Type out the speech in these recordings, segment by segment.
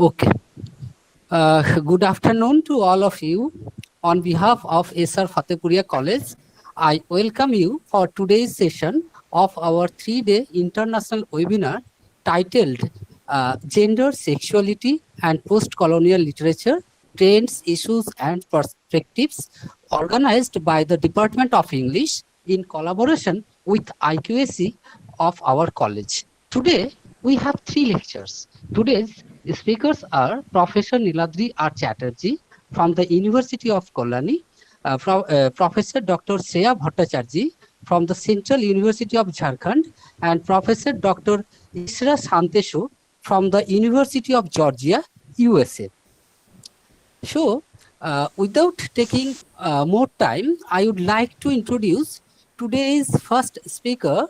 Okay. Good afternoon to all of you. On behalf of SR Fatepuria College, I welcome you for today's session of our 3-day international webinar titled Gender, Sexuality and Post-Colonial Literature, Trends, Issues and Perspectives, organized by the Department of English in collaboration with IQAC of our college. Today, we have 3 lectures. Today's speakers are Professor Niladri R. Chatterjee from the University of Kolani, Professor Dr. Shreya Bhattacharjee from the Central University of Jharkhand, and Professor Dr. Isra Santeshu from the University of Georgia, USA. So, without taking more time, I would like to introduce today's first speaker,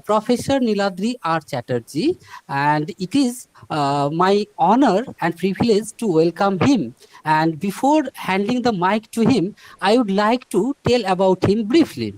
Professor Niladri R. Chatterjee, and it is my honor and privilege to welcome him. And before handing the mic to him, I would like to tell about him briefly.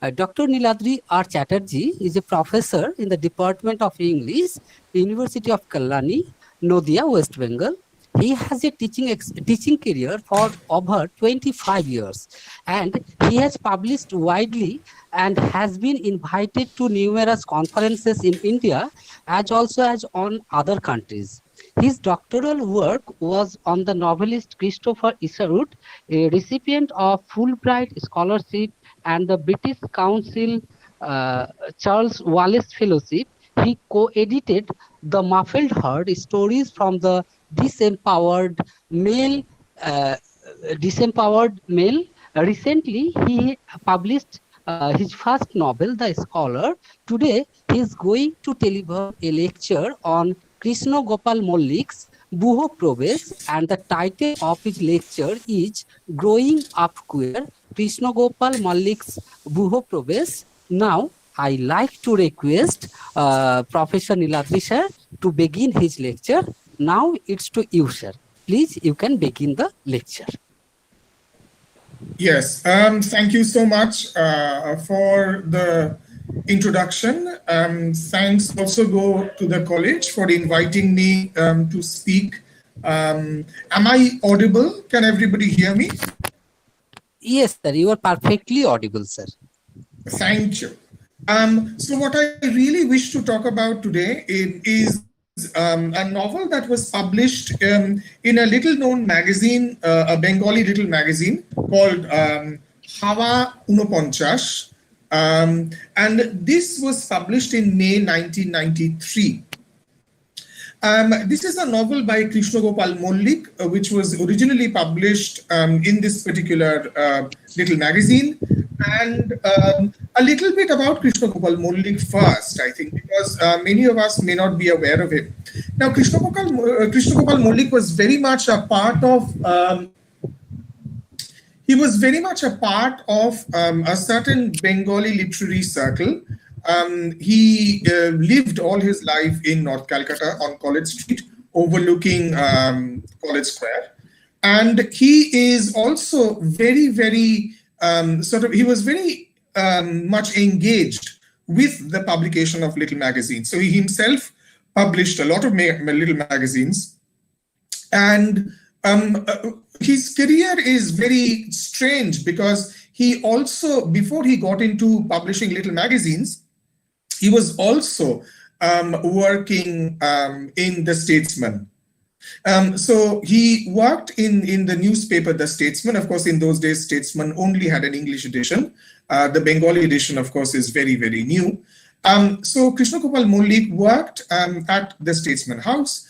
Dr. Niladri R. Chatterjee is a professor in the Department of English, University of Kalani, Nadia, West Bengal. He has a teaching career for over 25 years, and he has published widely and has been invited to numerous conferences in India as also as on other countries. His doctoral work was on the novelist Christopher Isherwood, a recipient of Fulbright Scholarship and the British Council Charles Wallace Fellowship. He co-edited The Muffled Heart, Stories from the Disempowered Male. Recently, he published his first novel, The Scholar. Today, he is going to deliver a lecture on Krishna Gopal Mallik's Buho Probesh, and the title of his lecture is Growing Up Queer, Krishna Gopal Mallik's Buho Probesh. Now, I like to request Professor Niladri sir to begin his lecture. Now it's to you, sir. Please, you can begin the lecture. Yes, thank you so much for the introduction. Thanks also go to the college for inviting me to speak. Am I audible? Can everybody hear me? Yes, sir. You are perfectly audible, sir. Thank you. So what I really wish to talk about today is a novel that was published in a little known magazine, a Bengali little magazine called Hawa Unoponchash. And this was published in May 1993. This is a novel by Krishna Gopal Mallik, which was originally published in this particular little magazine. And a little bit about Krishna Gopal Mallik first, I think, because many of us may not be aware of him. Now, Krishna Gopal Mallik was very much a part of a certain Bengali literary circle. He lived all his life in North Calcutta on College Street, overlooking College Square. And he is also very, very he was very much engaged with the publication of little magazines. So he himself published a lot of little magazines. And his career is very strange because he also, before he got into publishing little magazines, he was also working in The Statesman. So he worked in the newspaper, The Statesman. Of course, in those days, Statesman only had an English edition. The Bengali edition, of course, is very, very new. So Krishna Gopal Mallik worked at the Statesman House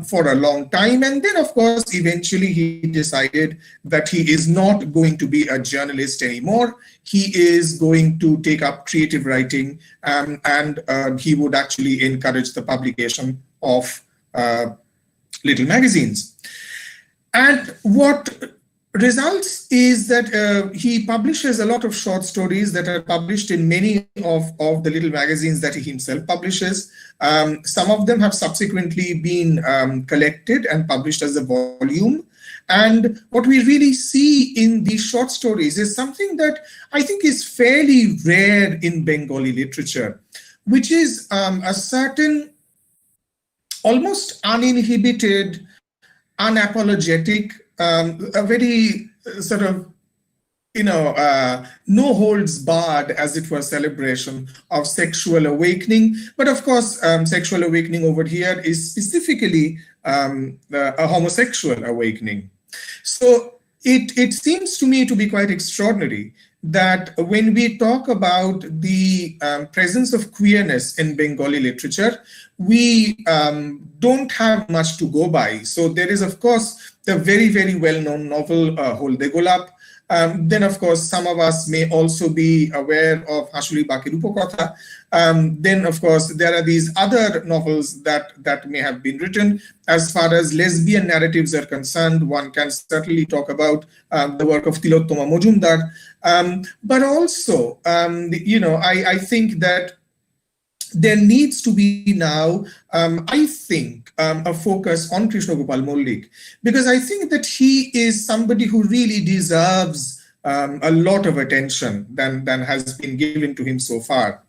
for a long time. And then, of course, eventually he decided that he is not going to be a journalist anymore. He is going to take up creative writing, and he would actually encourage the publication of little magazines. And what results is that he publishes a lot of short stories that are published in many of the little magazines that he himself publishes. Some of them have subsequently been collected and published as a volume. And what we really see in these short stories is something that I think is fairly rare in Bengali literature, which is a certain almost uninhibited unapologetic, a very sort of, no holds barred, as it were, celebration of sexual awakening. But of course, sexual awakening over here is specifically a homosexual awakening. So it seems to me to be quite extraordinary that when we talk about the presence of queerness in Bengali literature, we don't have much to go by. So there is, of course, the very, very well-known novel Holde Golap. Then, of course, some of us may also be aware of Hashuli Bakir Upokatha. Then, of course, there are these other novels that may have been written. As far as lesbian narratives are concerned, one can certainly talk about the work of Tilottoma Mojumdar. But also, I think that there needs to be now, I think, a focus on Krishna Gopal Mollik, because I think that he is somebody who really deserves a lot of attention than has been given to him so far.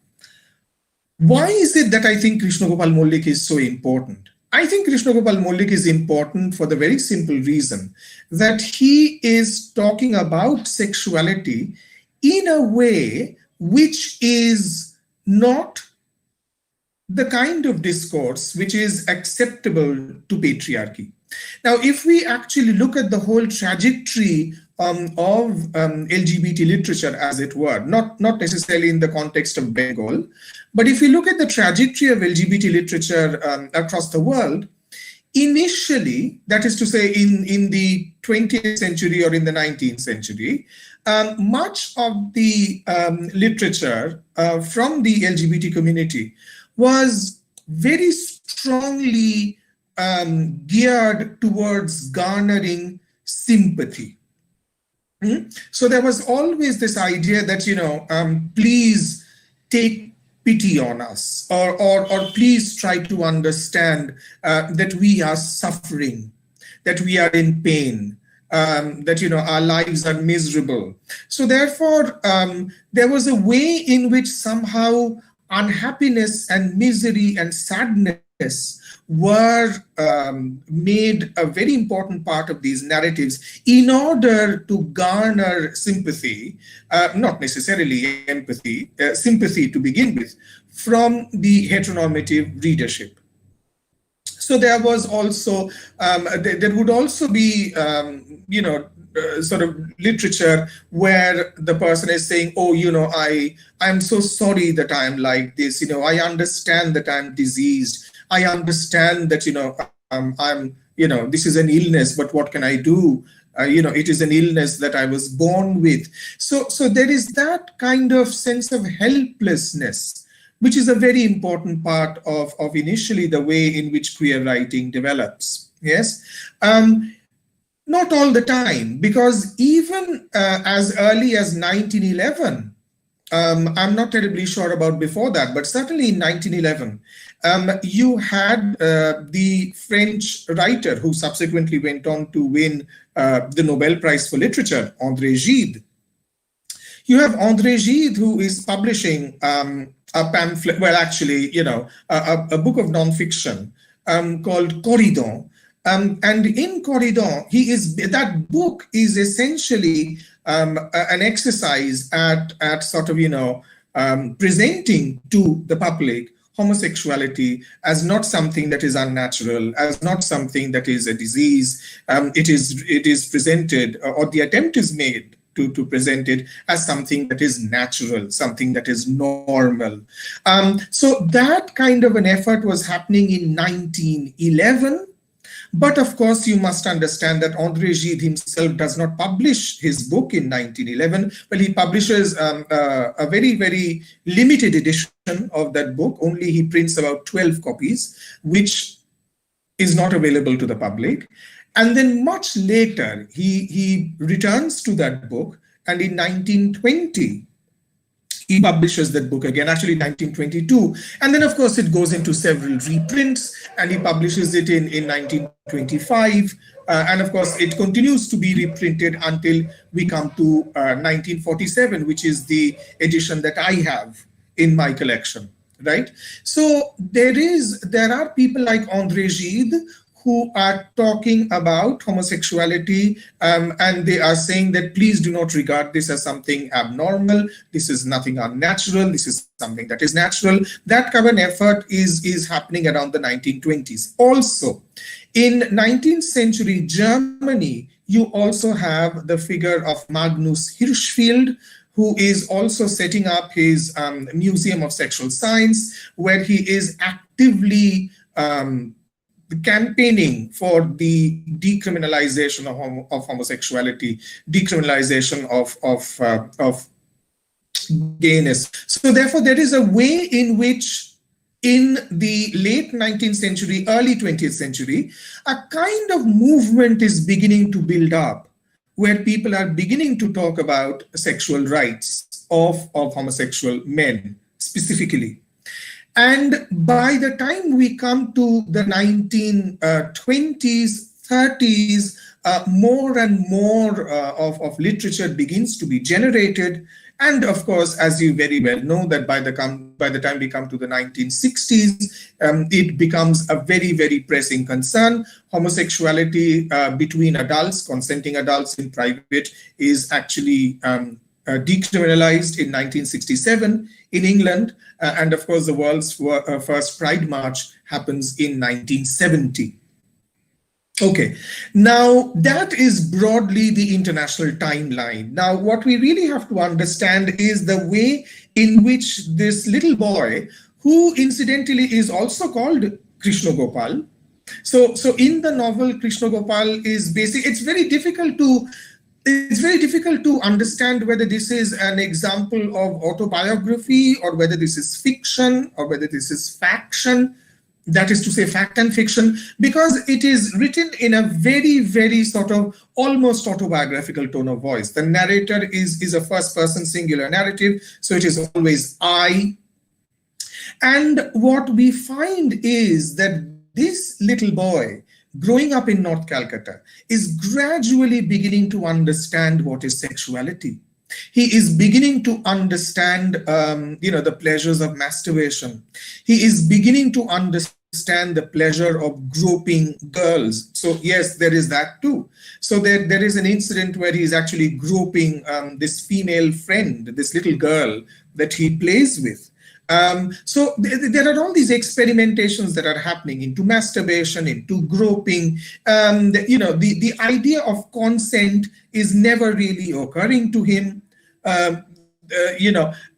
Why is it that I think Krishna Gopal Mollik is so important? I think Krishna Gopal Mollik is important for the very simple reason that he is talking about sexuality in a way which is not the kind of discourse which is acceptable to patriarchy. Now, if we actually look at the whole trajectory of LGBT literature, as it were, not necessarily in the context of Bengal, but if we look at the trajectory of LGBT literature across the world, initially, that is to say in the 20th century or in the 19th century, much of the literature from the LGBT community was very strongly geared towards garnering sympathy. So there was always this idea that, please take pity on us, or please try to understand that we are suffering, that we are in pain, that, our lives are miserable. So therefore, there was a way in which somehow unhappiness and misery and sadness were made a very important part of these narratives in order to garner sympathy, not necessarily empathy, sympathy to begin with, from the heteronormative readership. So there was also, there would also be, sort of literature where the person is saying, oh, I'm so sorry that I'm like this, I understand that I'm diseased, I understand that, I'm, this is an illness, but what can I do? It is an illness that I was born with. So there is that kind of sense of helplessness, which is a very important part of initially the way in which queer writing develops. Yes. Not all the time, because even as early as 1911, I'm not terribly sure about before that, but certainly in 1911, you had the French writer who subsequently went on to win the Nobel Prize for Literature, André Gide. You have André Gide, who is publishing a pamphlet, well, actually, a book of nonfiction called Corridon. And in Corridon, that book is essentially an exercise at sort of, presenting to the public homosexuality as not something that is unnatural, as not something that is a disease. It is presented, or the attempt is made to present it as something that is natural, something that is normal. So that kind of an effort was happening in 1911. But of course, you must understand that André Gide himself does not publish his book in 1911. Well, he publishes a very, very limited edition of that book. Only he prints about 12 copies, which is not available to the public. And then much later, he returns to that book. And in 1920, he publishes that book again, actually 1922. And then, of course, it goes into several reprints, and he publishes it in 1925. And of course, it continues to be reprinted until we come to 1947, which is the edition that I have in my collection, right? So there are people like André Gide who are talking about homosexuality, and they are saying that please do not regard this as something abnormal. This is nothing unnatural. This is something that is natural. That kind of effort is happening around the 1920s. Also, in 19th century Germany, you also have the figure of Magnus Hirschfeld, who is also setting up his Museum of Sexual Science, where he is actively campaigning for the decriminalization of homosexuality, decriminalization of gayness. So therefore, there is a way in which in the late 19th century, early 20th century, a kind of movement is beginning to build up where people are beginning to talk about sexual rights of homosexual men specifically. And by the time we come to the 1920s, 30s, more and more of literature begins to be generated. And of course, as you very well know, that by the time we come to the 1960s, it becomes a very, very pressing concern. Homosexuality between adults, consenting adults in private, is actually decriminalized in 1967 in England. And of course, the world's first Pride March happens in 1970. Okay, now that is broadly the international timeline. Now, what we really have to understand is the way in which this little boy, who incidentally is also called Krishna Gopal. So in the novel, Krishna Gopal is basic. It's very difficult to understand whether this is an example of autobiography or whether this is fiction or whether this is faction. That is to say, fact and fiction, because it is written in a very, very sort of almost autobiographical tone of voice. The narrator is a first-person singular narrative, so it is always I. And what we find is that this little boy, growing up in North Calcutta, is gradually beginning to understand what is sexuality. He is beginning to understand, the pleasures of masturbation. He is beginning to understand the pleasure of groping girls. So yes, there is that too. So there is an incident where he is actually groping this female friend, this little girl that he plays with. So there are all these experimentations that are happening into masturbation, into groping. The idea of consent is never really occurring to him.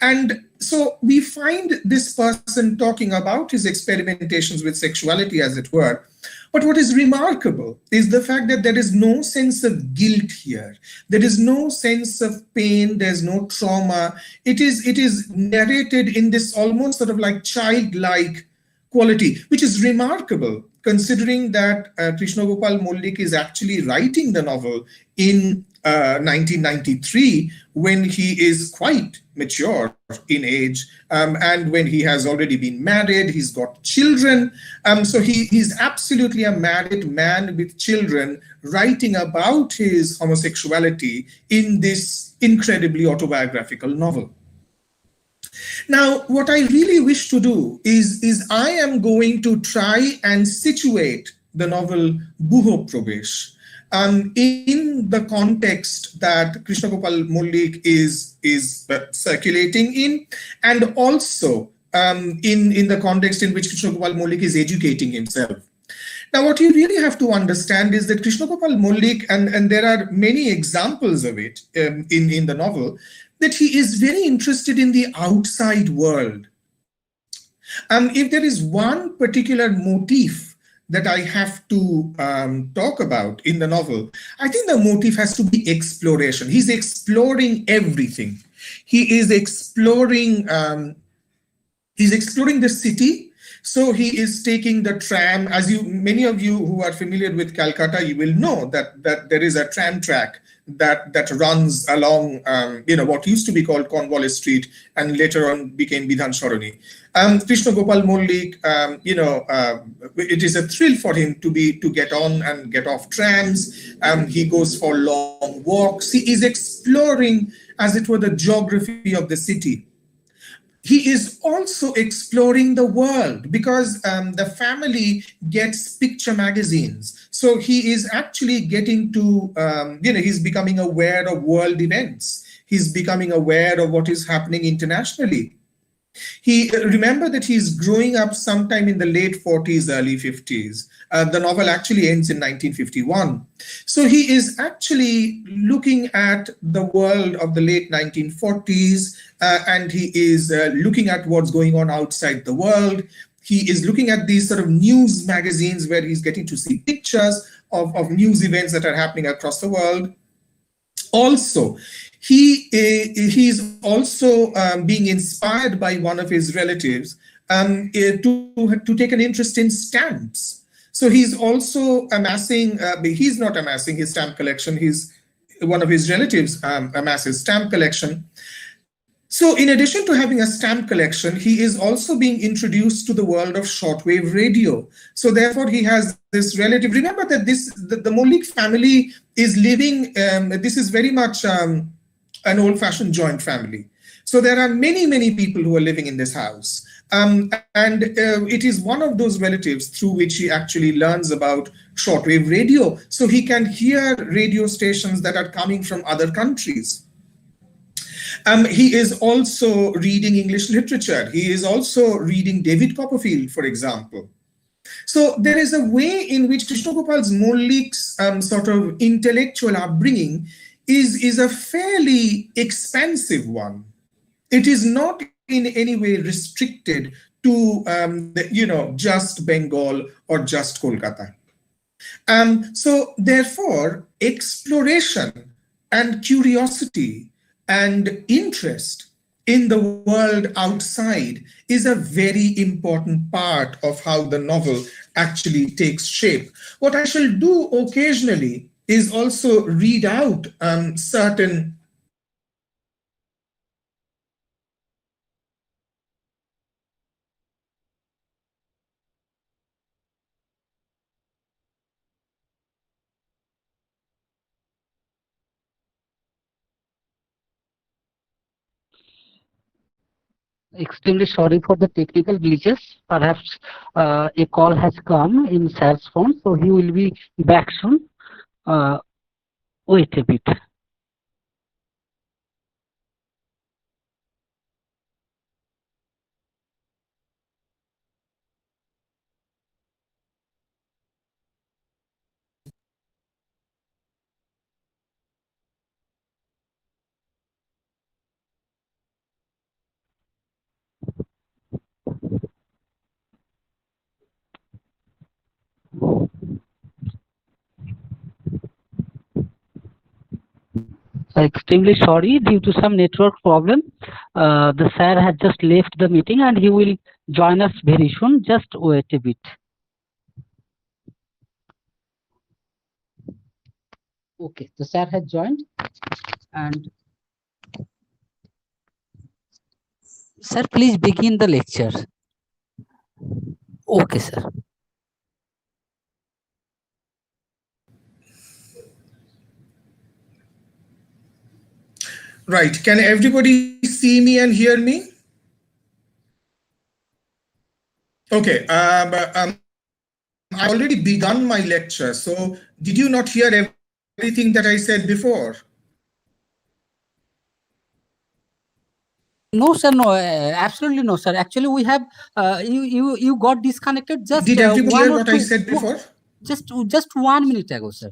And so we find this person talking about his experimentations with sexuality, as it were. But what is remarkable is the fact that there is no sense of guilt here. There is no sense of pain. There's no trauma. It is narrated in this almost sort of like childlike quality, which is remarkable considering that Krishna Gopal Mullik is actually writing the novel in 1993, when he is quite mature in age, and when he has already been married, he's got children. So he's absolutely a married man with children writing about his homosexuality in this incredibly autobiographical novel. Now, what I really wish to do is I am going to try and situate the novel Buho Probesh in the context that Krishna Gopal Mullik is circulating in, and also in the context in which Krishna Gopal Mullik is educating himself. Now, what you really have to understand is that Krishna Gopal Mullik, and there are many examples of it in the novel, that he is very interested in the outside world. If there is one particular motif that I have to talk about in the novel, I think the motif has to be exploration. He's exploring everything. He is exploring. He's exploring the city. So he is taking the tram. As many of you who are familiar with Calcutta, you will know that there is a tram track that runs along, what used to be called Cornwallis Street and later on became Bidhan Saroni. Krishna Gopal Mullik, it is a thrill for him to get on and get off trams. He goes for long walks. He is exploring, as it were, the geography of the city. he is also exploring the world because the family gets picture magazines. So he is actually getting to, he's becoming aware of world events. He's becoming aware of what is happening internationally. He remember that he's growing up sometime in the late 40s, early 50s. The novel actually ends in 1951. So he is actually looking at the world of the late 1940s, and he is looking at what's going on outside the world. He is looking at these sort of news magazines where he's getting to see pictures of news events that are happening across the world. Also, he's also being inspired by one of his relatives to take an interest in stamps. So he's also amassing, he's not amassing his stamp collection, one of his relatives amasses stamp collection. So in addition to having a stamp collection, he is also being introduced to the world of shortwave radio. So therefore he has this relative. Remember that the Malik family is living, this is very much an old-fashioned joint family. So there are many, many people who are living in this house. And it is one of those relatives through which he actually learns about shortwave radio. So he can hear radio stations that are coming from other countries. He is also reading English literature. He is also reading David Copperfield, for example. So there is a way in which Krishna Gopal's Malik's sort of intellectual upbringing is a fairly expansive one. It is not in any way restricted to just Bengal or just Kolkata. So therefore, exploration and curiosity and interest in the world outside is a very important part of how the novel actually takes shape. What I shall do occasionally is also read out certain Extremely sorry for the technical glitches. Perhaps a call has come in Sir's phone, so he will be back soon. Wait a bit. Extremely sorry due to some network problem. The sir had just left the meeting and he will join us very soon. Just wait a bit. Okay, the sir has joined and sir, please begin the lecture. Okay, sir. Right. Can everybody see me and hear me? Okay. I already begun my lecture. So did you not hear everything that I said before? No, sir. No, absolutely no, sir. Actually, we have you got disconnected just did everybody one hear or what two, I said before? Just 1 minute ago, sir.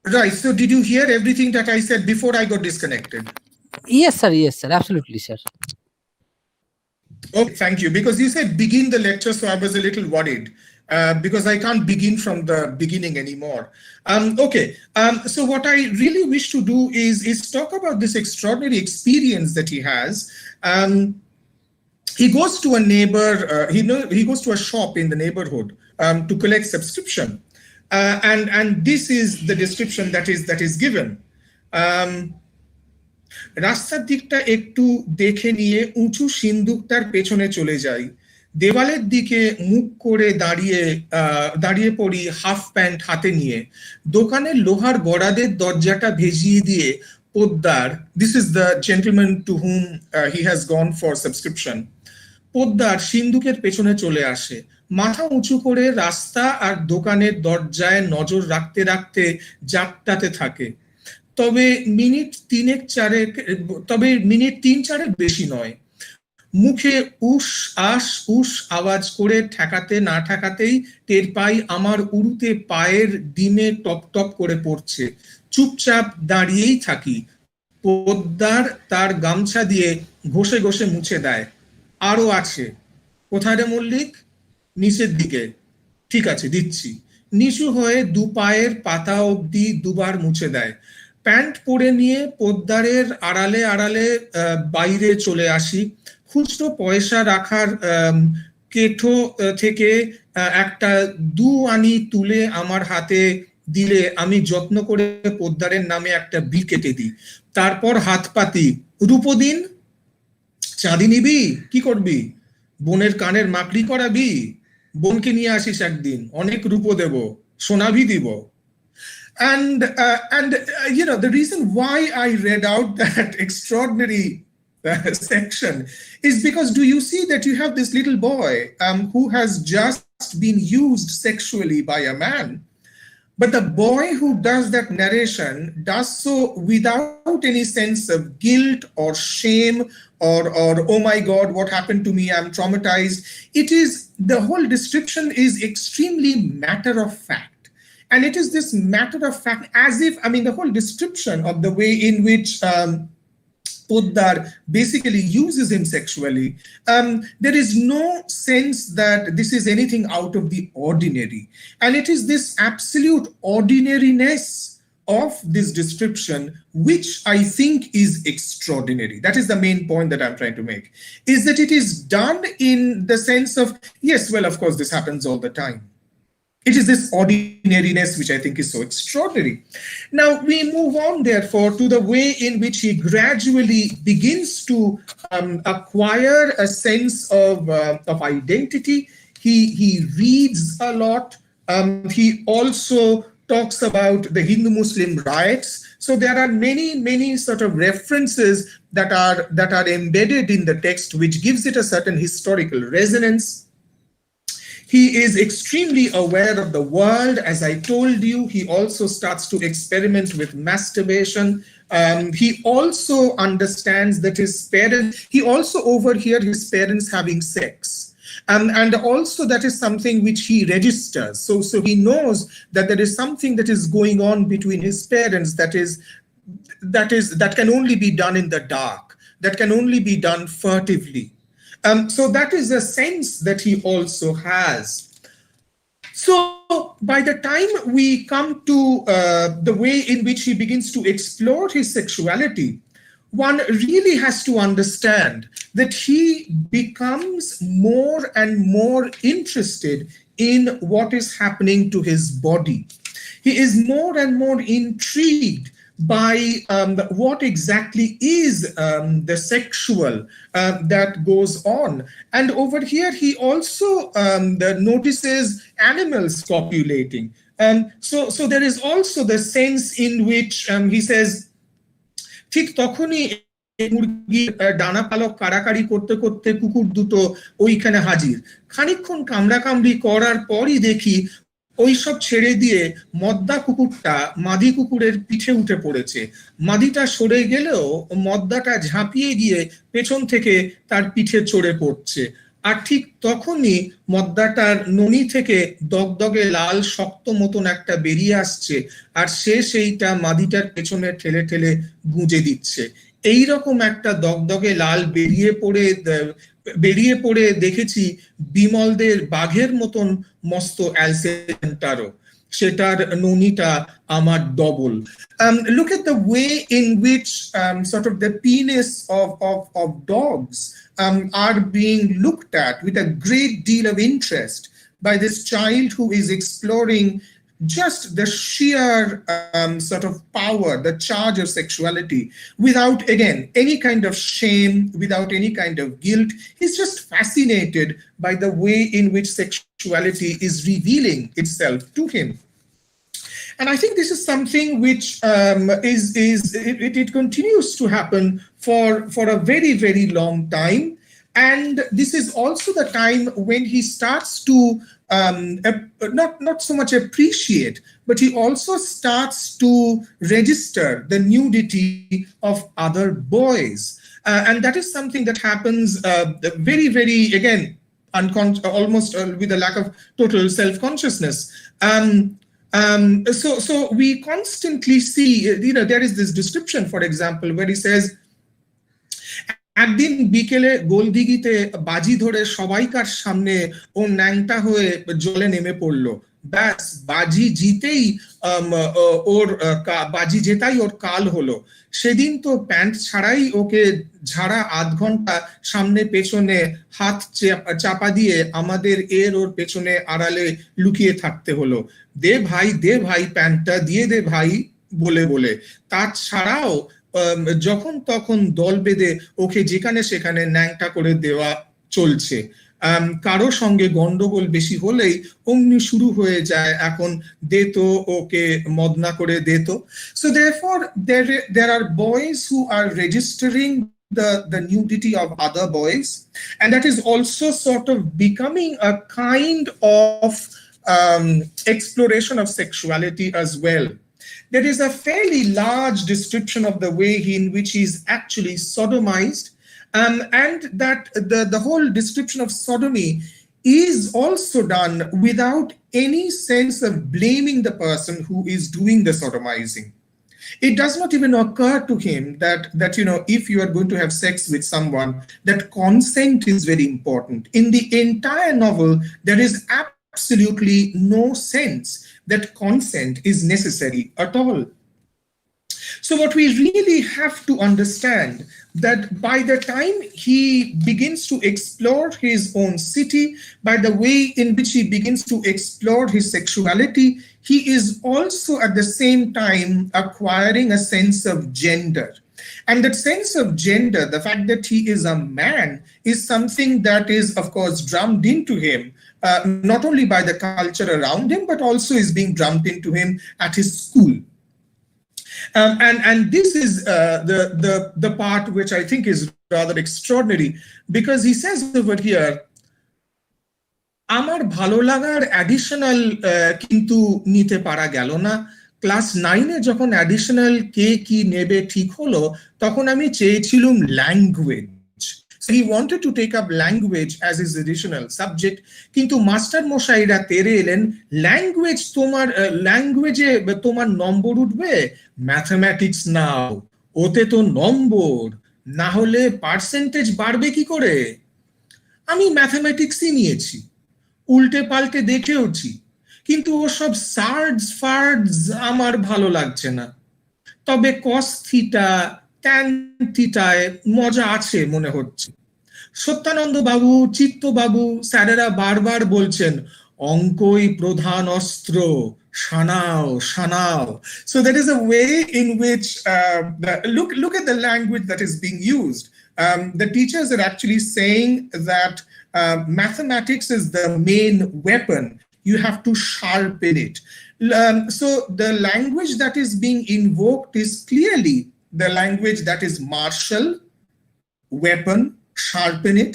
Right. So did you hear everything that I said before I got disconnected? Yes, sir. Yes, sir. Absolutely, sir. Okay, thank you. Because you said begin the lecture, so I was a little worried because I can't begin from the beginning anymore. Okay. So what I really wish to do is talk about this extraordinary experience that he has. He goes to a neighbor. He goes to a shop in the neighborhood to collect subscription. And this is the description that is given. রাস্তার দিকটা একটু দেখে নিয়ে উঁচু সিন্দুকটার পেছনে চলে যাই, দেওয়ালের দিকে মুখ করে দাঁড়িয়ে পড়ি হাফ প্যান্ট হাতে নিয়ে, দোকানের লোহার গড়াদের দরজাটা ভেজিয়ে দিয়ে Poddar, this is the gentleman to whom he has gone for subscription. Poddar সিন্ধুকের পেছনে চলে আসে, মাথা উঁচু করে রাস্তা আর দোকানের দরজায় নজর রাখতে রাখতে যাত্রাতে থাকে। তবে মিনিট তিন চারেক বেশি নয়। মুখে উস আস উস আওয়াজ করে ঠেকাতে না ঠেকাতেই টের পাই আমার উড়ুতে পায়ের ডিমে টপ টপ করে পড়ছে। চুপচাপ দাঁড়িয়েই থাকি। পোদ্দার তার গামছা দিয়ে ঘষে ঘষে মুছে দেয়। আরো আছে। কোথায় রে মল্লিক? নিচের দিকে। ঠিক আছে, দিচ্ছি। নিচু হয়ে দু পায়ের পাতা অবধি দুবার মুছে দেয়। প্যান্ট পরে নিয়ে পোদ্দারের আড়ালে আড়ালে বাইরে চলে আসি। খুচরো পয়সা রাখার কেঠো থেকে একটা 2 আনি তুলে আমার হাতে দিলে আমি যত্ন করে পোদ্দারের নামে একটা বিল কেটে দিই। তারপর হাত পাতি। রূপো দিন? চাঁদি নিবি? কি করবি? বোনের কানের মাকড়ি করাবি? বোনকে নিয়ে আসিস একদিন, অনেক রূপো দেব, সোনাভি দিব। And the reason why I read out that extraordinary section is because, do you see that you have this little boy who has just been used sexually by a man, but the boy who does that narration does so without any sense of guilt or shame or oh my God, what happened to me, I'm traumatized. The whole description is extremely matter of fact. And it is this matter of fact, as if, the whole description of the way in which Poddar basically uses him sexually, there is no sense that this is anything out of the ordinary. And it is this absolute ordinariness of this description which I think is extraordinary. That is the main point that I'm trying to make, is that it is done in the sense of, yes, well, of course, this happens all the time. It is this ordinariness which I think is so extraordinary. Now we move on, therefore, to the way in which he gradually begins to acquire a sense of identity. He reads a lot. He also talks about the Hindu-Muslim riots. So there are many sort of references that are embedded in the text, which gives it a certain historical resonance. He is extremely aware of the world. As I told you, he also starts to experiment with masturbation. He also understands that he also overhears his parents having sex. And also that is something which he registers. So he knows that there is something that is going on between his parents that can only be done in the dark, that can only be done furtively. So that is a sense that he also has. So by the time we come to the way in which he begins to explore his sexuality, one really has to understand that he becomes more and more interested in what is happening to his body. He is more and more intrigued by what exactly is the sexual that goes on. And over here, he also notices animals copulating. So there is also the sense in which he says, ঠিক তখনই মুরগির ডানা পালক কাড়াকাড়ি করতে করতে কুকুর দুটো ওইখানে হাজির। খানিকক্ষণ কামড়াকামড়ি করার পরই দেখি ওইসব ছেড়ে দিয়ে মদ্দা কুকুরটা মাদি কুকুরের পিঠে উঠে পড়েছে। মাদিটা সরে গেলেও মদ্দাটা ঝাঁপিয়ে গিয়ে পেছন থেকে তার পিঠে চড়ে পড়ছে। আর ঠিক তখনই মদ্দাটার ননি থেকে দগদগে লাল শক্ত মতন একটা বেরিয়ে আসছে, আর সেইটা মাদিটার পেছনে ঠেলে ঠেলে গুঁজে দিচ্ছে। এইরকম একটা দগদগে লাল বেরিয়ে পড়ে দেখেছি বিমলদের বাঘের মতন মস্ত অ্যালসেন্টারও, সেটার ননিটা আমার double. Look at the way in which sort of the penis of dogs are being looked at with a great deal of interest by this child who is exploring just the sheer sort of power, the charge of sexuality, without, again, any kind of shame, without any kind of guilt. He's just fascinated by the way in which sexuality is revealing itself to him. And I think this is something which it continues to happen for a very, very long time. And this is also the time when he starts to not so much appreciate, but he also starts to register the nudity of other boys. And that is something that happens very, very, again, almost with a lack of total self-consciousness. So we constantly see, there is this description, for example, where he says, একদিন বিকেলে গোলদিঘিতে বাজি ধরে সবাইকার সামনে ও ন্যাংটা হয়ে জলে নেমে পড়লো, ব্যাস বাজি জিতেই ওর বাজি জেতাই ওর কাল হলো। সেদিন তো প্যান্ট ছাড়াই ওকে ঝাড়া আধ ঘন্টা সামনে পেছনে হাত চাপা দিয়ে আমাদের ওর পেছনে আড়ালে লুকিয়ে থাকতে হলো। দে ভাই প্যান্টটা দিয়ে দে ভাই বলে বলে। তাছাড়াও যখন তখন দল বেঁধে ওকে যেখানে সেখানে ন্যাংটা করে দেওয়া চলছে। কারো সঙ্গে গন্ডগোল বেশি হলেই অমনি শুরু হয়ে যায় এখন দে তো ওকে মদনা করে দে তো। So therefore there are boys who are registering the nudity of other boys, and that is also sort of becoming a kind of exploration of sexuality as well. There is a fairly large description of the way in which he is actually sodomized, and that the whole description of sodomy is also done without any sense of blaming the person who is doing the sodomizing. It does not even occur to him that if you are going to have sex with someone, that consent is very important. In the entire novel, there is absolutely no sense that consent is necessary at all. So what we really have to understand, that by the time he begins to explore his own city, by the way in which he begins to explore his sexuality, he is also at the same time acquiring a sense of gender. And that sense of gender, the fact that he is a man, is something that is, of course, drummed into him, not only by the culture around him, but also is being drummed into him at his school. And this is the part which I think is rather extraordinary, because he says over here, আমার ভালো লাগার additional কিন্তু নিতে পারা গেল না। Class 9-এ যখন additional কে কি নেবে ঠিক হলো, তখন আমি চেয়েছিলাম language. So he wanted to take up language as his additional subject, কিন্তু মাস্টার মশাইরা তেরে এলেন, ল্যাঙ্গুয়েজে তোমার নম্বর উঠবে, ম্যাথমেটিক্স নাও, ওতে তো নম্বর না হলে পার্সেন্টেজ বাড়বে কি করে। আমি ম্যাথমেটিক্সই নিয়েছি, উল্টে পাল্টে দেখেওছি, কিন্তু ওসব সার্ডস ফার্ডস আমার ভালো লাগছে না। তবে কস থিটা ট্যান থিটায় মজা আছে মনে হচ্ছে। সত্যানন্দ বাবু, চিত্ত বাবু স্যারেরা বারবার বলছেন অঙ্কই প্রধান অস্ত্র, শানাও শানাও। So there is a way in which look at the language that is being used. The teachers are actually saying that mathematics is the main weapon. You have to sharpen it. So the language that is being invoked is clearly the language that is martial, weapon, sharpen it,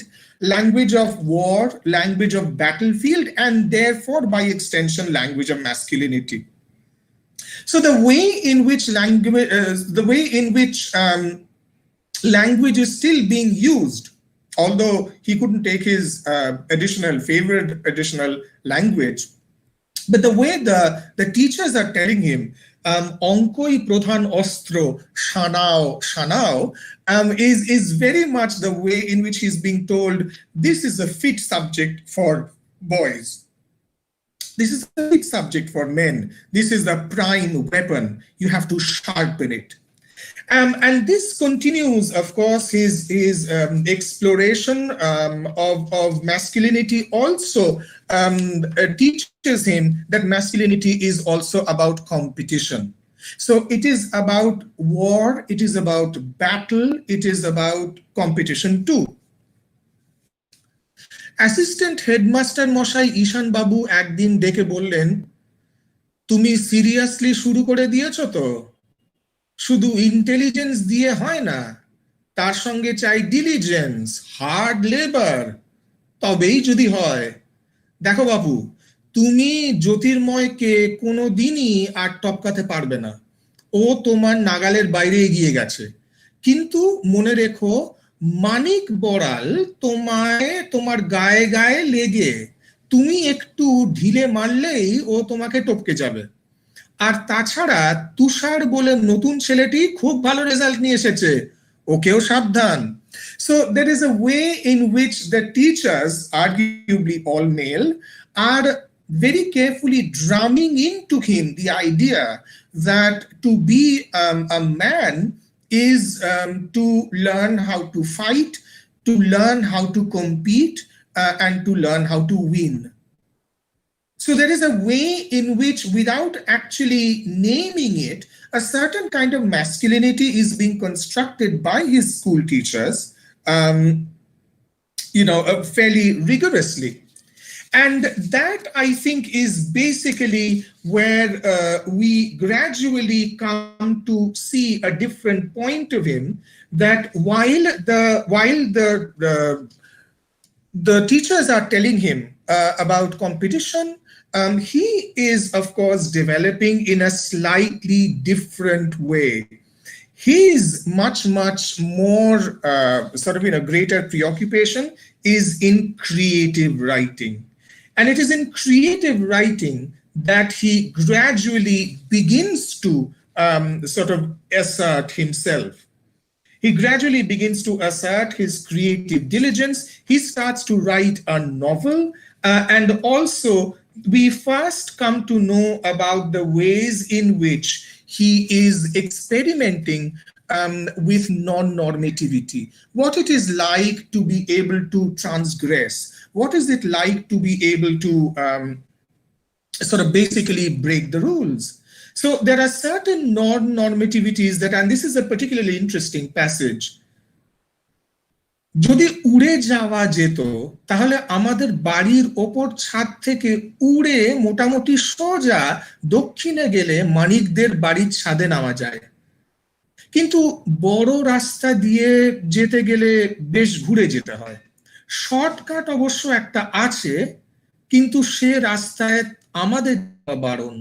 language of war, language of battlefield, and therefore by extension language of masculinity. So the way in which language is still being used, although he couldn't take his favorite additional language, but the way the teachers are telling him অঙ্কই প্রধান অস্ত্র, শানাও শানাও, is very much the way in which he's being told this is a fit subject for boys. This is a fit subject for men. This is the prime weapon. You have to sharpen it. And this continues, of course, his exploration of masculinity also teaches him that masculinity is also about competition. So it is about war, it is about battle, it is about competition too. Assistant headmaster মশাই ঈশান বাবু একদিন ডেকে বললেন, তুমি seriously শুরু করে দিয়েছো তো? শুধু ইন্টেলিজেন্স দিয়ে হয় না, তার সঙ্গে চাই ডিলিজেন্স, হার্ড লেবার, তবেই যদি হয়। দেখো বাবু, তুমি জ্যোতির্ময়কে কোনো দিনই আর টপকাতে পারবে না, ও তোমার নাগালের বাইরে এগিয়ে গেছে। কিন্তু মনে রেখো, মানিক বড়াল তোমায় তোমার গায়ে গায়ে লেগে তুমি একটু ঢিলে মারলেই ও তোমাকে টপকে যাবে। আর তাছাড়া তুষার বলে নতুন ছেলেটি খুব ভালো রেজাল্ট নিয়ে এসেছে, ওকেও সাবধান। So there is a way in which the teachers, arguably all male, are very carefully drumming into him the idea that to be a man is to learn how to fight, to learn how to compete, and to learn how to win. So there is a way in which, without actually naming it, a certain kind of masculinity is being constructed by his school teachers, fairly rigorously. And that, I think, is basically where we gradually come to see a different point of him, that while the teachers are telling him about competition, he is, of course, developing in a slightly different way. His much more greater preoccupation is in creative writing. And it is in creative writing that he gradually begins to assert himself. He gradually begins to assert his creative diligence. He starts to write a novel, and also we first come to know about the ways in which he is experimenting with non-normativity, what it is like to be able to transgress, what is it like to be able to basically break the rules. So there are certain non-normativities that, and this is a particularly interesting passage, যদি উড়ে যাওয়া যেত তাহলে আমাদের বাড়ির ওপর ছাদ থেকে উড়ে মোটামুটি সোজা দক্ষিণে গেলে মানিকদের বাড়ির ছাদে নামা যায়। কিন্তু বড় রাস্তা দিয়ে যেতে গেলে বেশ ঘুরে যেতে হয়। শর্টকাট অবশ্য একটা আছে, কিন্তু সে রাস্তায় আমাদের বারণ।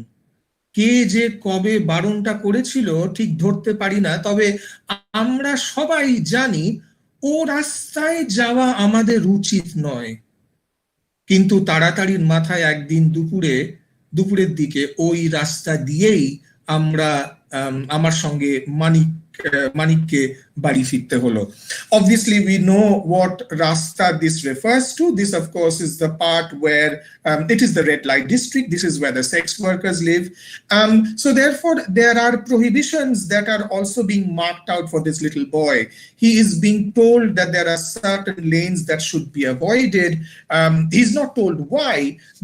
কে যে কবে বারণটা করেছিল ঠিক ধরতে পারি না, তবে আমরা সবাই জানি ও রাস্তায় যাওয়া আমাদের উচিত নয়। কিন্তু তাড়াতাড়ির মাথায় একদিন দুপুরের দিকে ওই রাস্তা দিয়েই আমার সঙ্গে মানিককে বাড়ি ফিরতে হলো। Obviously we know what rasta this refers to. This of course is the part where it is the red light district. This is where the sex workers live. So therefore there are prohibitions that are also being marked out for this little boy. He is being told that there are certain lanes that should be avoided. He's not told why,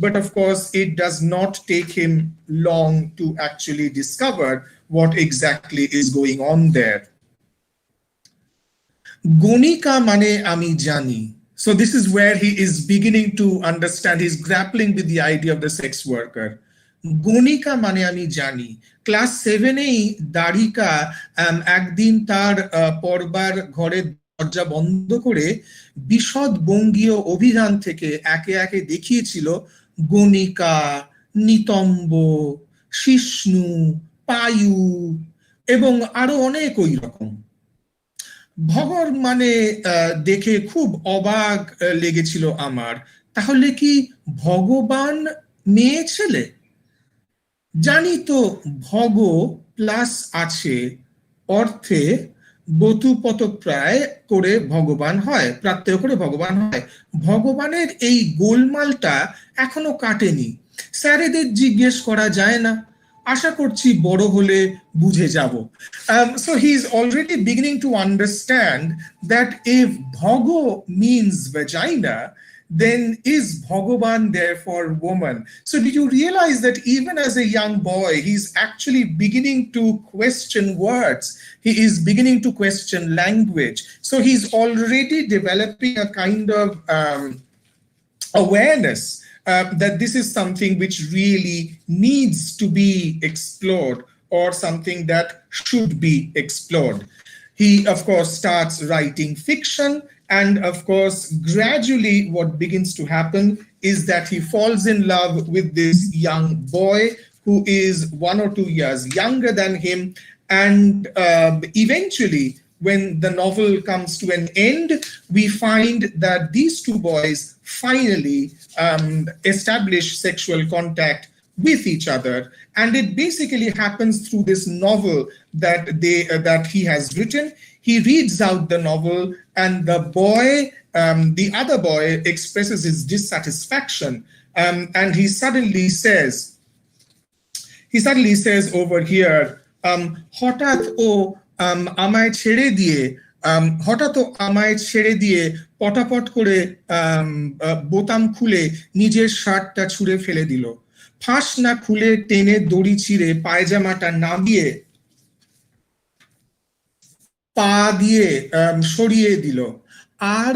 but of course it does not take him long to actually discover what exactly is going on there. Gonika mane ami jani. So this is where he is beginning to understand. He's grappling with the idea of the sex worker. Gonika mane ami jani. Class 7-এই দারিকা একদিন তার পড়বার ঘরের দরজা বন্ধ করে বিশদ বঙ্গীয় অভিধান থেকে একে একে দেখিয়েছিল গণিকা, নিতম্ব, শিষ্ণু, পায়ু এবং আরো অনেক ওই রকম। ভগর মানে দেখে খুব অবাক লেগেছিল আমার। তাহলে কি ভগবান মেয়ে ছেলে? জানি তো ভগ প্লাস আছে অর্থে বতুপতপ্রায় করে ভগবান হয়, প্রাত্যয় করে ভগবান হয়। ভগবানের এই গোলমালটা এখনো কাটেনি। স্যারেদের জিজ্ঞেস করা যায় না, আশা করছি বড় হলে বুঝে যাব। So he is already beginning to understand that if bhogo means vagina, then is Bhagavan therefore woman? So did you realize that even as a young boy, he's actually beginning to question words. He is beginning to question language. So he's already developing a kind of awareness that this is something which really needs to be explored or something that should be explored. He, of course, starts writing fiction, and of course, gradually, what begins to happen is that he falls in love with this young boy who is 1 or 2 years younger than him. And eventually, when the novel comes to an end, we find that these two boys finally establish sexual contact with each other, and it basically happens through this novel that he has written. He reads out the novel, and the boy, the other boy, expresses his dissatisfaction, and he suddenly says over here, হঠাৎ ও আমায় ছেড়ে দিয়ে পটাপট করে বোতাম খুলে নিজের শার্টটা ছুঁড়ে ফেলে দিল, ফাঁস না খুলে টেনে দড়ি ছিঁড়ে পায়জামাটা নামিয়ে পা দিয়ে সরিয়ে দিল, আর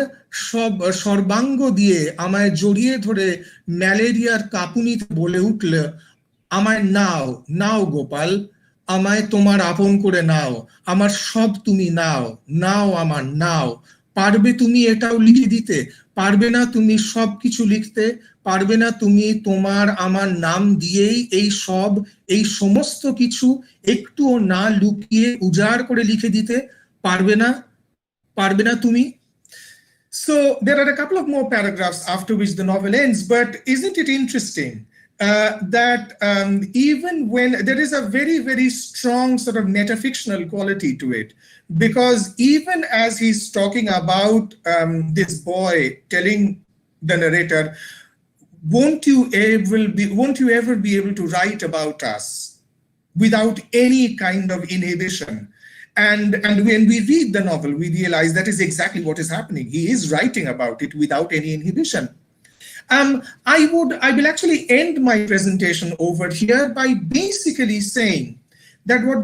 সর্বাঙ্গ দিয়ে আমায় জড়িয়ে ধরে ম্যালেরিয়ার কাঁপুনিতে বলে উঠল, আমায় নাও নাও গোপাল, আমায় তোমার আপন করে নাও, আমার সব তুমি নাও, নাও আমার নাও, পারবে তুমি এটাও লিখে দিতে, পারবে না তুমি সব কিছু লিখতে, পারবে না তুমি তোমার আমার নাম দিয়েই এই সমস্ত কিছু একটুও না লুকিয়ে উজাড় করে লিখে দিতে, পারবে না তুমি? So there are a couple of more paragraphs after which the novel ends, but isn't it interesting that even when there is a very, very strong sort of metafictional quality to it, because even as he's talking about this boy telling the narrator, won't you ever be able to write about us without any kind of inhibition? And when we read the novel, we realize that is exactly what is happening. He is writing about it without any inhibition. I will actually end my presentation over here by basically saying that what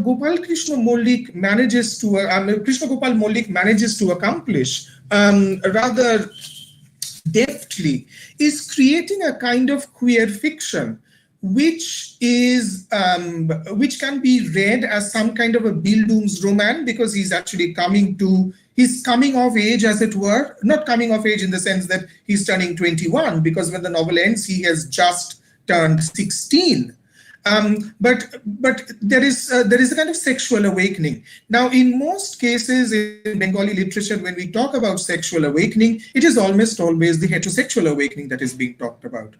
Krishna Gopal Malik manages to accomplish rather deftly is creating a kind of queer fiction which can be read as some kind of a Bildungsroman, because he's actually he's coming of age, as it were, not coming of age in the sense that he's turning 21, because when the novel ends, he has just turned 16. But there is a kind of sexual awakening. Now, in most cases in Bengali literature, when we talk about sexual awakening, it is almost always the heterosexual awakening that is being talked about.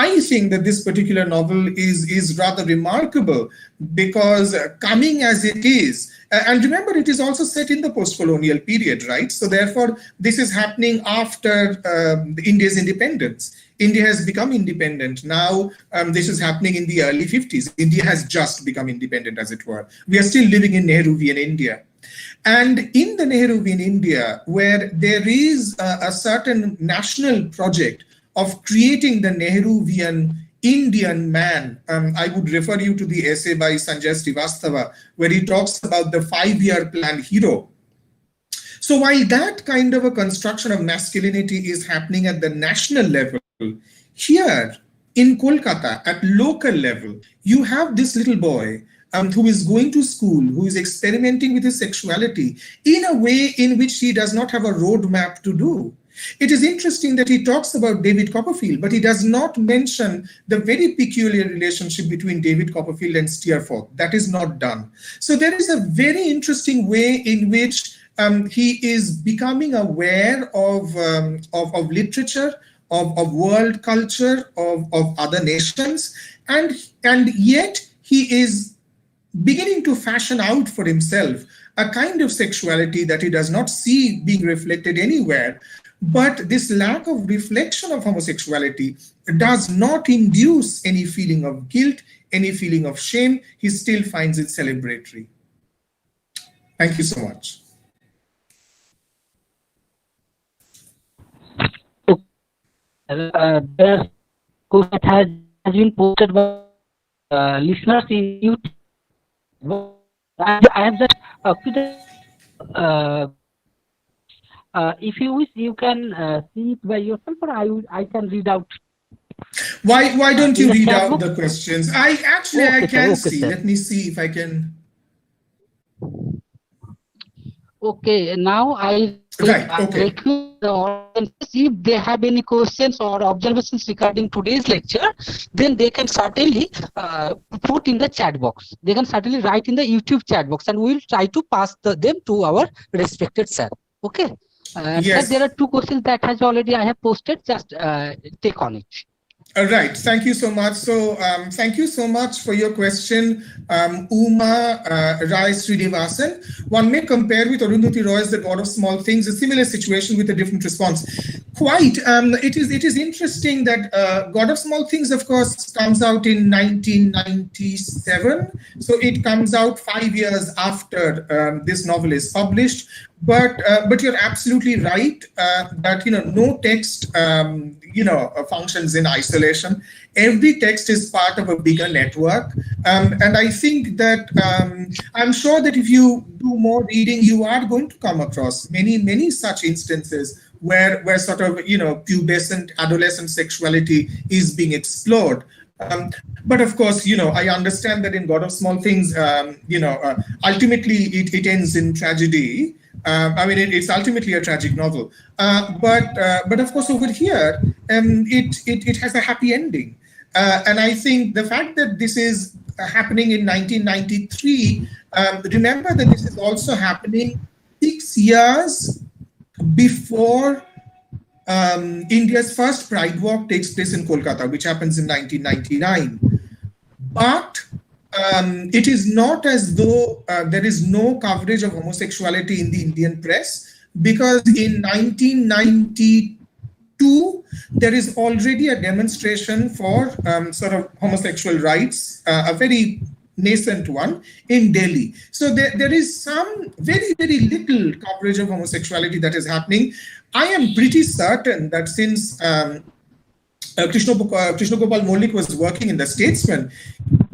I think that this particular novel is rather remarkable because coming as it is, and remember, it is also set in the post-colonial period, right? So therefore, this is happening after India's independence. India has become independent. Now, this is happening in the early 50s. India has just become independent, as it were. We are still living in Nehruvian India. And in the Nehruvian India, where there is a certain national project of creating the Nehruvian Indian man, I would refer you to the essay by Sanjay Srivastava, where he talks about the 5-year plan hero. So while that kind of a construction of masculinity is happening at the national level, here in Kolkata, at local level, you have this little boy who is going to school, who is experimenting with his sexuality in a way in which he does not have a roadmap to do. It is interesting that he talks about David Copperfield, but he does not mention the very peculiar relationship between David Copperfield and Steerforth. That is not done. So there is a very interesting way in which he is becoming aware of literature, of world culture, of other nations, and yet he is beginning to fashion out for himself a kind of sexuality that he does not see being reflected anywhere. But this lack of reflection of homosexuality does not induce any feeling of guilt, any feeling of shame. He still finds it celebratory. Thank you so much. There's question that has been posted by listeners in YouTube. I have just if you wish, you can see it by yourself, or I can read out. Why don't in you the read chat out box? the questions? I Okay, sir. can Okay, see. sir. Let me see if I can. Okay, now Right. I Okay. request the audiences if they have any questions or observations regarding today's lecture, then they can certainly put in the chat box. They can certainly write in the YouTube chat box, and we will try to pass them to our respected sir. Okay. Sir, there are Yes. two questions that has already I have posted. Just take on it. All right. Thank you so much. So, thank you so much for your question, Uma Rai Sridevasan. One may compare with Arundhati Roy's The God of Small Things, a similar situation with a different response. Quite. It is interesting that God of Small Things, of course, comes out in 1997. So it comes out 5 years after this novel is published. But you're absolutely right that no text functions in isolation. Every text is part of a bigger network, and I think that I'm sure that if you do more reading, you are going to come across many such instances where sort of pubescent adolescent sexuality is being explored. But of course, I understand that in God of Small Things, ultimately it ends in tragedy. I mean, it's ultimately a tragic novel. But of course, over here, it has a happy ending. And I think the fact that this is happening in 1993, remember that this is also happening 6 years before India's first Pride Walk takes place in Kolkata, which happens in 1999. But it is not as though there is no coverage of homosexuality in the Indian press, because in 1992, there is already a demonstration for sort of homosexual rights, a very nascent one in Delhi. So there is some very little coverage of homosexuality that is happening. I am pretty certain that since Krishna Gopal Malik was working in the Statesman,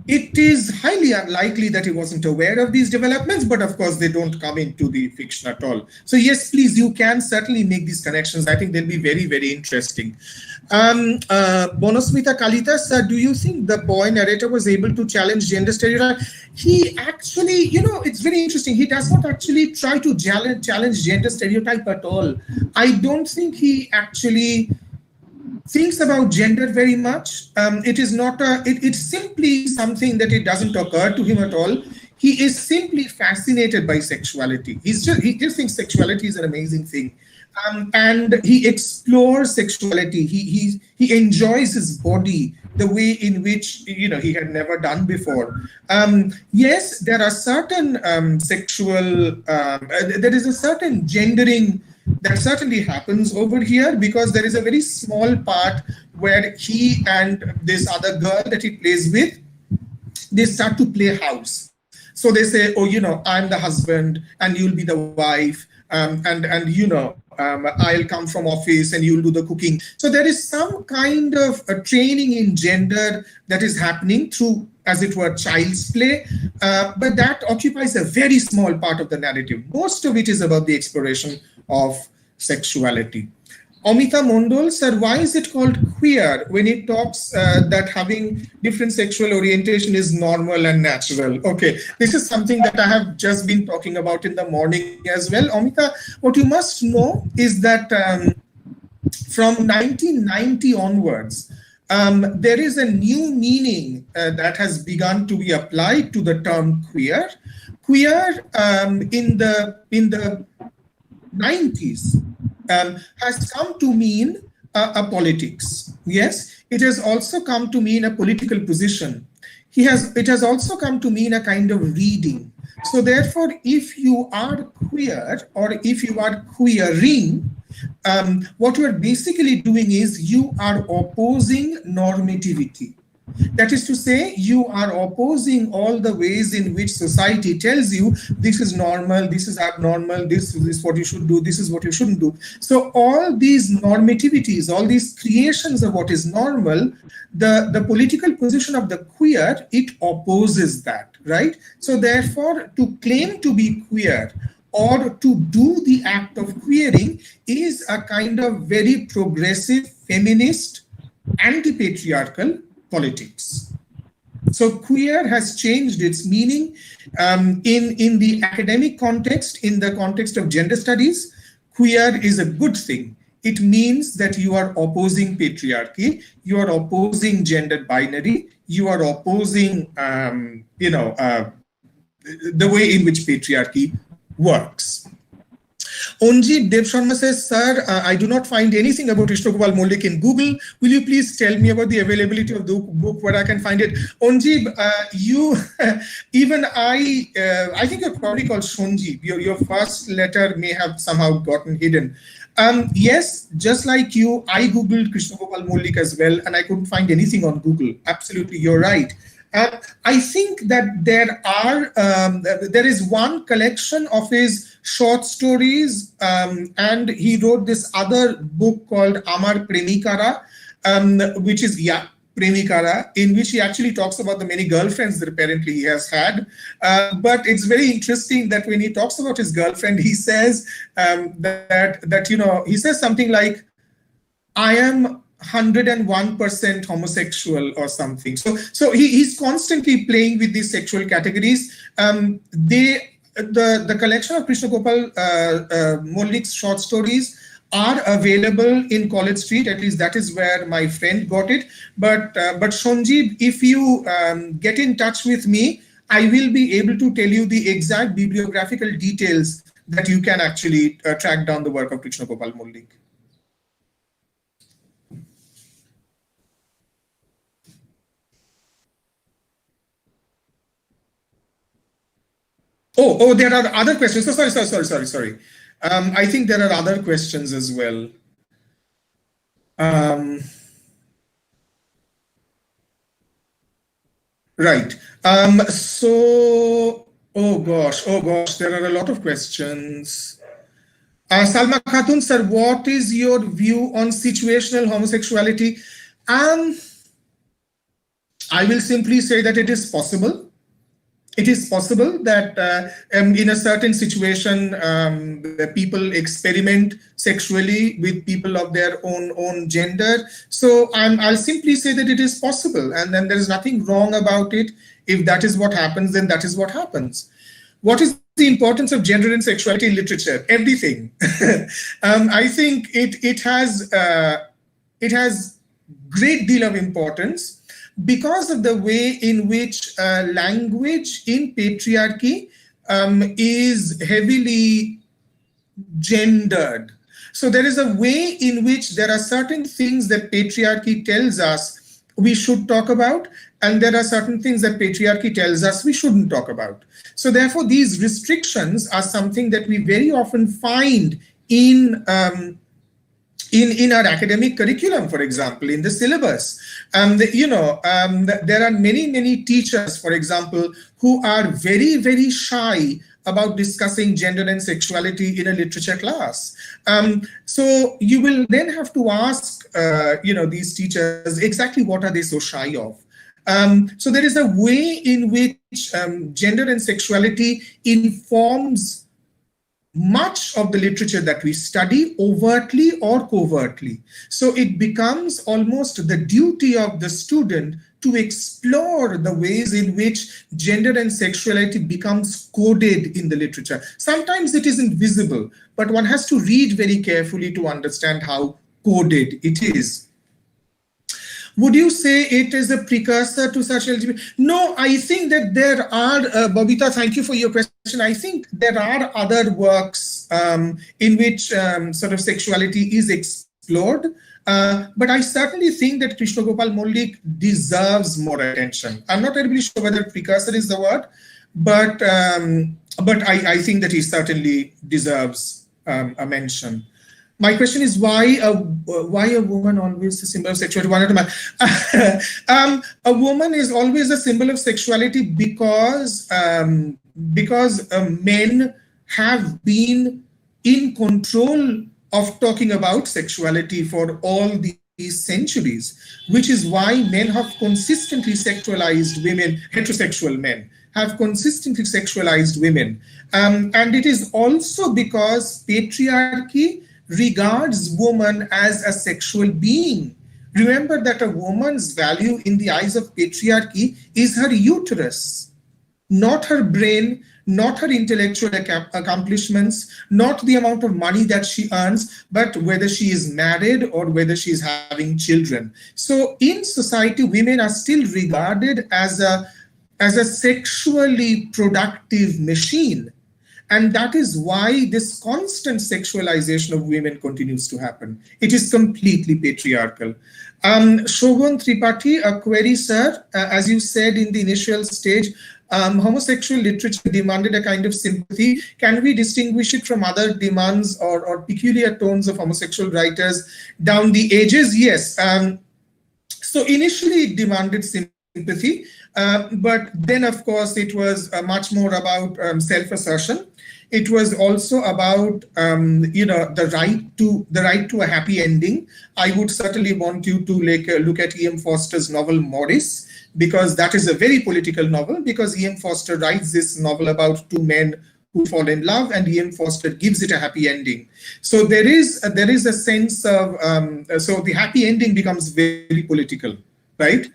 it is highly unlikely that he wasn't aware of these developments, but of course they don't come into the fiction at all. So yes, please, you can certainly make these connections. I think they'll be very interesting. Bonosmita Kalita, sir, do you think the boy narrator was able to challenge gender stereotype? He actually, it's very interesting. He does not actually try to challenge gender stereotype at all. I don't think he actually thinks about gender very much. It is not it's simply something that it doesn't occur to him at all. He is simply fascinated by sexuality. He just thinks sexuality is an amazing thing. And he explores sexuality. He enjoys his body the way in which he had never done before. Yes, there are certain there is a certain gendering that certainly happens over here, because there is a very small part where he and this other girl that he plays with, they start to play house. So they say, oh, I'm the husband and you'll be the wife, and I'll come from office and you'll do the cooking. So there is some kind of a training in gender that is happening through, as it were, child's play, but that occupies a very small part of the narrative. Most of it is about the exploration of sexuality. Amita Mondol, sir, why is it called queer when it talks that having different sexual orientation is normal and natural? Okay, this is something that I have just been talking about in the morning as well. Amita, what you must know is that from 1990 onwards, there is a new meaning that has begun to be applied to the term queer. Queer in the 90s has come to mean a politics. Yes, it has also come to mean a political position. It has also come to mean a kind of reading. So therefore, if you are queer or if you are queering, what you are basically doing is you are opposing normativity. That is to say, you are opposing all the ways in which society tells you this is normal, this is abnormal, this is what you should do, this is what you shouldn't do. So all these normativities, all these creations of what is normal, the political position of the queer, it opposes that, right? So therefore, to claim to be queer or to do the act of queering is a kind of very progressive feminist anti-patriarchal politics. So queer has changed its meaning in the academic context, in the context of gender studies. Queer is a good thing. It means that you are opposing patriarchy, you are opposing gender binary, you are opposing, the way in which patriarchy works. Onjit Dev Sharma says, sir, I do not find anything about Krishna Gopal Malik in Google. Will you please tell me about the availability of the book where I can find it? Onjib, I think you're probably called Shonjib. Your first letter may have somehow gotten hidden. Yes, just like you, I Googled Krishna Gopal Malik as well, and I couldn't find anything on Google. Absolutely, you're right. I think that there is one collection of his short stories, and he wrote this other book called Amar Premikara, which is Premikara, in which he actually talks about the many girlfriends that apparently he has had. But it's very interesting that when he talks about his girlfriend, he says he says something like, I am 101% homosexual or something. So he's constantly playing with these sexual categories. The collection of Krishna Gopal Malik's short stories are available in College Street. At least that is where my friend got it. But Shonjib, if you get in touch with me, I will be able to tell you the exact bibliographical details that you can actually track down the work of Krishna Gopal Malik. Oh, there are other questions. So sorry. I think there are other questions as well. Right. Oh gosh, there are a lot of questions. Salma Khatun, sir, what is your view on situational homosexuality? I will simply say that it is possible. It is possible that in a certain situation, people experiment sexually with people of their own gender. So I'll simply say that it is possible, and then there is nothing wrong about it. If that is what happens, then that is what happens. What is the importance of gender and sexuality in literature? Everything. I think it has great deal of importance, because of the way in which language in patriarchy is heavily gendered. So there is a way in which there are certain things that patriarchy tells us we should talk about, and there are certain things that patriarchy tells us we shouldn't talk about. So therefore, these restrictions are something that we very often find in our academic curriculum, for example, in the syllabus. There are many teachers, for example, who are very, very shy about discussing gender and sexuality in a literature class. So you will then have to ask, these teachers, exactly what are they so shy of? So there is a way in which gender and sexuality informs much of the literature that we study, overtly or covertly. So it becomes almost the duty of the student to explore the ways in which gender and sexuality becomes coded in the literature. Sometimes it isn't visible, but one has to read very carefully to understand how coded it is. Would you say it is a precursor to such LGBT? No, I think that there are, Babita, thank you for your question. I think there are other works in which sort of sexuality is explored. But I certainly think that Krishna Gopal Malik deserves more attention. I'm not really sure whether precursor is the word, but I think that he certainly deserves a mention. My question is, why a woman always a symbol of sexuality? A woman is always a symbol of sexuality because men have been in control of talking about sexuality for all these centuries, which is why men have consistently sexualized women, heterosexual men have consistently sexualized women. And it is also because patriarchy regards woman as a sexual being, Remember that a woman's value in the eyes of patriarchy is her uterus, not her brain, not her intellectual accomplishments, not the amount of money that she earns, but whether she is married or whether she is having children. So in society, women are still regarded as a sexually productive machine. And that is why this constant sexualization of women continues to happen. It is completely patriarchal. Shogun Tripathi, a query, sir. As you said in the initial stage, homosexual literature demanded a kind of sympathy. Can we distinguish it from other demands or peculiar tones of homosexual writers down the ages? Yes. So initially it demanded sympathy, but then of course it was much more about self-assertion. It was also about the right to a happy ending. I would certainly want you to look at E.M. Forster's novel Morris, because that is a very political novel, because E.M. Forster writes this novel about two men who fall in love, and E.M. Forster gives it a happy ending. So there is a sense of so the happy ending becomes very political, right?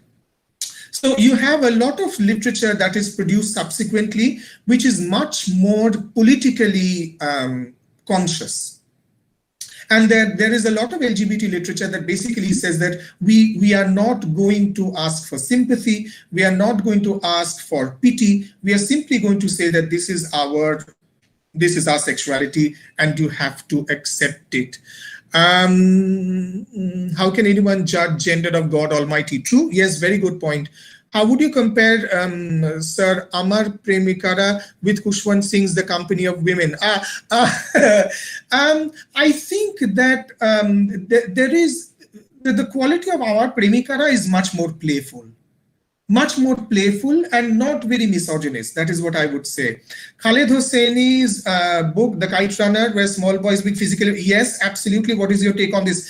So you have a lot of literature that is produced subsequently, which is much more politically conscious. And there is a lot of LGBT literature that basically says that we are not going to ask for sympathy, we are not going to ask for pity, we are simply going to say that this is our sexuality and you have to accept it. How can anyone judge gender of God Almighty? True, yes, very good point. How would you compare Sir Amar Premikara with Khushwant Singh's The Company of Women? I think that there is the quality of Amar Premikara is much more playful and not very misogynist. That is what I would say. Khaled Hosseini's book, The Kite Runner, where small boys with physical, yes, absolutely. What is your take on this?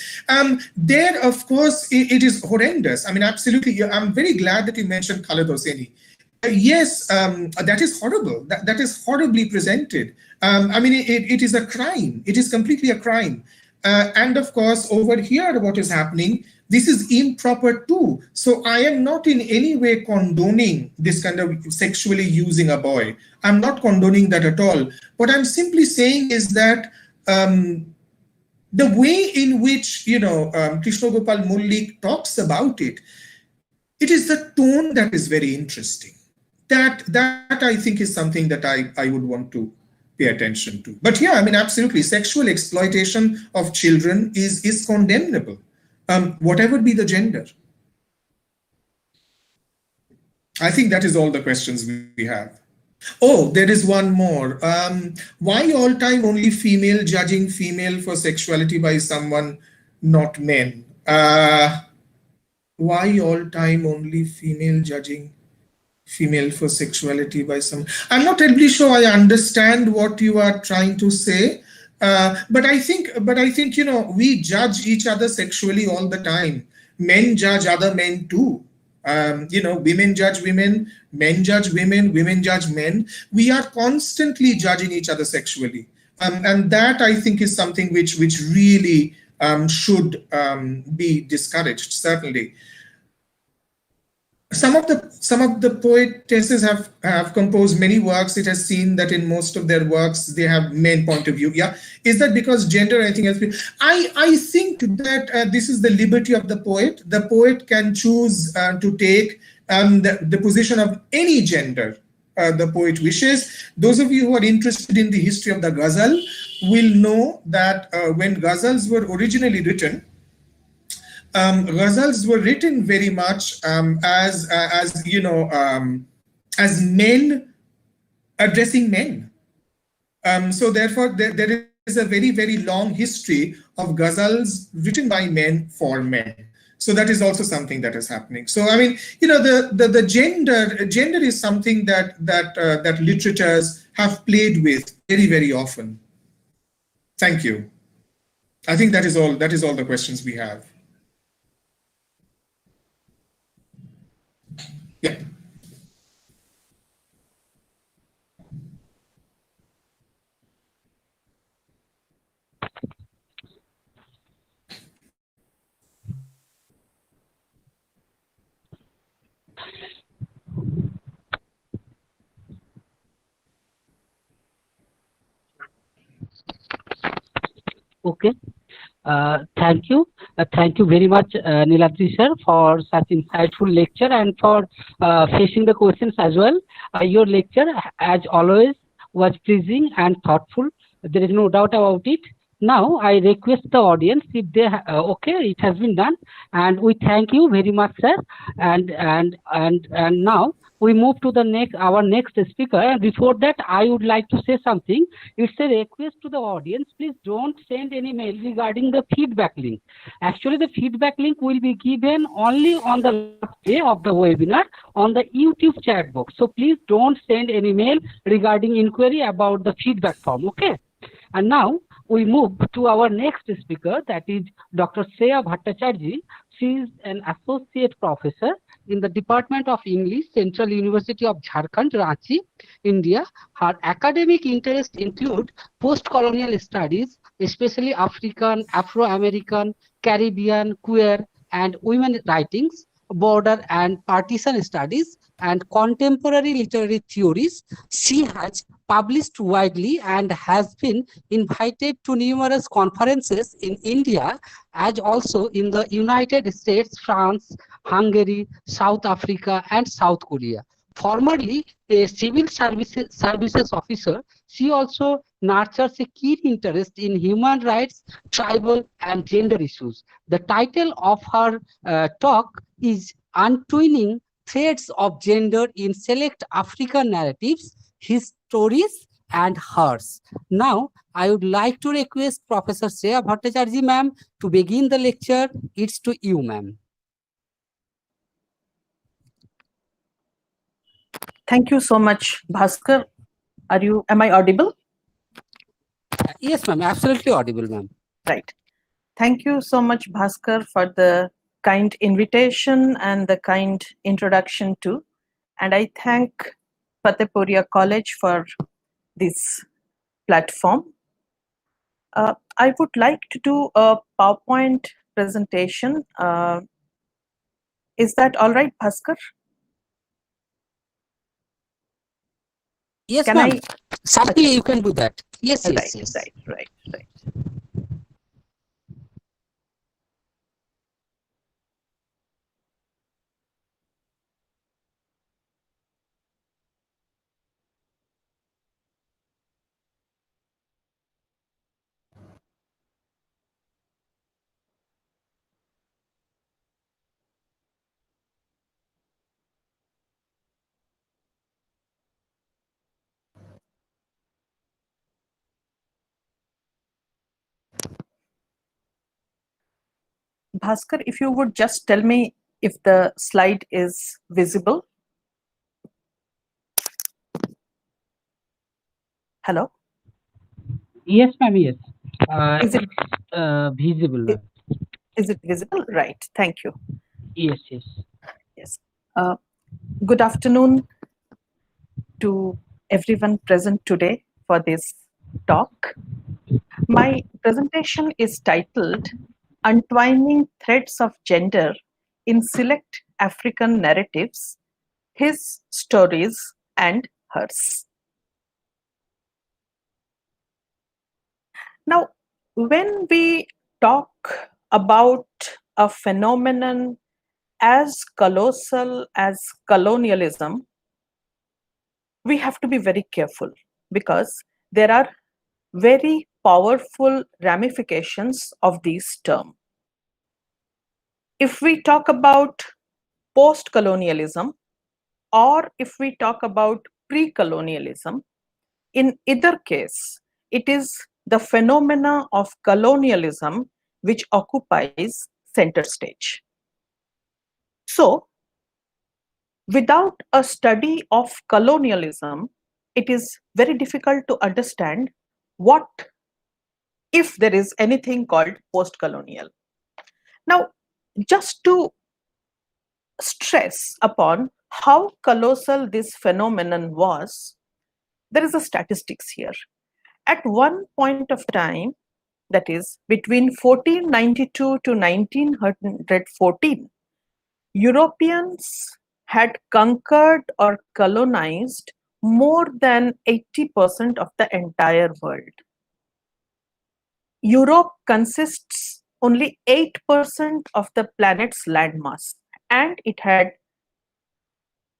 There, of course, it is horrendous. I mean, absolutely. I'm very glad that you mentioned Khaled Hosseini. Yes, that is horrible. That is horribly presented. I mean, it is a crime. It is completely a crime. And of course, over here, what is happening, this is improper too. So I am not in any way condoning this kind of sexually using a boy. I'm not condoning that at all. What I'm simply saying is that the way in which, Krishna Gopal Mullik talks about it, it is the tone that is very interesting. That I think is something that I would want to pay attention to. But yeah, I mean, absolutely, sexual exploitation of children is condemnable, whatever be the gender. I think that is all the questions we have. Oh, there is one more. Why all time only female judging female for sexuality by someone, not men? Why all time only female judging female for sexuality by some? I'm not terribly sure I understand what you are trying to say. But I think we judge each other sexually all the time. Men judge other men too. Women judge women, men judge women, women judge men. We are constantly judging each other sexually, and that I think is something which really should be discouraged. Certainly. Some of the poetesses have composed many works. It has seen that in most of their works they have men point of view. Yeah, is that because gender or anything else? I think that this is the liberty of the poet. The poet can choose to take the position of any gender the poet wishes. Those of you who are interested in the history of the ghazal will know that when ghazals were originally written, ghazals were written very much as men addressing men. So therefore, there is a very, very long history of ghazals written by men for men. So that is also something that is happening. So I mean, the gender is something that literatures have played with very, very often. Thank you. I think that is all the questions we have. Yeah. Okay. Thank you. Thank you very much, Niladri sir, for such insightful lecture and for facing the questions as well. Your lecture, as always, was pleasing and thoughtful. There is no doubt about it. Now, I request the audience if they okay, it has been done, and we thank you very much, sir. And now we move to the next our next speaker. And before that, I would like to say something. It's a request to the audience. Please don't send any mail regarding the feedback link. Actually, the feedback link will be given only on the last day of the webinar on the YouTube chat box. So please don't send any mail regarding inquiry about the feedback form. Okay. And now we move to our next speaker, that is Dr. Shreya Bhattacharjee. She is an associate professor in the Department of English, Central University of Jharkhand, Ranchi, India. Her academic interests include post-colonial studies, especially African, Afro-American, Caribbean, queer, and women writings, border and partisan studies, and contemporary literary theories. She has published widely and has been invited to numerous conferences in India as also in the United States, France, Hungary, South Africa, and South Korea. Formerly a civil services officer, she also nurtures a keen interest in human rights, tribal, and gender issues. The title of her talk is Untwining Threads of Gender in Select African Narratives, His Stories and Hers. Now, I would like to request Professor Shreya Bhattacharjee ma'am to begin the lecture. It's to you, ma'am. Thank you so much, Bhaskar. Am I audible? Yes, ma'am, absolutely audible, ma'am. Right. Thank you so much, Bhaskar, for the kind invitation and the kind introduction too. And I thank Fatehpuria College for this platform. I would like to do a PowerPoint presentation. Is that all right, Bhaskar? Yes, Can ma'am. I? Certainly, Okay. you can do that. Yes, yes, Right, yes. right, right, right. Bhaskar, if you would just tell me if the slide is visible. Hello? Yes, ma'am, yes. Is it It's visible, ma'am. is it visible? Right. Thank you. Yes, yes. Yes. Uh, Good afternoon to everyone present today for this talk. My presentation is titled Untwining Threads of Gender in Select African Narratives, His Stories and Hers. Now, when we talk about a phenomenon as colossal as colonialism, we have to be very careful because there are very powerful ramifications of these terms. If we talk about post colonialism or if we talk about pre colonialism, in either case, it is the phenomena of colonialism which occupies center stage. So, without a study of colonialism, it is very difficult to understand what if there is anything called post colonial. Now, just to stress upon how colossal this phenomenon was, there is a statistics here. At one point of time, that is between 1492 to 1914, Europeans had conquered or colonized more than 80% of the entire world. Europe consists only 8% of the planet's landmass, and it had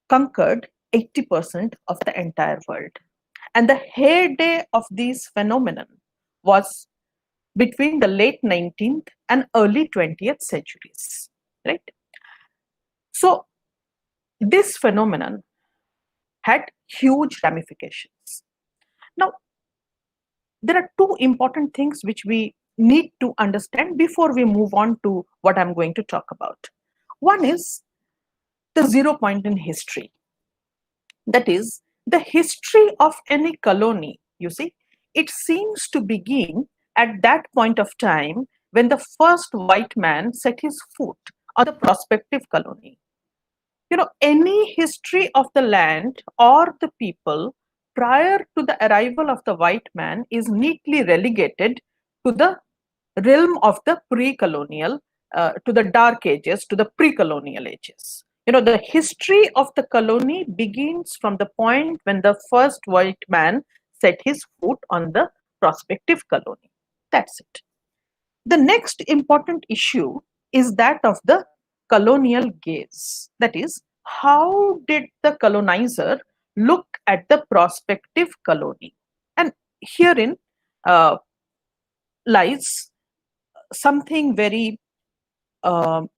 conquered 80% of the entire world. And the heyday of this phenomenon was between the late 19th and early 20th centuries, right? So this phenomenon had huge ramifications. Now, there are two important things which we need to understand before we move on to what I'm going to talk about. One is the 0 point in history. That is, the history of any colony, you see, it seems to begin at that point of time when the first white man set his foot on the prospective colony. Any history of the land or the people prior to the arrival of the white man is neatly relegated to the realm of the pre-colonial, to the dark ages, to the pre-colonial ages. The history of the colony begins from the point when the first white man set his foot on the prospective colony. That's it. The next important issue is that of the colonial gaze. That is, how did the colonizer look at the prospective colony? And herein lies something very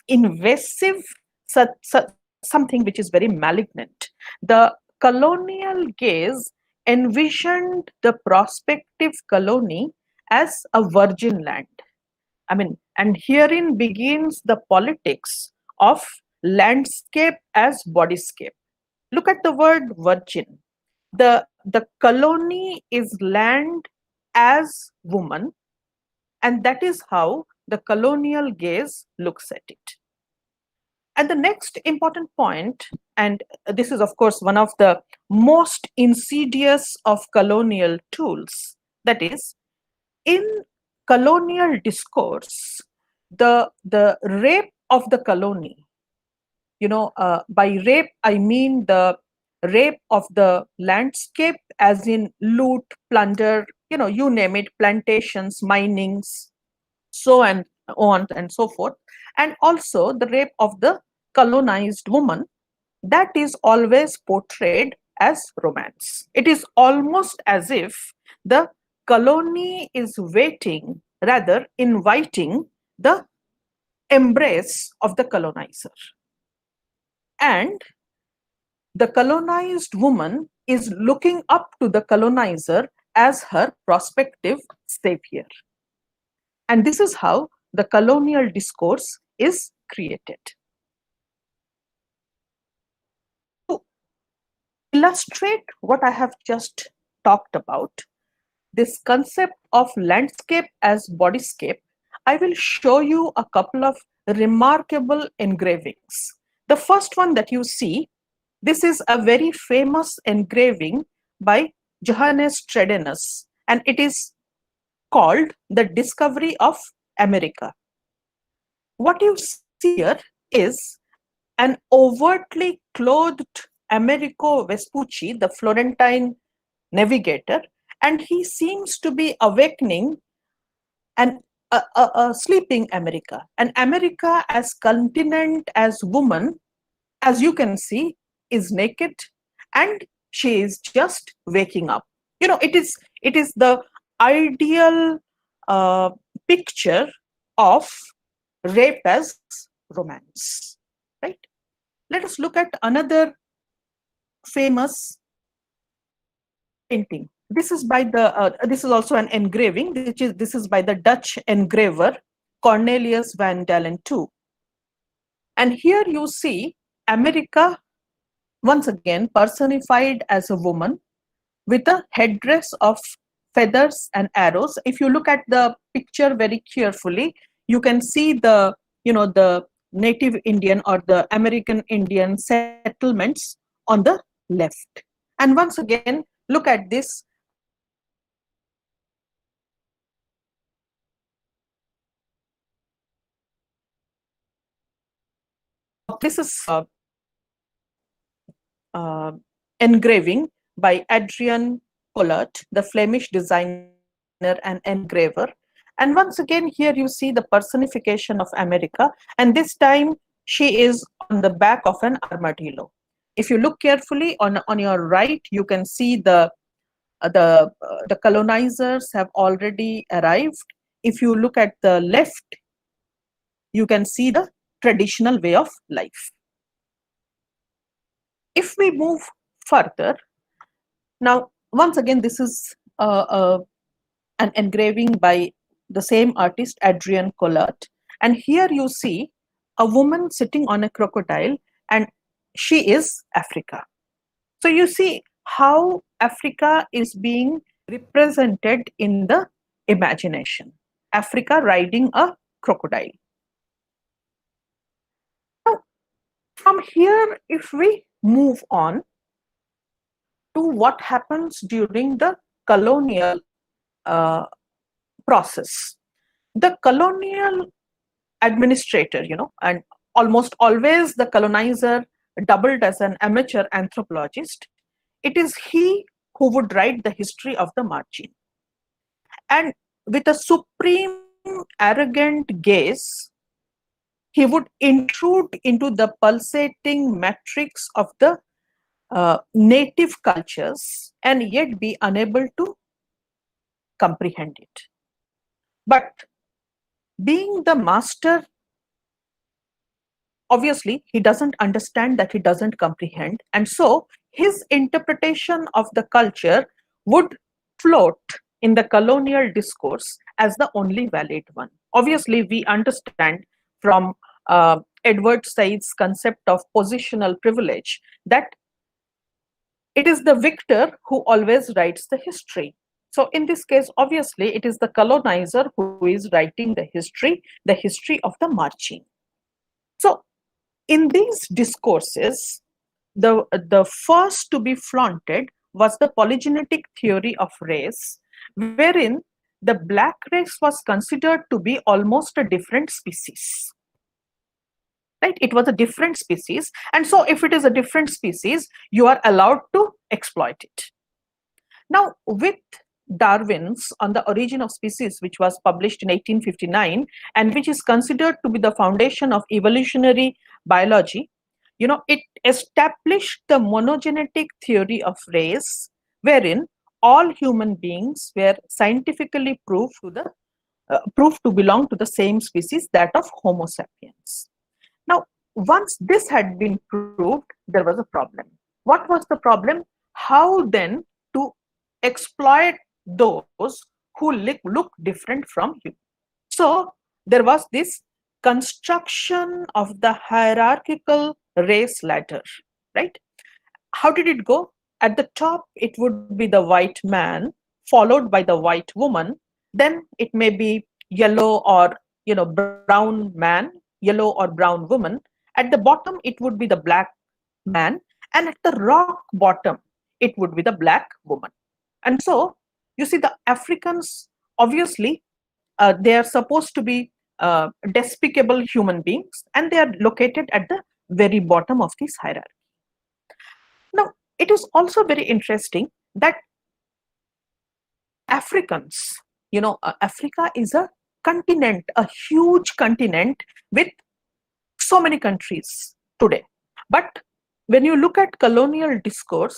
invasive, something which is very malignant. The colonial gaze envisioned the prospective colony as a virgin land. And herein begins the politics of landscape as bodyscape. Look at the word virgin. The colony is land as woman, and that is how the colonial gaze looks at it. And the next important point, and this is of course one of the most insidious of colonial tools, that is, in colonial discourse, the rape of the colony, by rape I mean the rape of the landscape, as in loot, plunder, you name it, plantations, minings, so and on and so forth, and also the rape of the colonized woman, that is always portrayed as romance. It is almost as if the colony is waiting, rather inviting the embrace of the colonizer. And the colonized woman is looking up to the colonizer as her prospective savior. And this is how the colonial discourse is created. To illustrate what I have just talked about, this concept of landscape as bodyscape, I will show you a couple of remarkable engravings. The first one that you see, this is a very famous engraving by Johannes Tredenus, and it is called The Discovery of America. What you see here is an overtly clothed Americo Vespucci, the Florentine navigator, and he seems to be awakening a sleeping America. An America as continent, as woman, as you can see, is naked, and she is just waking up. It is the ideal picture of rape as romance, right? Let us look at another famous painting. This is by the this is also an engraving. This is by the Dutch engraver Cornelius van Dalen II. And here you see America once again personified as a woman with a headdress of feathers and arrows. If you look at the picture very carefully, you can see the native Indian or the American Indian settlements on the left. And once again, look at this. This is engraving by Adrian Collard, the Flemish designer and engraver. And once again, here you see the personification of America, and this time she is on the back of an armadillo. If you look carefully on your right, you can see the colonizers have already arrived. If you look at the left, you can see the traditional way of life. If we move further, now once again, this is an engraving by the same artist, Adrian Collard. And here you see a woman sitting on a crocodile, and she is Africa. So you see how Africa is being represented in the imagination. Africa riding a crocodile. Now, from here, if we move on to what happens during the colonial process, the colonial administrator, and almost always the colonizer doubled as an amateur anthropologist, it is he who would write the history of the margin. And with a supreme arrogant gaze, he would intrude into the pulsating matrix of the native cultures and yet be unable to comprehend it. But being the master, obviously, he doesn't understand that he doesn't comprehend. And so his interpretation of the culture would float in the colonial discourse as the only valid one. Obviously, we understand from Edward Said's concept of positional privilege that it is the victor who always writes the history. So in this case, obviously, it is the colonizer who is writing the history of the marching. So in these discourses, the first to be flaunted was the polygenetic theory of race, wherein the black race was considered to be almost a different species. Right? It was a different species. And so if it is a different species, you are allowed to exploit it. Now, with Darwin's On the Origin of Species, which was published in 1859, and which is considered to be the foundation of evolutionary biology, it established the monogenetic theory of race, wherein all human beings were scientifically proved to belong to the same species, that of Homo sapiens. Now, once this had been proved, there was a problem. What was the problem? How then to exploit those who look different from you? So there was this construction of the hierarchical race ladder, right? How did it go? At the top, it would be the white man, followed by the white woman. Then it may be yellow or brown man, yellow or brown woman. At the bottom, it would be the black man, and at the rock bottom, it would be the black woman. And so you see, the Africans, obviously, they are supposed to be despicable human beings, and they are located at the very bottom of this hierarchy. Now, it is also very interesting that Africans, Africa is a continent, a huge continent with so many countries today. But when you look at colonial discourse,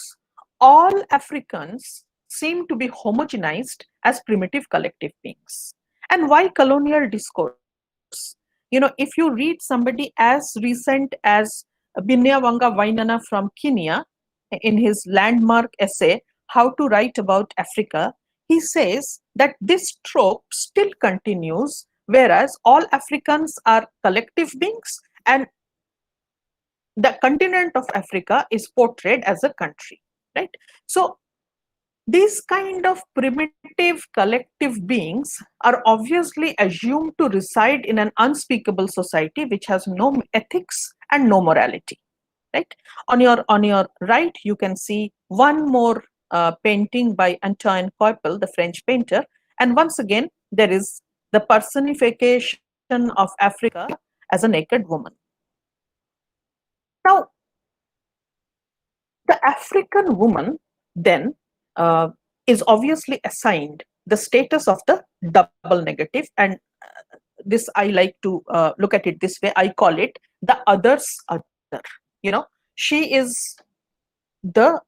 all Africans seem to be homogenized as primitive collective beings. And why colonial discourse? If you read somebody as recent as Binyavanga Wainaina from Kenya, in his landmark essay, How to Write About Africa, he says that this trope still continues, whereas all Africans are collective beings and the continent of Africa is portrayed as a country, right? So these kind of primitive collective beings are obviously assumed to reside in an unspeakable society which has no ethics and no morality, right? On your right, you can see one more painting by Antoine Coypel, the French painter, and once again there is the personification of Africa as a naked woman. Now, the African woman then is obviously assigned the status of the double negative. And this I like to look at it this way. I call it the other's other. She is the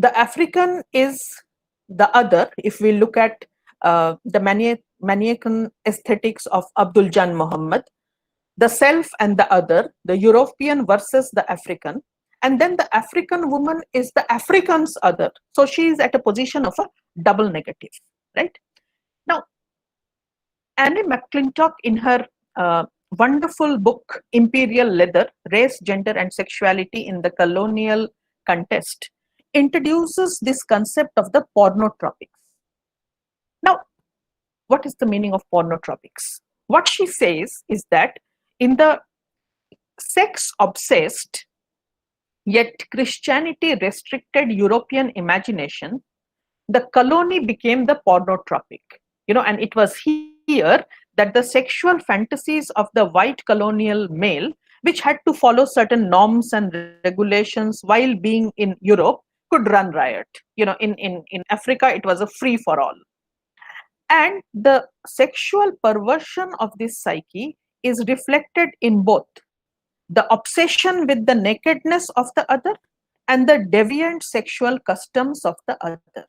African is the other. If we look at the Maniacan aesthetics of Abdul Jan Muhammad, the self and the other, the European versus the African, and then the African woman is the African's other. So she is at a position of a double negative, right? Now, Annie McClintock, in her wonderful book Imperial Leather: Race, Gender and Sexuality in the Colonial Contest, introduces this concept of the pornotropics. Now, what is the meaning of pornotropics? What she says is that in the sex obsessed yet Christianity restricted European imagination, the colony became the pornotropic. And it was here that the sexual fantasies of the white colonial male, which had to follow certain norms and regulations while being in Europe, could run riot. In Africa, it was a free for all. And the sexual perversion of this psyche is reflected in both the obsession with the nakedness of the other and the deviant sexual customs of the other.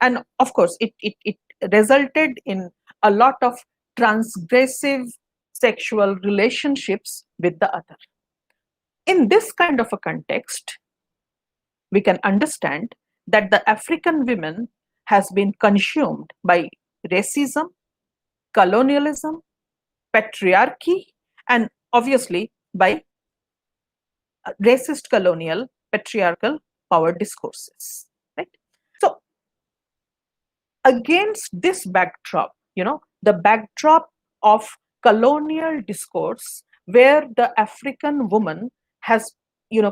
And of course, it resulted in a lot of transgressive sexual relationships with the other. In this kind of a context, we can understand that the African women has been consumed by racism, colonialism, patriarchy, and obviously by racist colonial patriarchal power discourses, right? So against this backdrop, the backdrop of colonial discourse where the African woman has,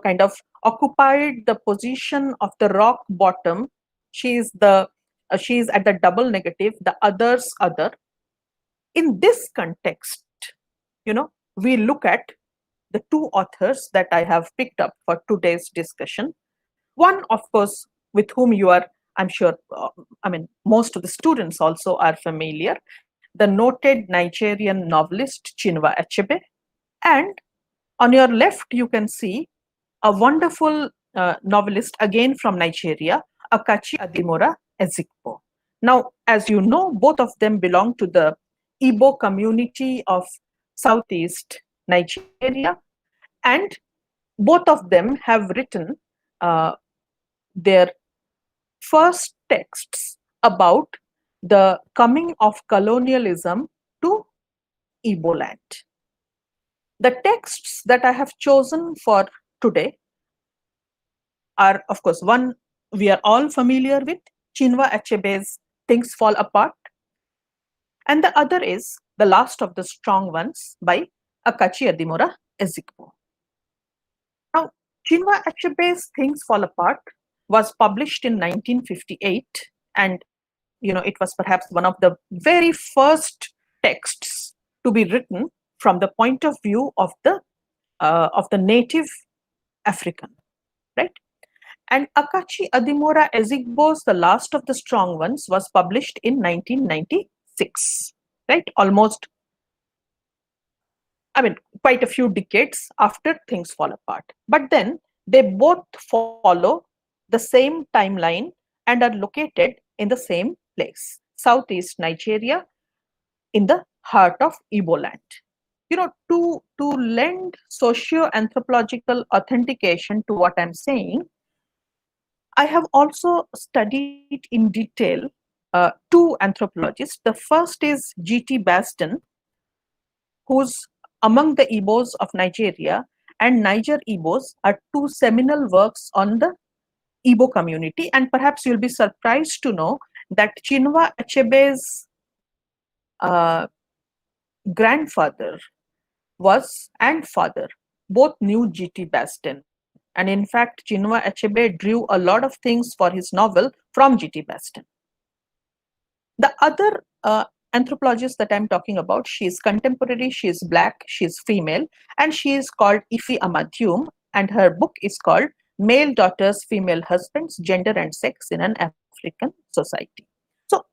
kind of occupied the position of the rock bottom. She is at the double negative, the other's other. In this context, we look at the two authors that I have picked up for today's discussion. One, of course, with whom you are, I'm sure, most of the students also are familiar, the noted Nigerian novelist Chinua Achebe. And on your left, you can see a wonderful novelist, again from Nigeria, Akachi Adimora Ezekwo. Now, as you know, both of them belong to the Igbo community of Southeast Nigeria, and both of them have written their first texts about the coming of colonialism to Igbo land. The texts that I have chosen for today are, of course, one we are all familiar with, Chinua Achebe's Things Fall Apart, and the other is The Last of the Strong Ones by Akachi Adimora Ezekwo. Now, Chinua Achebe's Things Fall Apart was published in 1958, and it was perhaps one of the very first texts to be written from the point of view of the native African, right? And Akachi Adimora Ezekwo's The Last of the Strong Ones was published in 1996, right? Almost, quite a few decades after Things Fall Apart. But then they both follow the same timeline and are located in the same place, Southeast Nigeria, in the heart of Igbo land. To lend socio-anthropological authentication to what I'm saying, I have also studied in detail two anthropologists. The first is G.T. Basden, who's among the Igbos of Nigeria, and Niger Igbos are two seminal works on the Igbo community. And perhaps you'll be surprised to know that Chinua Achebe's grandfather and father both knew G.T. Basden. And in fact, Chinua Achebe drew a lot of things for his novel from G.T. Basden. The other anthropologist that I'm talking about, she is contemporary, she is Black, she is female, and she is called Ifi Amadioum, and her book is called Male Daughters, Female Husbands, Gender and Sex in an African Society. So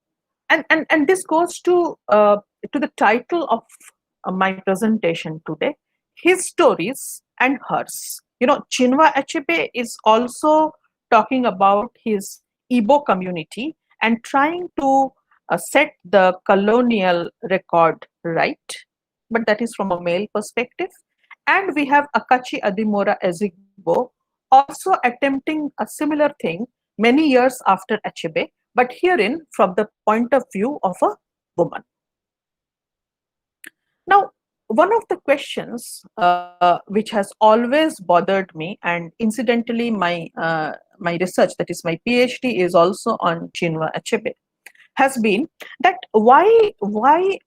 And this goes to the title of my presentation today, his stories and hers. Chinua Achebe is also talking about his Igbo community and trying to set the colonial record right, but that is from a male perspective. And we have Akachi Adimora Ezigbo also attempting a similar thing many years after Achebe, but herein from the point of view of a woman. Now, one of the questions which has always bothered me, and incidentally, my research, that is my PhD, is also on Chinua Achebe, has been that why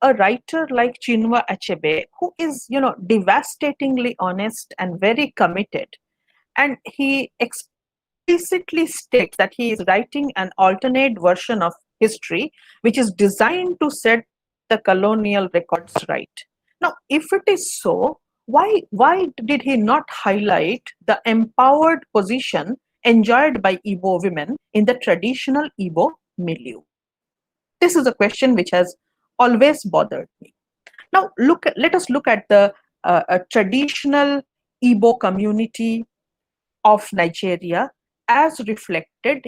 a writer like Chinua Achebe, who is devastatingly honest and very committed, and he explicitly states that he is writing an alternate version of history which is designed to set the colonial records right. Now, if it is so, why did he not highlight the empowered position enjoyed by Igbo women in the traditional Igbo milieu? This is a question which has always bothered me. Now, let us look at the traditional Igbo community of Nigeria as reflected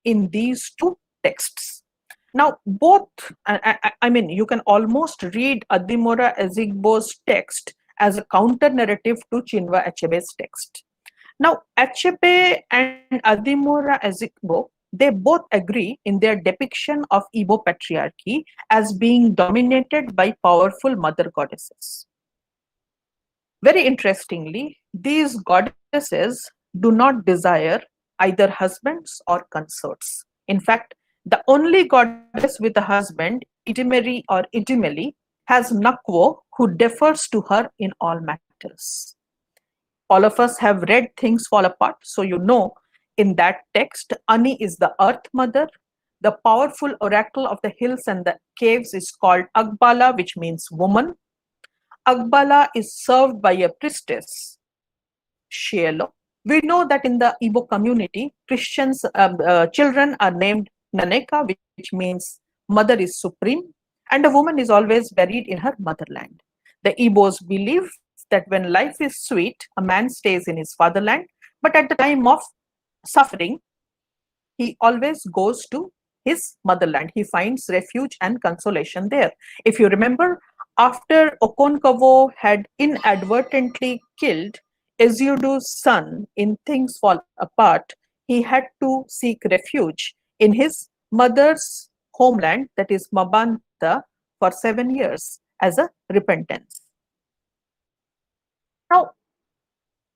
in these two texts. Now, both, I mean, you can almost read Adimora Ezigbo's text as a counter narrative to Chinua Achebe's text. Now, Achebe and Adimora Ezigbo, they both agree in their depiction of Igbo patriarchy as being dominated by powerful mother goddesses. Very interestingly, these goddesses do not desire either husbands or consorts. In fact, the only goddess with a husband, Itimeri or Itimeli, has Nakwo, who defers to her in all matters. All of us have read Things Fall Apart, so you know in that text, Ani is the earth mother. The powerful oracle of the hills and the caves is called Agbala, which means woman. Agbala is served by a priestess, Shielo. We know that in the Igbo community, Christians, children are named Naneka, which means mother is supreme, and a woman is always buried in her motherland. The Igbos believe that when life is sweet, a man stays in his fatherland, but at the time of suffering, he always goes to his motherland. He finds refuge and consolation there. If you remember, after Okonkwo had inadvertently killed Ezeudu's son in Things Fall Apart, he had to seek refuge in his mother's homeland, that is Mabanta, for 7 years as a repentance. Now,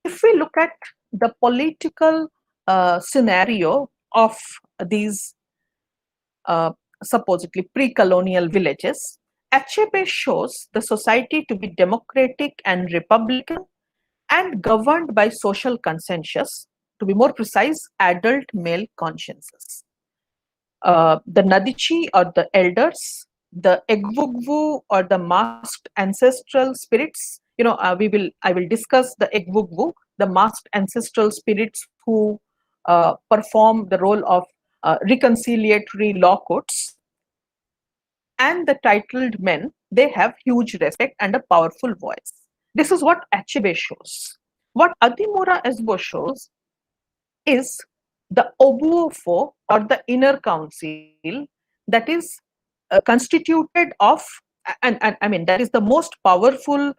if we look at the political scenario of these supposedly pre-colonial villages, Achebe shows the society to be democratic and republican and governed by social consensus, to be more precise, adult male consciences. The Nadichi or the elders, the Egvugvu or the masked ancestral spirits. I will discuss the Egvugvu, the masked ancestral spirits who perform the role of reconciliatory law courts. And the titled men, they have huge respect and a powerful voice. This is what Achebe shows. What Adimora Ezbo shows is the Obuofo or the inner council that is constituted of, and I mean, that is the most powerful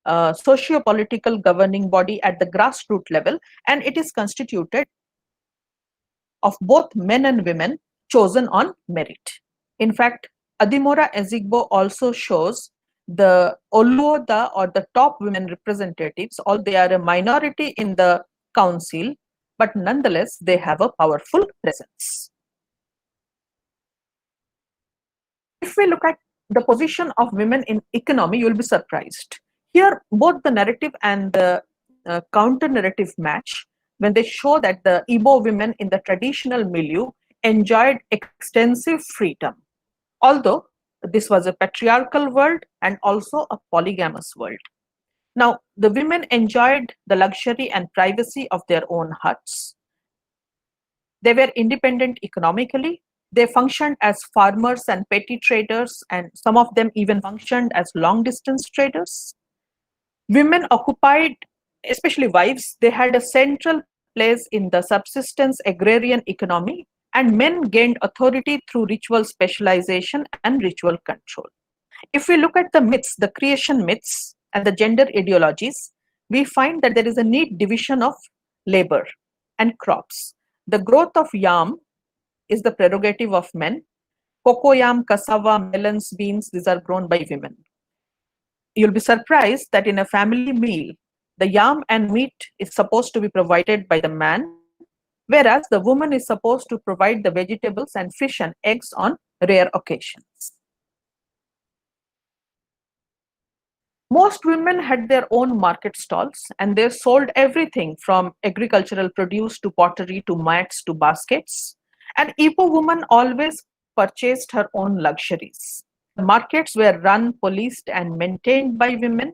socio-political governing body at the grassroots level, and it is constituted of both men and women chosen on merit. In fact, Adimora Ezigbo also shows the Oluoda or the top women representatives, although they are a minority in the council, but nonetheless they have a powerful presence. If we look at the position of women in economy, you will be surprised. Here, both the narrative and the counter narrative match when they show that the Igbo women in the traditional milieu enjoyed extensive freedom, although this was a patriarchal world and also a polygamous world. Now, the women enjoyed the luxury and privacy of their own huts. They were independent economically. They functioned as farmers and petty traders, and some of them even functioned as long distance traders. Women occupied, especially wives, they had a central place in the subsistence agrarian economy, and men gained authority through ritual specialization and ritual control. If we look at the myths, the creation myths, and the gender ideologies, we find that there is a neat division of labor and crops. The growth of yam is the prerogative of men. Cocoyam, cassava, melons, beans, these are grown by women. You'll be surprised that in a family meal, the yam and meat is supposed to be provided by the man, whereas the woman is supposed to provide the vegetables and fish and eggs on rare occasions. Most women had their own market stalls, and they sold everything from agricultural produce to pottery to mats to baskets. An Igbo woman always purchased her own luxuries. The markets were run, policed, and maintained by women.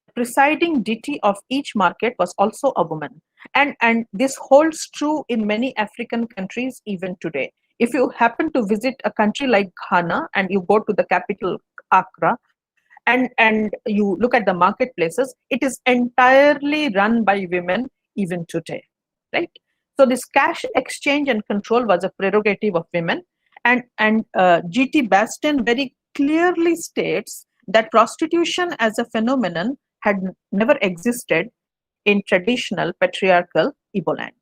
The presiding deity of each market was also a woman. And this holds true in many African countries even today. If you happen to visit a country like Ghana and you go to the capital, Accra, and you look at the marketplaces, it is entirely run by women even today, right? So this cash exchange and control was a prerogative of women, and G.T. Baston very clearly states that prostitution as a phenomenon had never existed in traditional patriarchal Igbo land.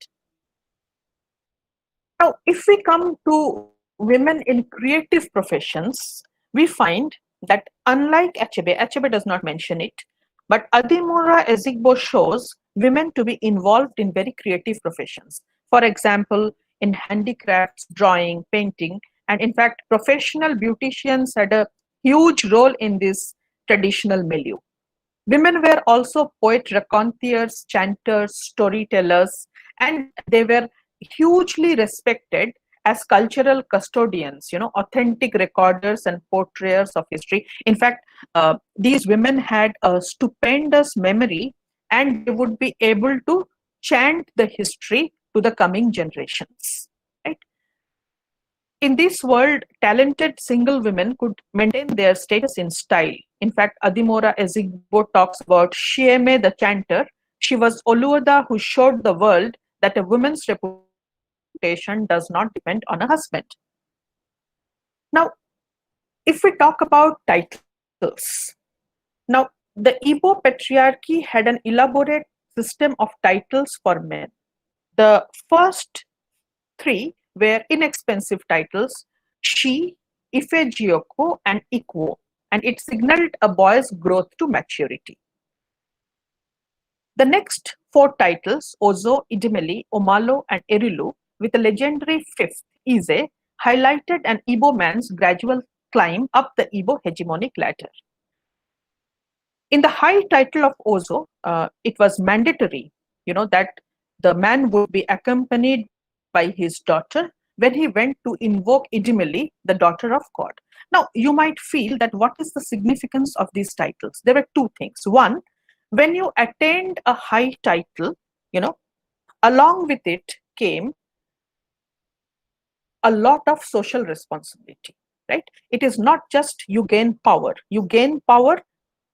Now, if we come to women in creative professions, we find that unlike Achebe does not mention it, but Adimura Ezigbo shows women to be involved in very creative professions. For example, in handicrafts, drawing, painting, and in fact, professional beauticians had a huge role in this traditional milieu. Women were also poet raconteurs, chanters, storytellers, and they were hugely respected as cultural custodians, authentic recorders and portrayers of history. In fact, these women had a stupendous memory, and they would be able to chant the history to the coming generations. Right? In this world, talented single women could maintain their status in style. In fact, Adimora Ezigbo talks about Shieme the chanter. She was Oluoda who showed the world that a woman's reputation does not depend on a husband. Now, if we talk about titles, now the Igbo patriarchy had an elaborate system of titles for men. The first three were inexpensive titles: Shi, Ifejioko, and Ikwo, and it signaled a boy's growth to maturity. The next four titles, Ozo, Idimeli, Omalo, and Erilu, with a legendary fifth, Ize, highlighted an Igbo man's gradual climb up the Igbo hegemonic ladder. In the high title of Ozo, it was mandatory, that the man would be accompanied by his daughter when he went to invoke Idimeli, the daughter of God. Now, you might feel that what is the significance of these titles? There were two things. One, when you attained a high title, along with it came a lot of social responsibility, right? It is not just you gain power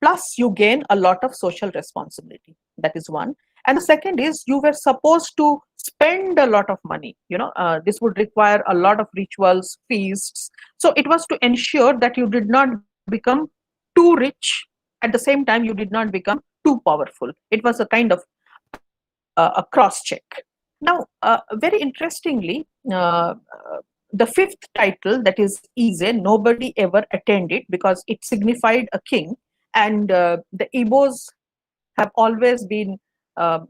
plus you gain a lot of social responsibility. That is one. And the second is you were supposed to spend a lot of money. This would require a lot of rituals, feasts. So it was to ensure that you did not become too rich. At the same time, you did not become too powerful. It was a kind of a cross check. Now, very interestingly, the fifth title, that is Ize, nobody ever attained it because it signified a king. And the Igbos have always been a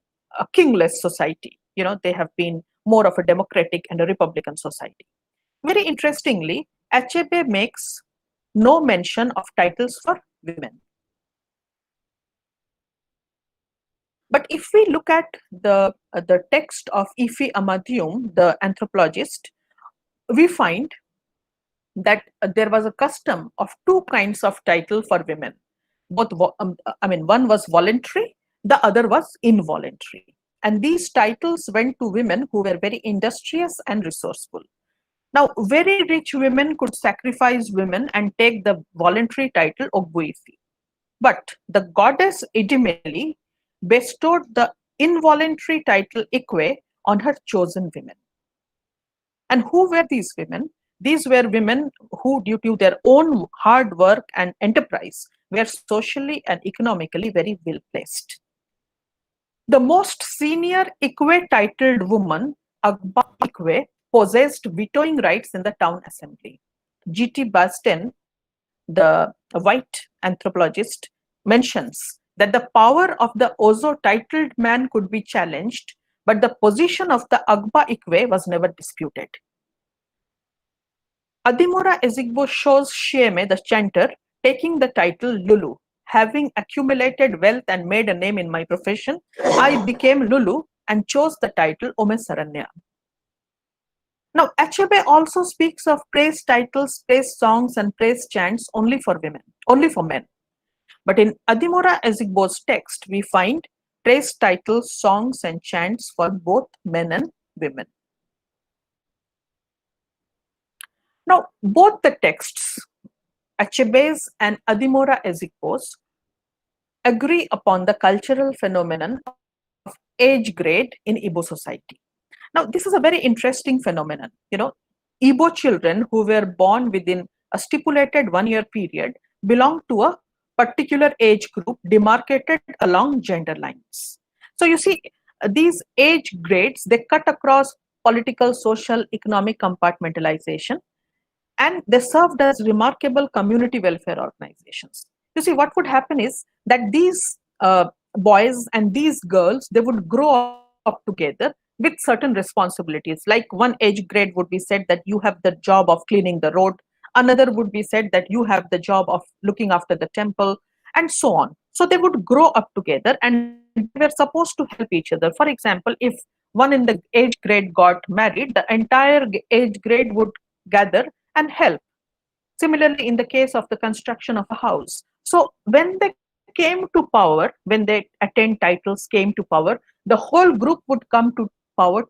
kingless society. They have been more of a democratic and a republican society. Very interestingly, Achebe makes no mention of titles for women. But if we look at the text of Ifi Amadium, the anthropologist, we find that there was a custom of two kinds of title for women. One was voluntary, the other was involuntary. And these titles went to women who were very industrious and resourceful. Now, very rich women could sacrifice women and take the voluntary title Ogbuifi. But the goddess Idimeli bestowed the involuntary title Ikwe on her chosen women. And who were these women? These were women who, due to their own hard work and enterprise, were socially and economically very well placed. The most senior Ikwe titled woman, Agba Ikwe, possessed vetoing rights in the town assembly. G.T. Basten, the white anthropologist, mentions that the power of the Ozo titled man could be challenged, but the position of the Agba Ikwe was never disputed. Adimora Ezigbo shows Shieme, the chanter, taking the title Lulu. Having accumulated wealth and made a name in my profession, I became Lulu and chose the title Ome Saranya. Now, Achebe also speaks of praise titles, praise songs, and praise chants only for women, only for men. But in Adimora Ezigbo's text, we find praise titles, songs, and chants for both men and women. Now, both the texts, Achebe's and Adimora Ezigbo's, agree upon the cultural phenomenon of age grade in Igbo society. Now, this is a very interesting phenomenon. Igbo children who were born within a stipulated 1-year period belong to a particular age group demarcated along gender lines. So you see, these age grades, they cut across political, social, economic compartmentalization, and they served as remarkable community welfare organizations. You see, what would happen is that these boys and these girls, they would grow up together with certain responsibilities. Like one age grade would be said that you have the job of cleaning the road, another would be said that you have the job of looking after the temple, and so on. So they would grow up together and they were supposed to help each other. For example, if one in the age grade got married, the entire age grade would gather and help. Similarly, in the case of the construction of a house. So when they came to power, when they attained titles, came to power, the whole group would come to power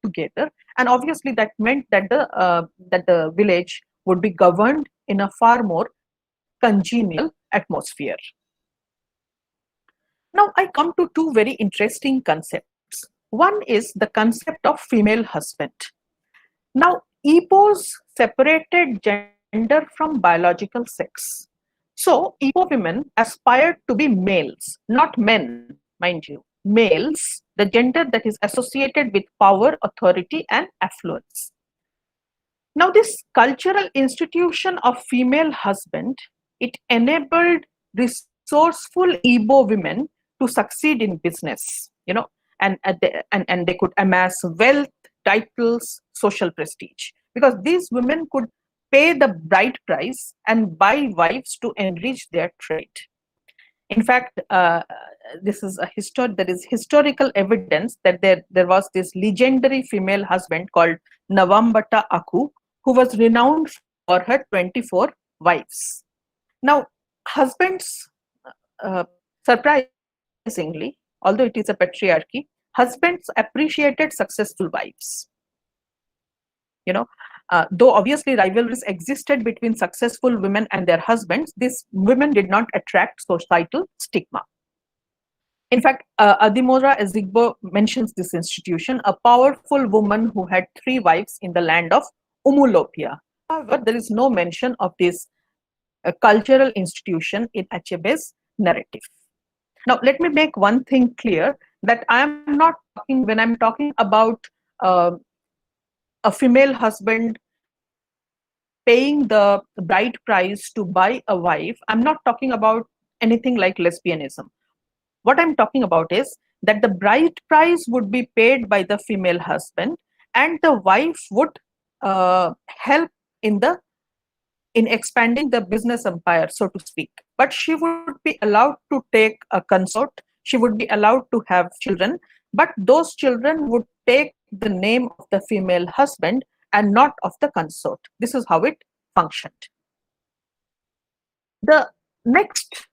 together, and obviously that meant that the village would be governed in a far more congenial atmosphere. Now I come to two very interesting concepts. One is the concept of female husband. Now, Igbos separated gender from biological sex. So, Igbo women aspired to be males, not men, mind you, males, the gender that is associated with power, authority, and affluence. Now, this cultural institution of female husband, it enabled resourceful Igbo women to succeed in business, and they could amass wealth, titles, social prestige, because these women could pay the bride price and buy wives to enrich their trade. In fact, this is there is historical evidence that there was this legendary female husband called Navambata Aku, who was renowned for her 24 wives. Now, husbands, surprisingly, although it is a patriarchy, husbands appreciated successful wives. Though obviously rivalries existed between successful women and their husbands, these women did not attract societal stigma. In fact, Adimora Ezigbo mentions this institution, a powerful woman who had 3 wives in the land of Umulopia. However, there is no mention of this cultural institution in Achebe's narrative. Now, let me make one thing clear, that I am not talking, when I'm talking about a female husband paying the bride price to buy a wife, I'm not talking about anything like lesbianism. What I'm talking about is that the bride price would be paid by the female husband, and the wife would help in expanding the business empire, so to speak. But she would be allowed to take a consort, she would be allowed to have children, but those children would take the name of the female husband and not of the consort. This is how it functioned. The next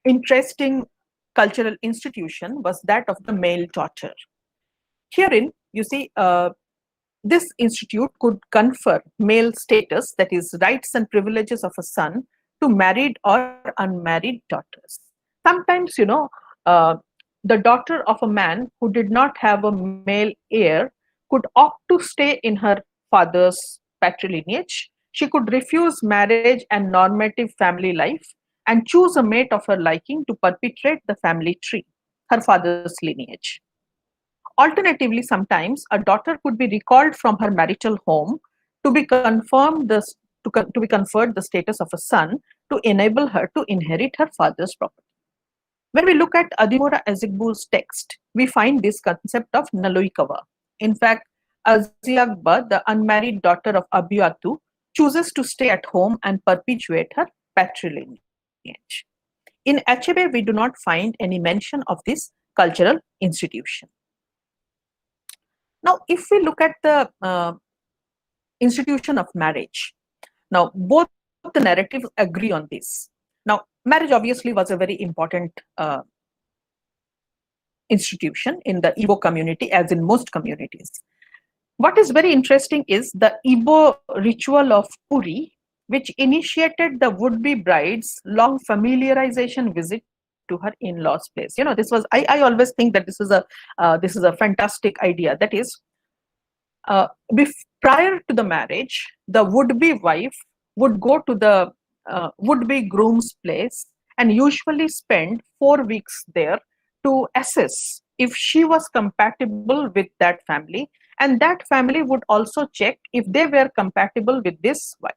interesting cultural institution was that of the male daughter. Herein, you see, this institute could confer male status, that is, rights and privileges of a son, to married or unmarried daughters. Sometimes, uh, the daughter of a man who did not have a male heir could opt to stay in her father's patrilineage. She could refuse marriage and normative family life and choose a mate of her liking to perpetuate the family tree, her father's lineage. Alternatively, sometimes a daughter could be recalled from her marital home to be to be conferred the status of a son to enable her to inherit her father's property. When we look at Adimura Ezegbu's text, we find this concept of Naloikava. In fact, Aziagba, the unmarried daughter of Abiatu, chooses to stay at home and perpetuate her patrilineage. In Achebe, we do not find any mention of this cultural institution. Now, if we look at the institution of marriage, now both the narratives agree on this. Now, marriage obviously was a very important institution in the Igbo community, as in most communities. What is very interesting is the Igbo ritual of Puri, which initiated the would-be bride's long familiarization visit to her in-laws' place. This was I always think that this is a fantastic idea. That is, prior to the marriage, the would-be wife would go to the would-be groom's place and usually spend 4 weeks there to assess if she was compatible with that family, and that family would also check if they were compatible with this wife.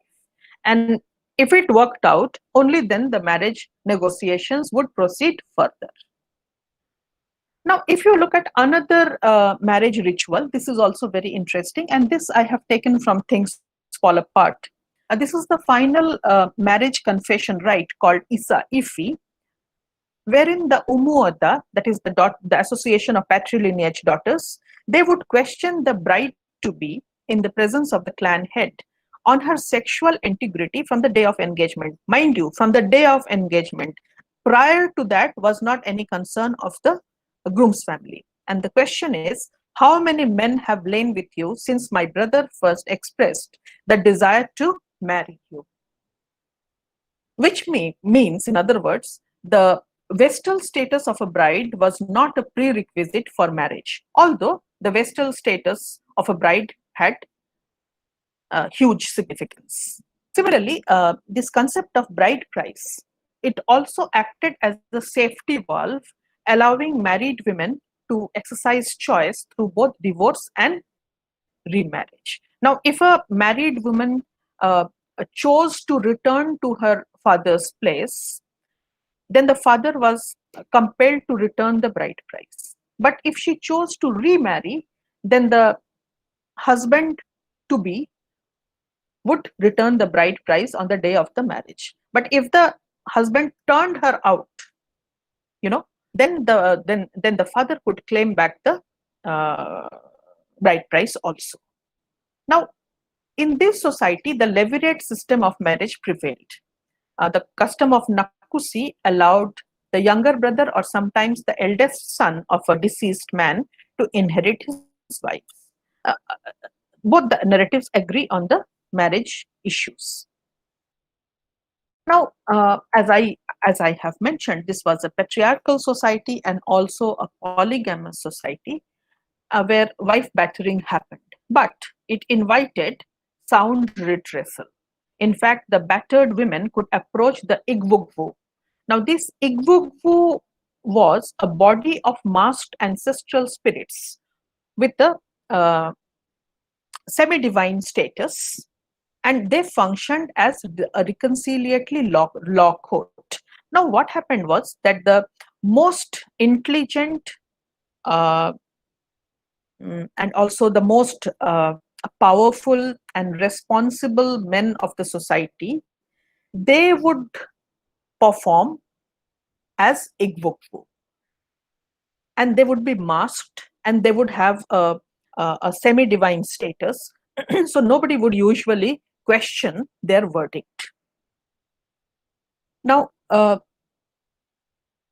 And if it worked out, only then the marriage negotiations would proceed further. Now, if you look at another marriage ritual, this is also very interesting, and this I have taken from Things Fall Apart. This is the final marriage confession rite called Isa Ifi, wherein the Umuoda, that is the Association of Patrilineage Daughters, they would question the bride-to-be in the presence of the clan head on her sexual integrity from the day of engagement. Mind you, from the day of engagement. Prior to that was not any concern of the groom's family. And the question is, how many men have lain with you since my brother first expressed the desire to marry you? Which means, in other words, the vestal status of a bride was not a prerequisite for marriage, although the vestal status of a bride had huge significance. Similarly, this concept of bride price, it also acted as a safety valve, allowing married women to exercise choice through both divorce and remarriage. Now, if a married woman chose to return to her father's place, then the father was compelled to return the bride price. But if she chose to remarry, then the husband to be would return the bride price on the day of the marriage. But if the husband turned her out, then the father could claim back the bride price also. Now, in this society, the levirate system of marriage prevailed. The custom of Nakusi allowed the younger brother or sometimes the eldest son of a deceased man to inherit his wife. Both the narratives agree on the marriage issues. Now, as I have mentioned, this was a patriarchal society and also a polygamous society where wife battering happened, but it invited sound redressal. In fact, the battered women could approach the Igvugvu. Now, this Igvugvu was a body of masked ancestral spirits with a semi-divine status, and they functioned as a reconciliatory law court. Now, what happened was that the most intelligent and also the most powerful and responsible men of the society, they would perform as Igvukvu, and they would be masked, and they would have a semi-divine status. So nobody would usually question their verdict. Now,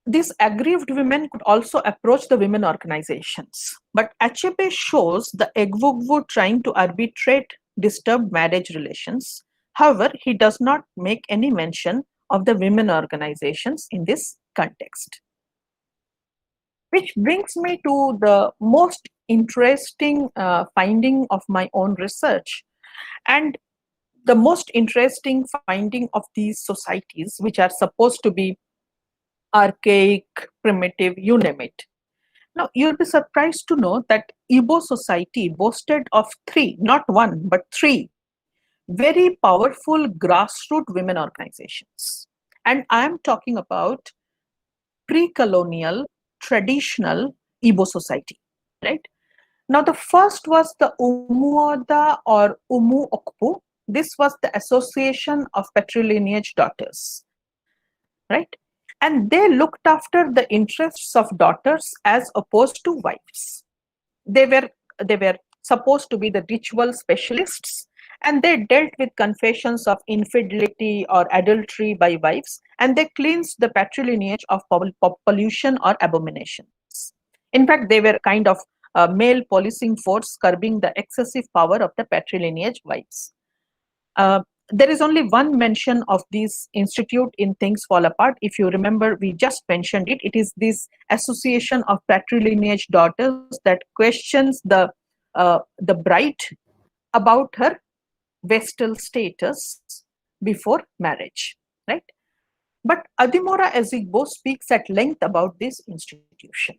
these aggrieved women could also approach the women organizations. But Achebe shows the Egwugwu trying to arbitrate disturbed marriage relations. However, he does not make any mention of the women organizations in this context. Which brings me to the most interesting finding of my own research. And the most interesting finding of these societies, which are supposed to be archaic, primitive, you name it. Now, you'll be surprised to know that Igbo society boasted of three, not one, but three very powerful grassroots women organizations. And I am talking about pre-colonial, traditional Igbo society, right? Now, the first was the Umuoda or Umu Okpu. This was the Association of Patrilineage Daughters, right? And they looked after the interests of daughters as opposed to wives. They were supposed to be the ritual specialists, and they dealt with confessions of infidelity or adultery by wives, and they cleansed the patrilineage of pollution or abominations. In fact, they were kind of a male policing force curbing the excessive power of the patrilineage wives. There is only one mention of this institute in Things Fall Apart. If you remember, we just mentioned it. It is this association of patrilineage daughters that questions the bride about her vestal status before marriage, right? But Adimora Ezigbo speaks at length about this institution.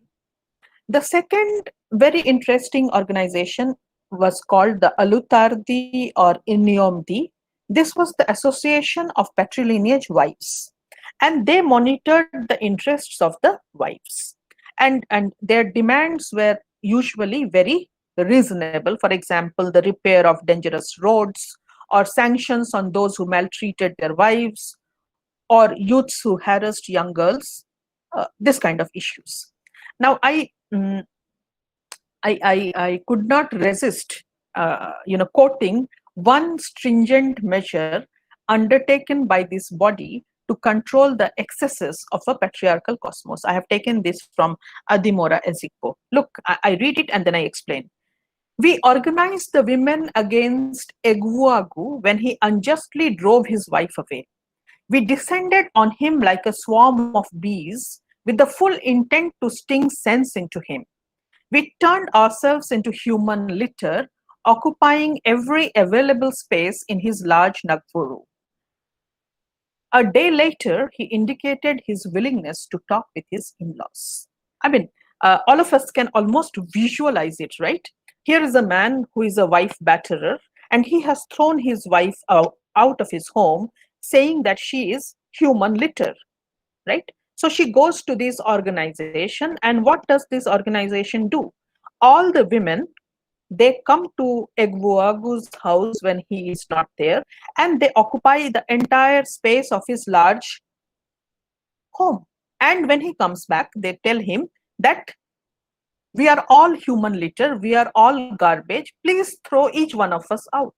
The second very interesting organization was called the Alutardi or Inyomdi. This was the Association of Patrilineage Wives, and they monitored the interests of the wives. And their demands were usually very reasonable. For example, the repair of dangerous roads, or sanctions on those who maltreated their wives, or youths who harassed young girls, this kind of issues. Now, I could not resist, quoting one stringent measure undertaken by this body to control the excesses of a patriarchal cosmos. I have taken this from Adimora Ezigbo. Look, I read it and then I explain. We organized the women against Egwuagu when he unjustly drove his wife away. We descended on him like a swarm of bees with the full intent to sting sense into him. We turned ourselves into human litter, occupying every available space in his large Nagpuru. A day later, he indicated his willingness to talk with his in-laws. I mean, all of us can almost visualize it, right? Here is a man who is a wife batterer, and he has thrown his wife out of his home, saying that she is human litter, right? So she goes to this organization, and what does this organization do? All the women, they come to Egwuagu's house when he is not there, and they occupy the entire space of his large home. And when he comes back, they tell him that we are all human litter, we are all garbage, please throw each one of us out.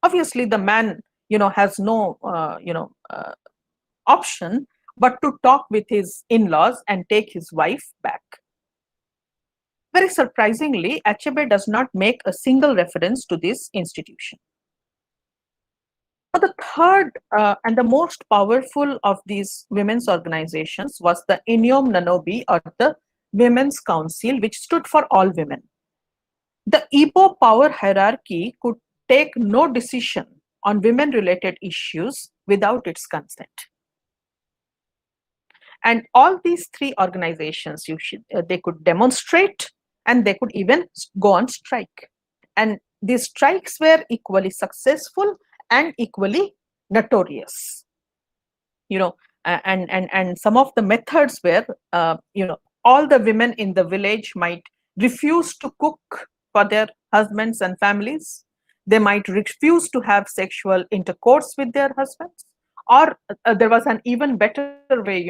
Obviously, the man, has no, option but to talk with his in-laws and take his wife back. Very surprisingly, Achebe does not make a single reference to this institution. Now, the third and the most powerful of these women's organizations was the Inyom Nanobi, or the Women's Council, which stood for all women. The Igbo power hierarchy could take no decision on women-related issues without its consent. And all these three organizations, they could demonstrate, and they could even go on strike. And these strikes were equally successful and equally notorious. And some of the methods were, all the women in the village might refuse to cook for their husbands and families. They might refuse to have sexual intercourse with their husbands. Or there was an even better way,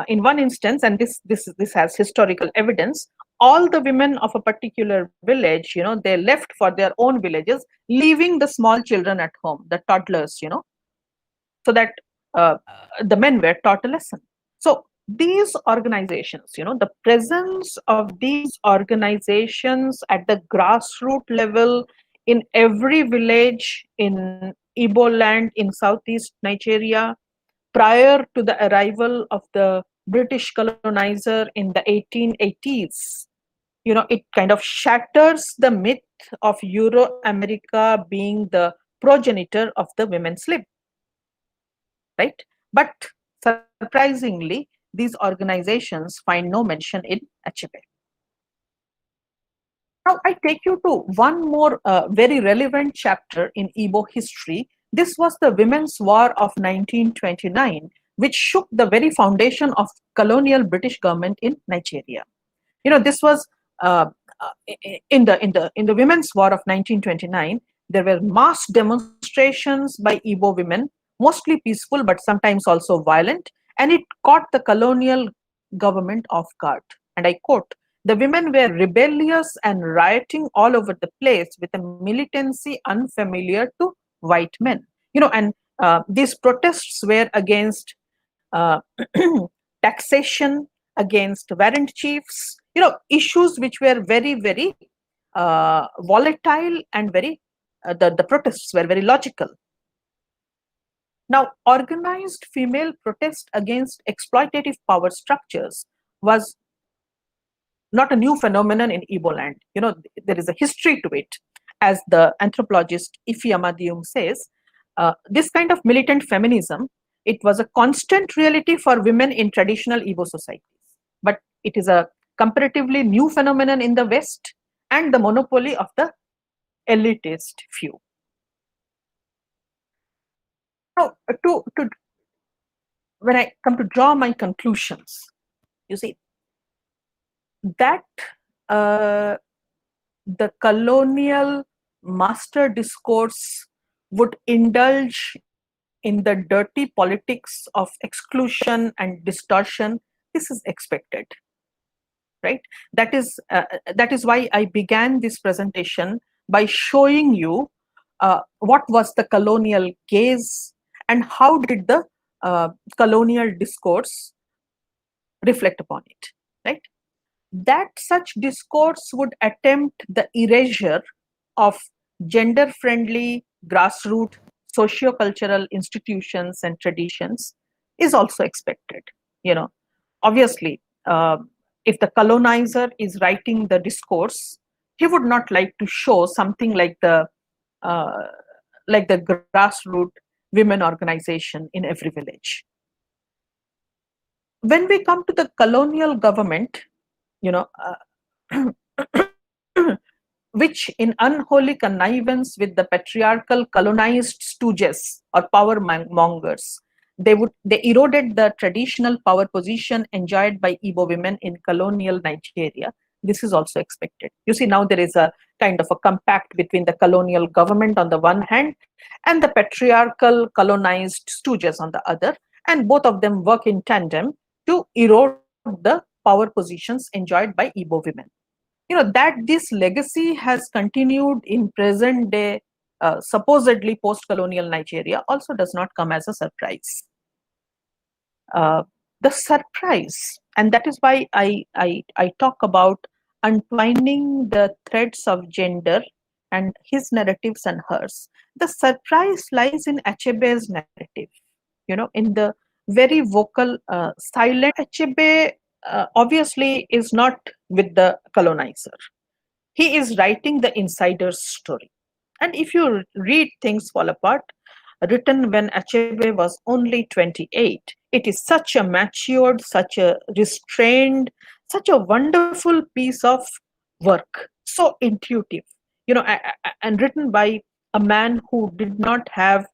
in one instance, and this has historical evidence, all the women of a particular village, they left for their own villages, leaving the small children at home, the toddlers, so that the men were taught a lesson. So these organizations, the presence of these organizations at the grassroots level in every village in Igbo land in southeast Nigeria prior to the arrival of the British colonizer in the 1880s, it kind of shatters the myth of Euro-America being the progenitor of the women's slave, right? But surprisingly, these organizations find no mention in Achebe. Now, I take you to one more very relevant chapter in Igbo history. This was the Women's War of 1929, which shook the very foundation of colonial British government in Nigeria. This was uh, in the Women's War of 1929. There were mass demonstrations by Igbo women, mostly peaceful but sometimes also violent, and it caught the colonial government off guard. And I quote, "The women were rebellious and rioting all over the place with a militancy unfamiliar to white men." And these protests were against taxation, against warrant chiefs, issues which were very, very volatile and very, the protests were very logical. Now, organized female protest against exploitative power structures was not a new phenomenon in Igbo land. There is a history to it. As the anthropologist Ifi Amadium says, this kind of militant feminism, it was a constant reality for women in traditional Igbo societies. But it is a comparatively new phenomenon in the West and the monopoly of the elitist few. Now, when I come to draw my conclusions, you see that the colonial master discourse would indulge in the dirty politics of exclusion and distortion. This is expected, right? That is why I began this presentation by showing you what was the colonial gaze and how did the colonial discourse reflect upon it, right? That such discourse would attempt the erasure of gender-friendly grassroots socio-cultural institutions and traditions is also expected. Obviously, if the colonizer is writing the discourse, he would not like to show something like the grassroots women organization in every village. When we come to the colonial government, which in unholy connivance with the patriarchal colonized stooges or power mongers, they eroded the traditional power position enjoyed by Igbo women in colonial Nigeria. This is also expected. You see, now there is a kind of a compact between the colonial government on the one hand and the patriarchal colonized stooges on the other, and both of them work in tandem to erode the power positions enjoyed by Igbo women. That this legacy has continued in present day, supposedly post-colonial Nigeria also does not come as a surprise. The surprise, and that is why I talk about untwining the threads of gender and his narratives and hers. The surprise lies in Achebe's narrative, in the very vocal, silent. Achebe obviously is not with the colonizer. He is writing the insider's story. And if you read Things Fall Apart, written when Achebe was only 28, it is such a matured, such a restrained, such a wonderful piece of work, so intuitive, and written by a man who did not have,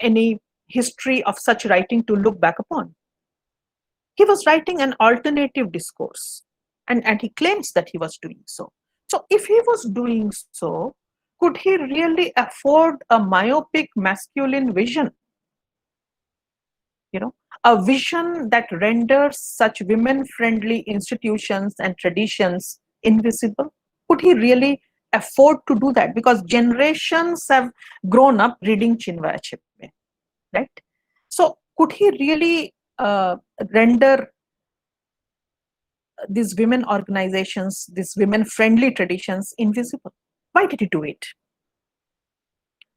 any history of such writing to look back upon. He was writing an alternative discourse, and he claims that he was doing so. So if he was doing so, could he really afford a myopic masculine vision? A vision that renders such women-friendly institutions and traditions invisible? Could he really afford to do that? Because generations have grown up reading Chinua Achebe, right? So could he really render these women organizations, these women-friendly traditions invisible? Why did he do it?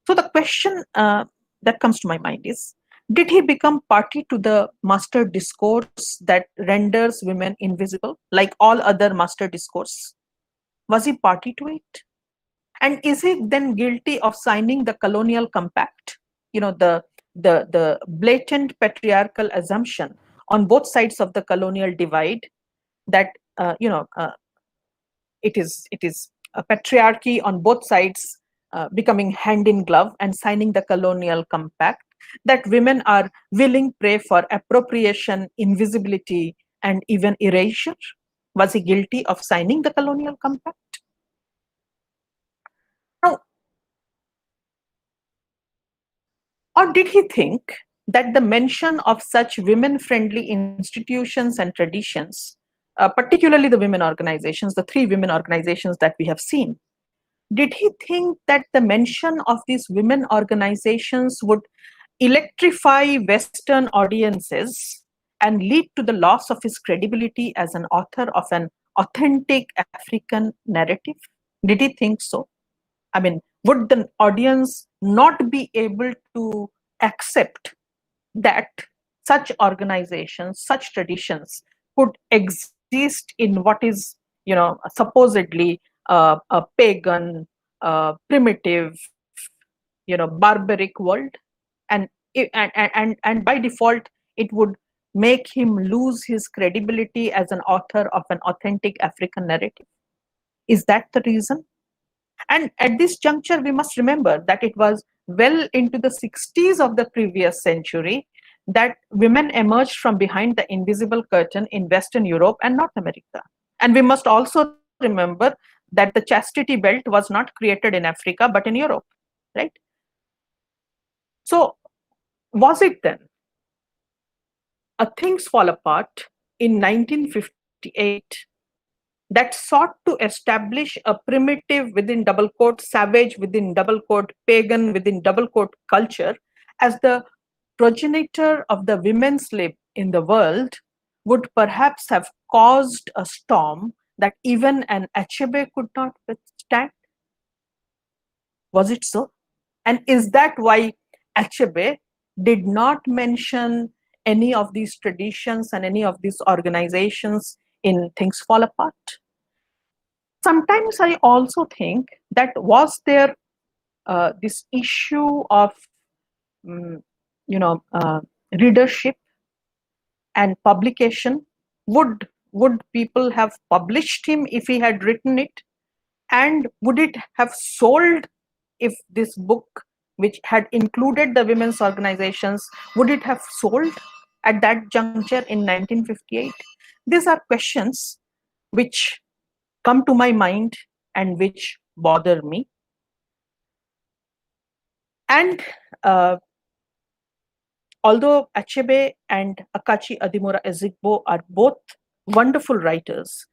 So the question that comes to my mind is, did he become party to the master discourse that renders women invisible, like all other master discourse? Was he party to it? And is he then guilty of signing the colonial compact? The blatant patriarchal assumption on both sides of the colonial divide that it is a patriarchy on both sides becoming hand in glove and signing the colonial compact, that women are willing prey for appropriation, invisibility, and even erasure. Was he guilty of signing the colonial compact? Now, or did he think that the mention of such women-friendly institutions and traditions, particularly the women organizations, the three women organizations that we have seen, did he think that the mention of these women organizations would electrify Western audiences and lead to the loss of his credibility as an author of an authentic African narrative? Did he think so? I mean, would the audience not be able to accept that such organizations, such traditions could exist in what is, supposedly a pagan, primitive, barbaric world, and and by default, it would make him lose his credibility as an author of an authentic African narrative? Is that the reason? And at this juncture, we must remember that it was well into the 60s of the previous century that women emerged from behind the invisible curtain in Western Europe and North America. And we must also remember that the chastity belt was not created in Africa, but in Europe, right? So, was it then a Things Fall Apart in 1958 that sought to establish a primitive within double quote, savage within double quote, pagan within double quote culture as the progenitor of the women slave in the world, would perhaps have caused a storm that even an Achebe could not withstand? Was it so? And is that why Achebe did not mention any of these traditions and any of these organizations in Things Fall Apart? Sometimes I also think that was there this issue of readership and publication. Would people have published him if he had written it? And would it have sold if this book, which had included the women's organizations, would it have sold at that juncture in 1958? These are questions which come to my mind and which bother me. And although Achebe and Akachi Adimora Ezigbo are both wonderful writers,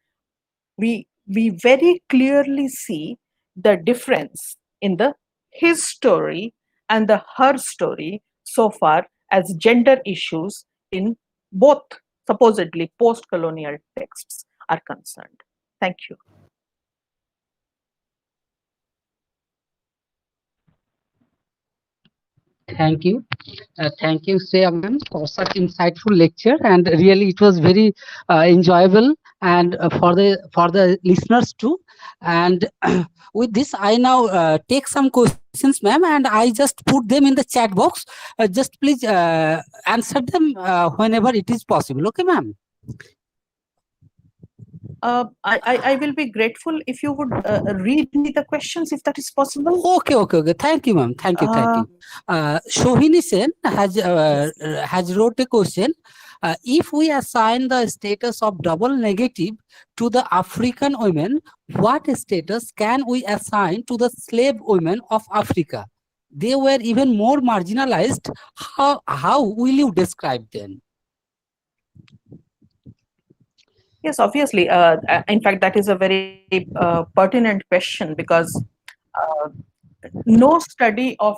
we very clearly see the difference in the his story and the her story so far as gender issues in both supposedly post-colonial texts are concerned. Thank you. Thank you. Thank you, Shreya ma'am, for such insightful lecture, and really it was very enjoyable, and for the listeners too. And with this, I now take some questions, ma'am, and I just put them in the chat box. Just please answer them whenever it is possible. Okay, ma'am. I will be grateful if you would read me the questions, if that is possible. Okay. Thank you, ma'am. Thank you. Shohini Sen has wrote a question. If we assign the status of double negative to the African women, what status can we assign to the slave women of Africa? They were even more marginalized. How will you describe them? Yes, obviously. In fact, that is a very pertinent question, because no study of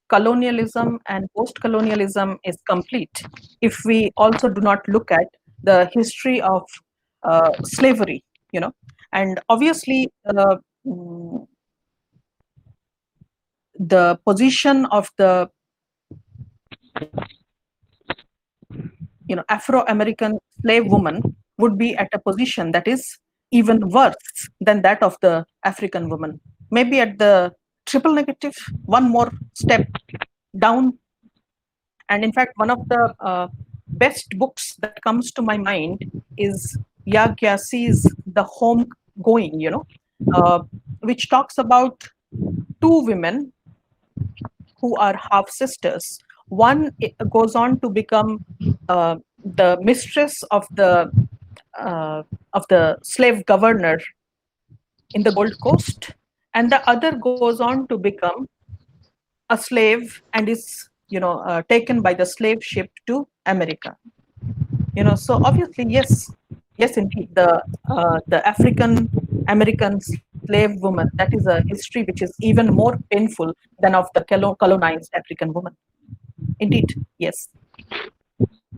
colonialism and post-colonialism is complete if we also do not look at the history of slavery, and obviously the position of the Afro-American slave woman would be at a position that is even worse than that of the African woman. Maybe at the triple negative, one more step down. And in fact, one of the best books that comes to my mind is Ya Gyasi's The Home Going, which talks about two women who are half sisters. One goes on to become the mistress of the slave governor in the Gold Coast, and the other goes on to become a slave and is taken by the slave ship to America. So obviously, yes, indeed, the African American slave woman, that is a history which is even more painful than of the colonized African woman. Indeed, yes.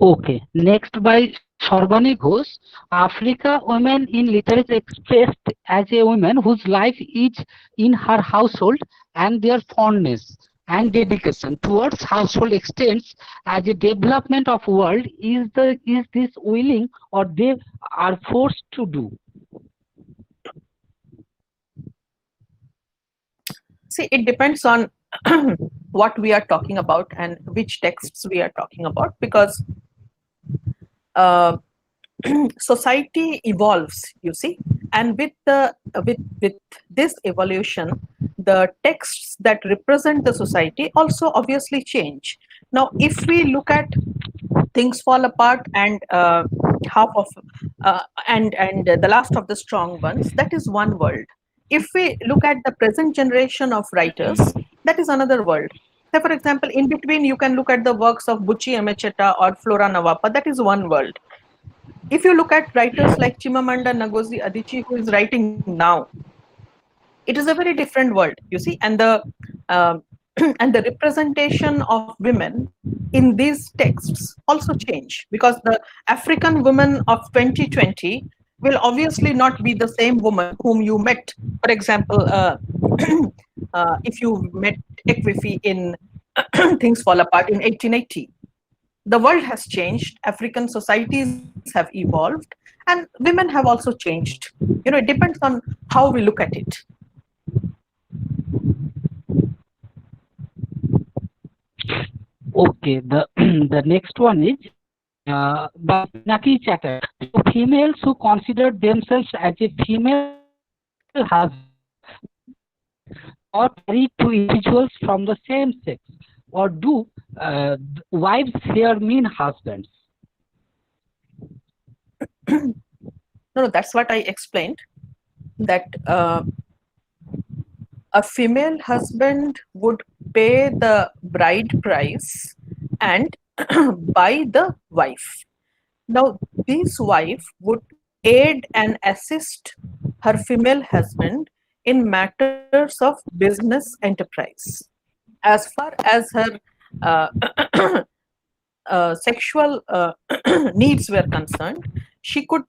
Okay, next by Sorbani Ghosh. Africa women in literature expressed as a woman whose life is in her household, and their fondness and dedication towards household extends as a development of world is this willing or they are forced to do. See, it depends on what we are talking about and which texts we are talking about, because society evolves, you see, and with this evolution, the texts that represent the society also obviously change. Now, if we look at Things Fall Apart and half of and The Last of the Strong Ones, that is one world. If we look at the present generation of writers, that is another world. Say, for example, in between, you can look at the works of Buchi Emecheta or Flora Nawapa, that is one world. If you look at writers like Chimamanda Ngozi Adichie, who is writing now, it is a very different world, you see, and the and the representation of women in these texts also change, because the African woman of 2020 will obviously not be the same woman whom you met. For example, if you met Ekwifi in Things Fall Apart in 1880, the world has changed, African societies have evolved, and women have also changed. It depends on how we look at it. Okay, the next one is by Naki Chatter. Females who consider themselves as a female husband or married to individuals from the same sex, or do wives here mean husbands? No, that's what I explained, that a female husband would pay the bride price and buy the wife. Now, this wife would aid and assist her female husband in matters of business enterprise. As far as her sexual needs were concerned, she could,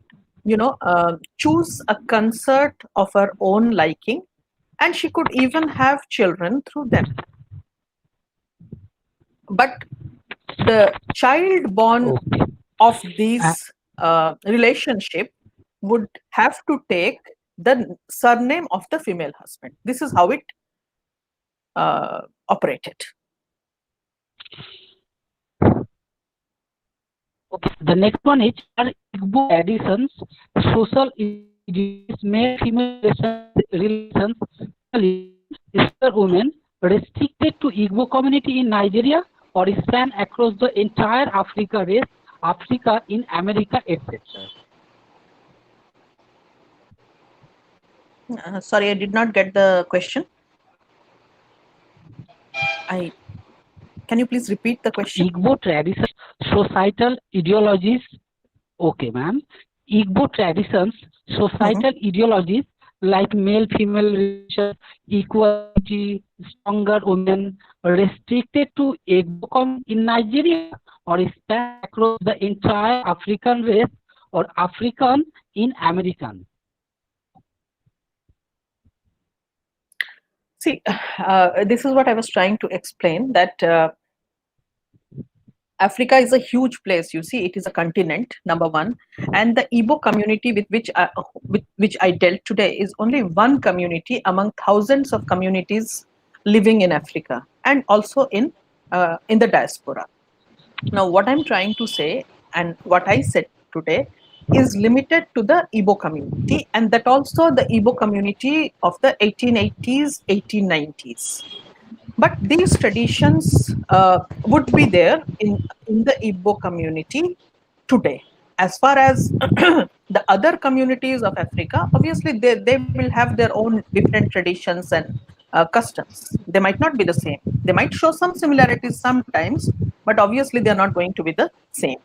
choose a consort of her own liking, and she could even have children through them. But the child born of these relationship would have to take the surname of the female husband. This is how it operated. Okay, the next one is Igbo traditions, social ideas, male-female relations, women restricted to Igbo community in Nigeria or span across the entire Africa race, Africa in America, etc. Sorry, I did not get the question. Can you please repeat the question? Igbo traditions, societal ideologies. Okay, ma'am. Igbo traditions, societal ideologies, like male-female relation, equality, stronger women, restricted to Igbo in Nigeria, or span across the entire African race, or African in American? See, this is what I was trying to explain, that Africa is a huge place. You see, it is a continent, number one, and the Igbo community with which I dealt today is only one community among thousands of communities living in Africa and also in the diaspora. Now, what I'm trying to say and what I said today is limited to the Igbo community, and that also the Igbo community of the 1880s, 1890s. But these traditions would be there in the Igbo community today. As far as the other communities of Africa, obviously they will have their own different traditions and customs. They might not be the same. They might show some similarities sometimes, but obviously they're not going to be the same.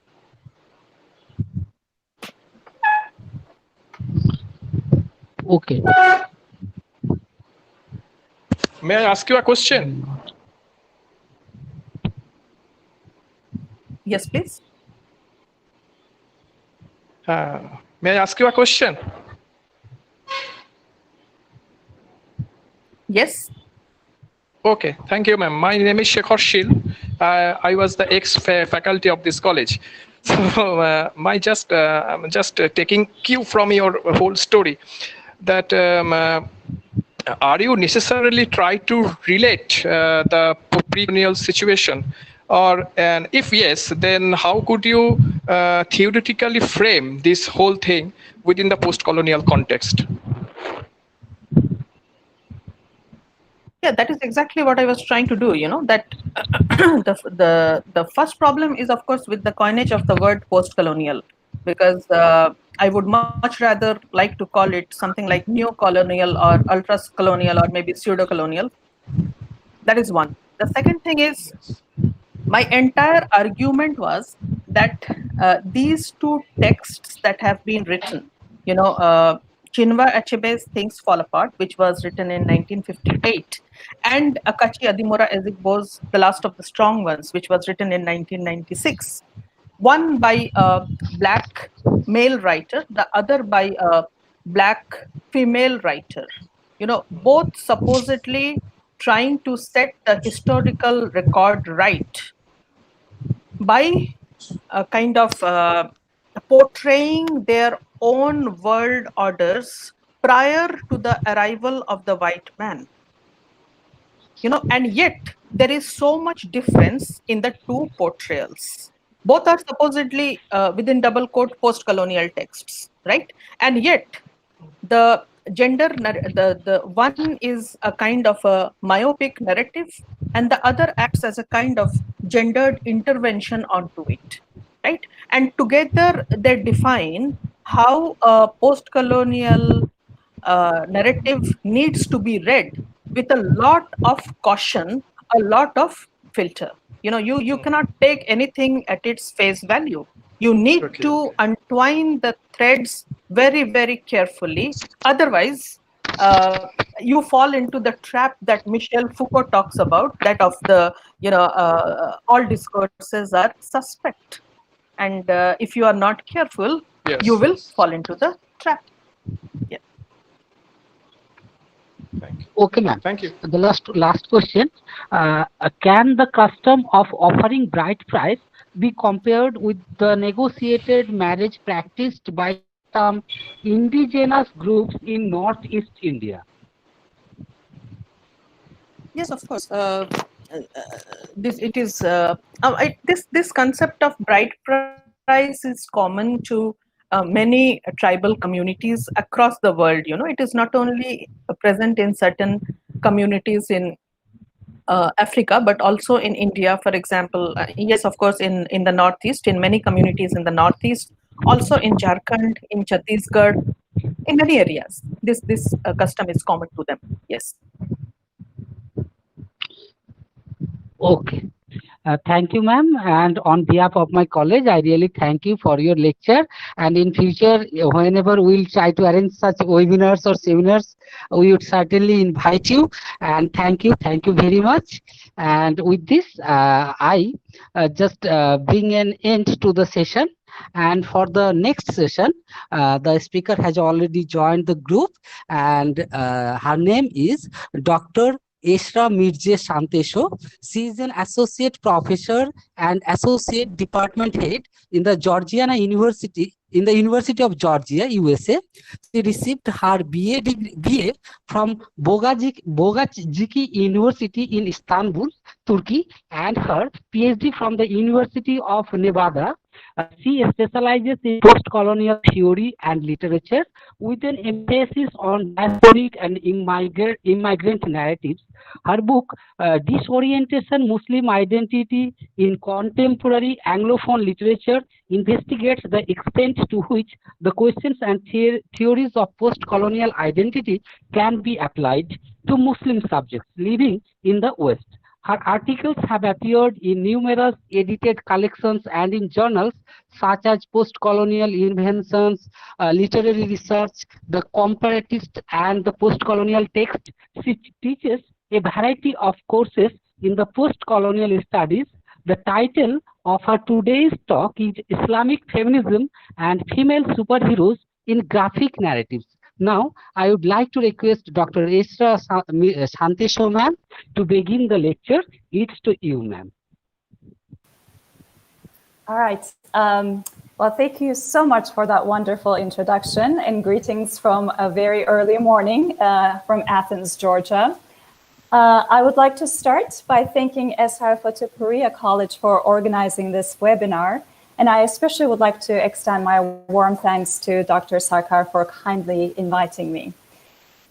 Okay. May I ask you a question? Yes, please. May I ask you a question? Yes. Okay, thank you, ma'am. My name is Shekhar Shil. I was the ex-faculty of this college. So I'm just taking cue from your whole story. That are you necessarily try to relate the pre-colonial situation, and if yes, then how could you theoretically frame this whole thing within the post-colonial context? Yeah, that is exactly what I was trying to do. You know, that the first problem is, of course, with the coinage of the word post-colonial, because I would much rather like to call it something like neo-colonial or ultra-colonial or maybe pseudo-colonial. That is one. The second thing is, my entire argument was that these two texts that have been written, you know, Chinua Achebe's Things Fall Apart, which was written in 1958, and Akachi Adimora Ezigbo's The Last of the Strong Ones, which was written in 1996. One by a black male writer, the other by a black female writer. You know, both supposedly trying to set the historical record right by kind of portraying their own world orders prior to the arrival of the white man. You know, and yet there is so much difference in the two portrayals. Both are supposedly within double quote post-colonial texts, right? And yet the the one is a kind of a myopic narrative, and the other acts as a kind of gendered intervention onto it, right? And together they define how a post-colonial narrative needs to be read with a lot of caution, a lot of filter. You know, you cannot take anything at its face value. You need to untwine the threads very, very carefully. Otherwise, you fall into the trap that Michel Foucault talks about, that of the, you know, all discourses are suspect. And if you are not careful, Yes, you will yes. fall into the trap. Yeah. Thank you. Okay, ma'am. Thank you. The last question. Can the custom of offering bride price be compared with the negotiated marriage practiced by some indigenous groups in Northeast India? Yes, of course. This concept of bride price is common to many tribal communities across the world. You know, it is not only present in certain communities in Africa, but also in India, for example. Yes, of course, in the Northeast, in many communities in the Northeast, also in Jharkhand, in Chhattisgarh, in many areas. This custom is common to them. Yes. Okay. Thank you, ma'am. And on behalf of my college, I really thank you for your lecture. And in future, whenever we'll try to arrange such webinars or seminars, we would certainly invite you. And thank you very much. And with this, I just bring an end to the session. And for the next session, the speaker has already joined the group, and her name is Dr. Esra Mirje Shantesho. She is an associate professor and associate department head in the Georgiana University, in the University of Georgia, USA. She received her BA from Boğaziçi University in Istanbul, Turkey, and her PhD from the University of Nevada. She specializes in post-colonial theory and literature with an emphasis on diasporic and immigrant narratives. Her book, Disorientation Muslim Identity in Contemporary Anglophone Literature, investigates the extent to which the questions and theories of post-colonial identity can be applied to Muslim subjects living in the West. Her articles have appeared in numerous edited collections and in journals such as Postcolonial Inventions, Literary Research, The Comparatist, and the Postcolonial Text. She teaches a variety of courses in the post-colonial studies. The title of her today's talk is Islamic Feminism and Female Superheroes in Graphic Narratives. Now, I would like to request Dr. Esra Shantesho, ma'am, to begin the lecture. It's to you, ma'am. All right. Well, thank you so much for that wonderful introduction, and greetings from a very early morning from Athens, Georgia. I would like to start by thanking Esar Fatehpuriya College for organizing this webinar. And I especially would like to extend my warm thanks to Dr. Sarkar for kindly inviting me.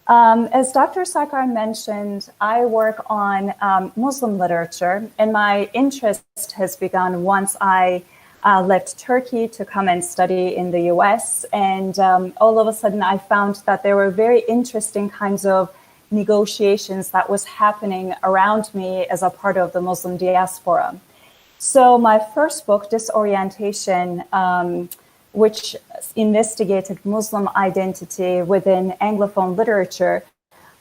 As Dr. Sarkar mentioned, I work on Muslim literature, and my interest has begun once I left Turkey to come and study in the US. And all of a sudden, I found that there were very interesting kinds of negotiations that was happening around me as a part of the Muslim diaspora. So my first book, Disorientation, which investigated Muslim identity within Anglophone literature,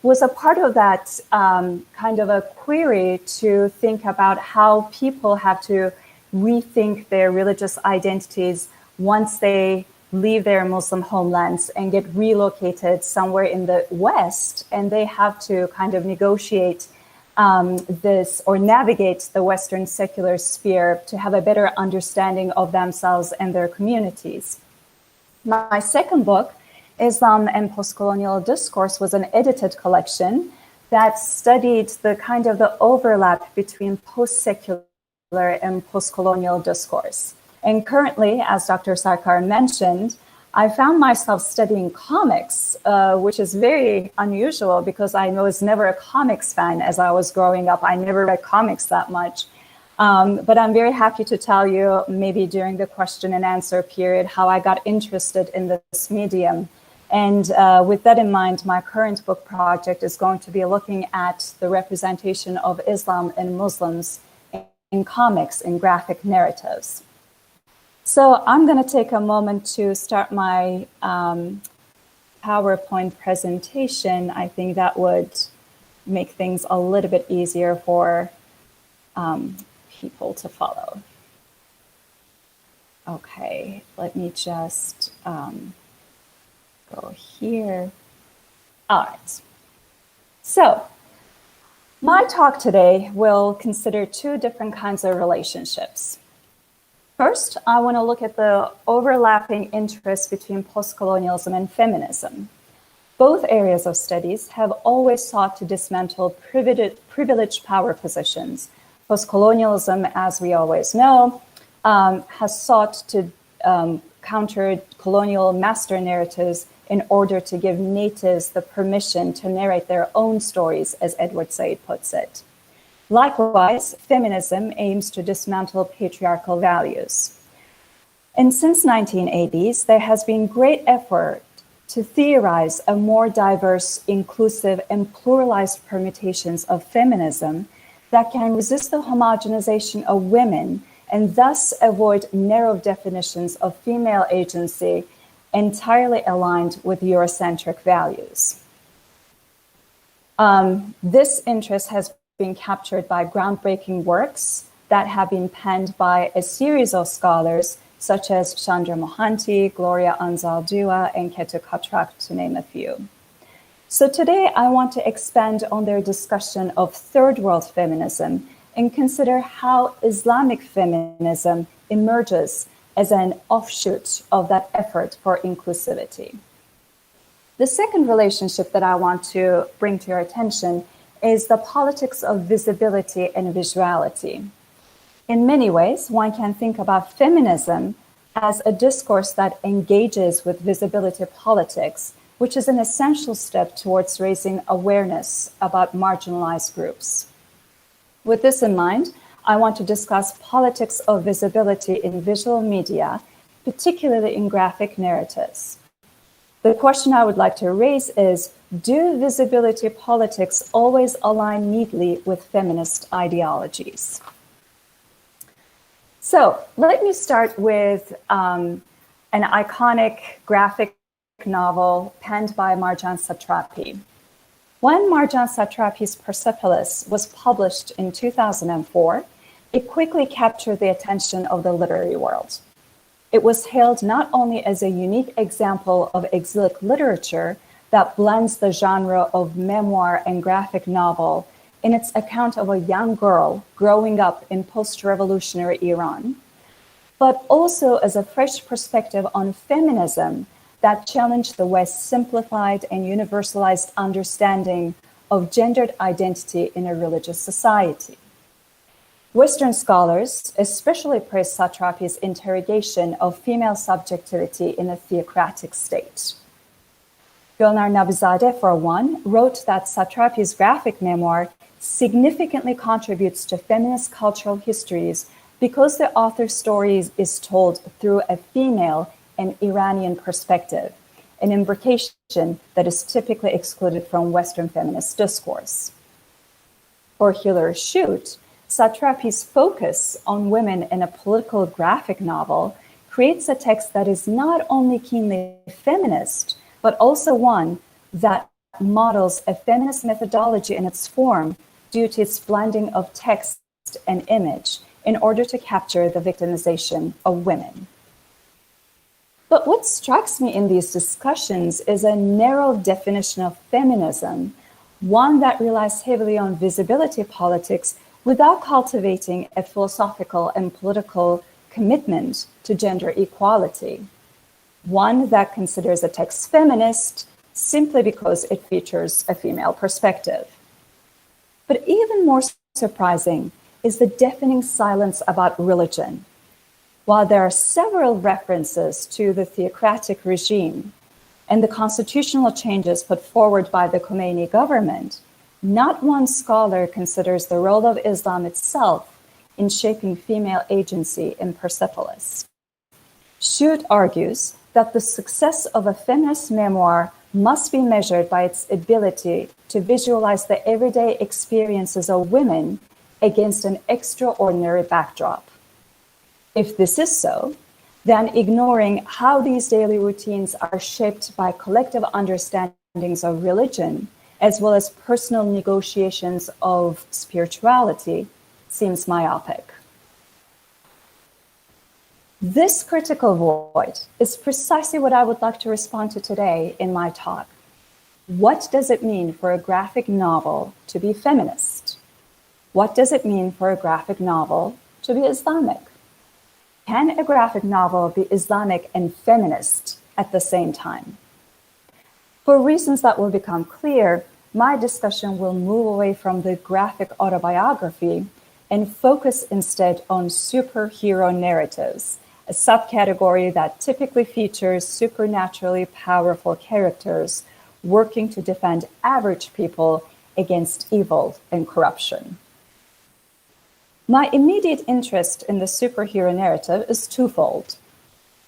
was a part of that kind of a query to think about how people have to rethink their religious identities once they leave their Muslim homelands and get relocated somewhere in the West, and they have to kind of negotiate this or navigate the Western secular sphere to have a better understanding of themselves and their communities. My second book, Islam and Postcolonial Discourse, was an edited collection that studied the kind of the overlap between post-secular and postcolonial discourse. And currently, as Dr. Sarkar mentioned, I found myself studying comics, which is very unusual because I was never a comics fan as I was growing up. I never read comics that much. But I'm very happy to tell you, maybe during the question and answer period, how I got interested in this medium. And with that in mind, my current book project is going to be looking at the representation of Islam and Muslims in comics and graphic narratives. So I'm going to take a moment to start my PowerPoint presentation. I think that would make things a little bit easier for people to follow. Okay, let me just go here. All right. So my talk today will consider two different kinds of relationships. First, I want to look at the overlapping interests between postcolonialism and feminism. Both areas of studies have always sought to dismantle privileged power positions. Postcolonialism, as we always know, has sought to counter colonial master narratives in order to give natives the permission to narrate their own stories, as Edward Said puts it. Likewise, feminism aims to dismantle patriarchal values. And since 1980s, there has been great effort to theorize a more diverse, inclusive, and pluralized permutations of feminism that can resist the homogenization of women and thus avoid narrow definitions of female agency entirely aligned with Eurocentric values. This interest has been captured by groundbreaking works that have been penned by a series of scholars such as Chandra Mohanty, Gloria Anzaldúa, and Ketu Katrak, to name a few. So today I want to expand on their discussion of third world feminism and consider how Islamic feminism emerges as an offshoot of that effort for inclusivity. The second relationship that I want to bring to your attention is the politics of visibility and visuality. In many ways, one can think about feminism as a discourse that engages with visibility politics, which is an essential step towards raising awareness about marginalized groups. With this in mind, I want to discuss politics of visibility in visual media, particularly in graphic narratives. The question I would like to raise is, do visibility politics always align neatly with feminist ideologies? So let me start with an iconic graphic novel penned by Marjan Satrapi. When Marjan Satrapi's Persepolis was published in 2004, it quickly captured the attention of the literary world. It was hailed not only as a unique example of exilic literature that blends the genre of memoir and graphic novel in its account of a young girl growing up in post-revolutionary Iran, but also as a fresh perspective on feminism that challenged the West's simplified and universalized understanding of gendered identity in a religious society. Western scholars especially praise Satrapi's interrogation of female subjectivity in a theocratic state. Gulnar Nabizadeh, for one, wrote that Satrapi's graphic memoir significantly contributes to feminist cultural histories because the author's story is told through a female and Iranian perspective, an imbrication that is typically excluded from Western feminist discourse. For Hilary Shute, Satrapi's focus on women in a political graphic novel creates a text that is not only keenly feminist, but also one that models a feminist methodology in its form due to its blending of text and image in order to capture the victimization of women. But what strikes me in these discussions is a narrow definition of feminism, one that relies heavily on visibility politics without cultivating a philosophical and political commitment to gender equality, one that considers a text feminist simply because it features a female perspective. But even more surprising is the deafening silence about religion. While there are several references to the theocratic regime and the constitutional changes put forward by the Khomeini government, not one scholar considers the role of Islam itself in shaping female agency in Persepolis. Shute argues that the success of a feminist memoir must be measured by its ability to visualize the everyday experiences of women against an extraordinary backdrop. If this is so, then ignoring how these daily routines are shaped by collective understandings of religion, as well as personal negotiations of spirituality, seems myopic. This critical void is precisely what I would like to respond to today in my talk. What does it mean for a graphic novel to be feminist? What does it mean for a graphic novel to be Islamic? Can a graphic novel be Islamic and feminist at the same time? For reasons that will become clear, my discussion will move away from the graphic autobiography and focus instead on superhero narratives, a subcategory that typically features supernaturally powerful characters working to defend average people against evil and corruption. My immediate interest in the superhero narrative is twofold.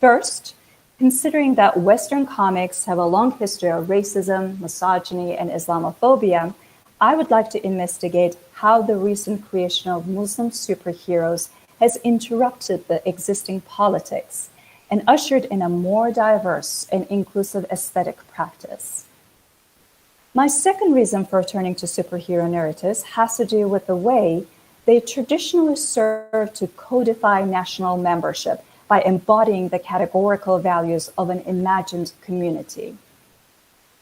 First, considering that Western comics have a long history of racism, misogyny, and Islamophobia, I would like to investigate how the recent creation of Muslim superheroes has interrupted the existing politics and ushered in a more diverse and inclusive aesthetic practice. My second reason for turning to superhero narratives has to do with the way they traditionally serve to codify national membership by embodying the categorical values of an imagined community.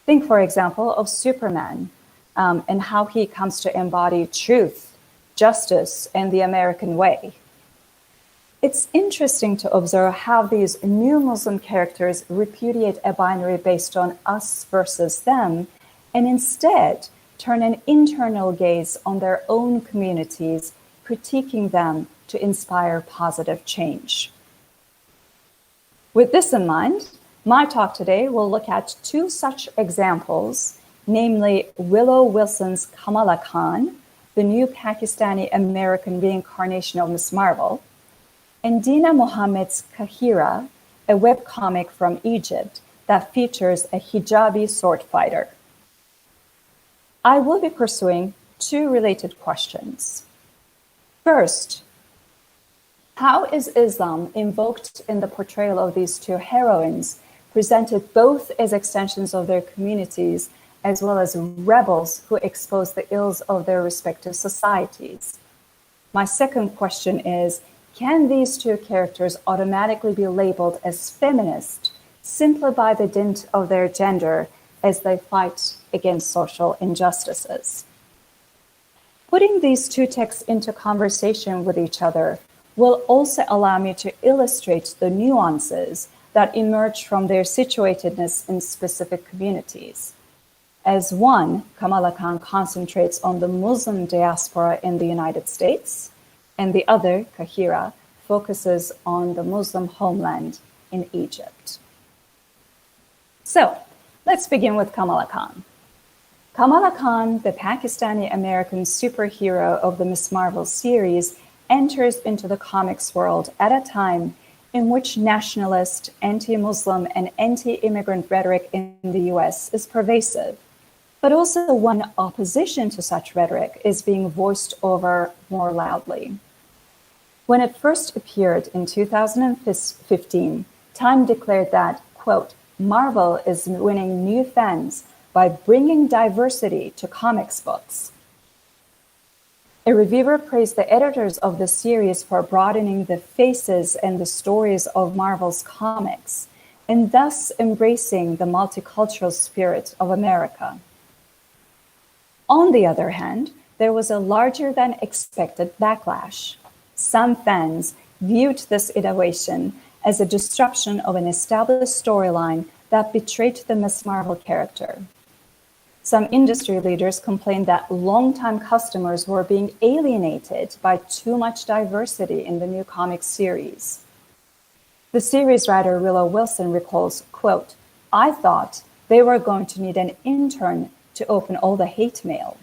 Think, for example, of Superman and how he comes to embody truth, justice, and the American way. It's interesting to observe how these new Muslim characters repudiate a binary based on us versus them, and instead turn an internal gaze on their own communities, critiquing them to inspire positive change. With this in mind, my talk today will look at two such examples, namely Willow Wilson's Kamala Khan, the new Pakistani American reincarnation of Ms. Marvel, and Dina Mohammed's Kahira, a webcomic from Egypt that features a hijabi sword fighter. I will be pursuing two related questions. First, how is Islam invoked in the portrayal of these two heroines, presented both as extensions of their communities as well as rebels who expose the ills of their respective societies? My second question is, can these two characters automatically be labeled as feminist simply by the dint of their gender as they fight against social injustices? Putting these two texts into conversation with each other will also allow me to illustrate the nuances that emerge from their situatedness in specific communities. As one, Kamala Khan concentrates on the Muslim diaspora in the United States, and the other, Kahira, focuses on the Muslim homeland in Egypt. So, let's begin with Kamala Khan. Kamala Khan, the Pakistani-American superhero of the Ms. Marvel series, enters into the comics world at a time in which nationalist, anti-Muslim, and anti-immigrant rhetoric in the US is pervasive. But also when opposition to such rhetoric is being voiced over more loudly. When it first appeared in 2015, Time declared that, quote, Marvel is winning new fans by bringing diversity to comics books. A reviewer praised the editors of the series for broadening the faces and the stories of Marvel's comics, and thus embracing the multicultural spirit of America. On the other hand, there was a larger than expected backlash. Some fans viewed this innovation as a disruption of an established storyline that betrayed the Ms. Marvel character. Some industry leaders complained that longtime customers were being alienated by too much diversity in the new comic series. The series writer Willow Wilson recalls, quote, I thought they were going to need an intern to open all the hate mail.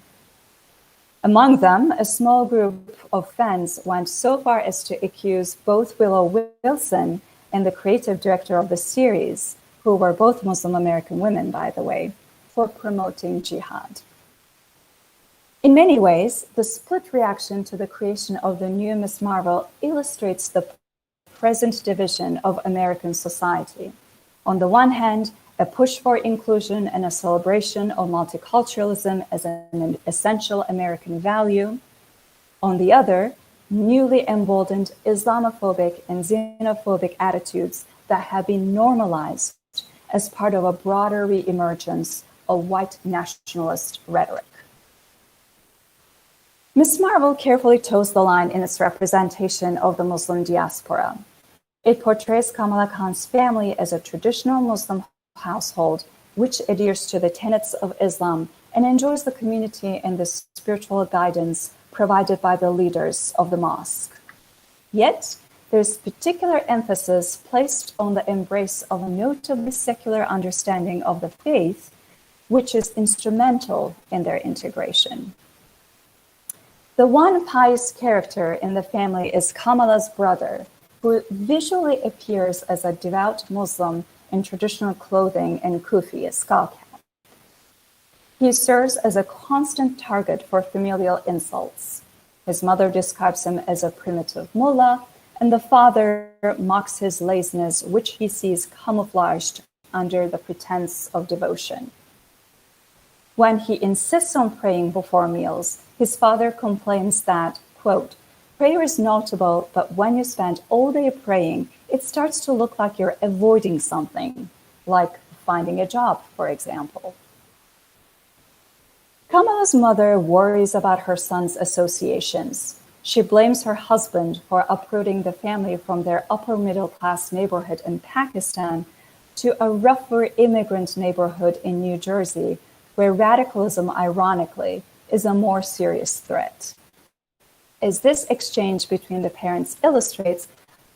Among them, a small group of fans went so far as to accuse both Willow Wilson and the creative director of the series, who were both Muslim American women, by the way, for promoting jihad. In many ways, the split reaction to the creation of the new Ms. Marvel illustrates the present division of American society. On the one hand, a push for inclusion and a celebration of multiculturalism as an essential American value. On the other, newly emboldened Islamophobic and xenophobic attitudes that have been normalized as part of a broader re-emergence of white nationalist rhetoric. Ms. Marvel carefully toes the line in its representation of the Muslim diaspora. It portrays Kamala Khan's family as a traditional Muslim household which adheres to the tenets of Islam and enjoys the community and the spiritual guidance provided by the leaders of the mosque. Yet, there's particular emphasis placed on the embrace of a notably secular understanding of the faith, which is instrumental in their integration. The one pious character in the family is Kamala's brother, who visually appears as a devout Muslim in traditional clothing and kufi, a skull cap. He serves as a constant target for familial insults. His mother describes him as a primitive mullah, and the father mocks his laziness, which he sees camouflaged under the pretense of devotion. When he insists on praying before meals, his father complains that, quote, prayer is notable, but when you spend all day praying, it starts to look like you're avoiding something, like finding a job, for example. Kamala's mother worries about her son's associations. She blames her husband for uprooting the family from their upper middle class neighborhood in Pakistan to a rougher immigrant neighborhood in New Jersey, where radicalism, ironically, is a more serious threat. As this exchange between the parents illustrates,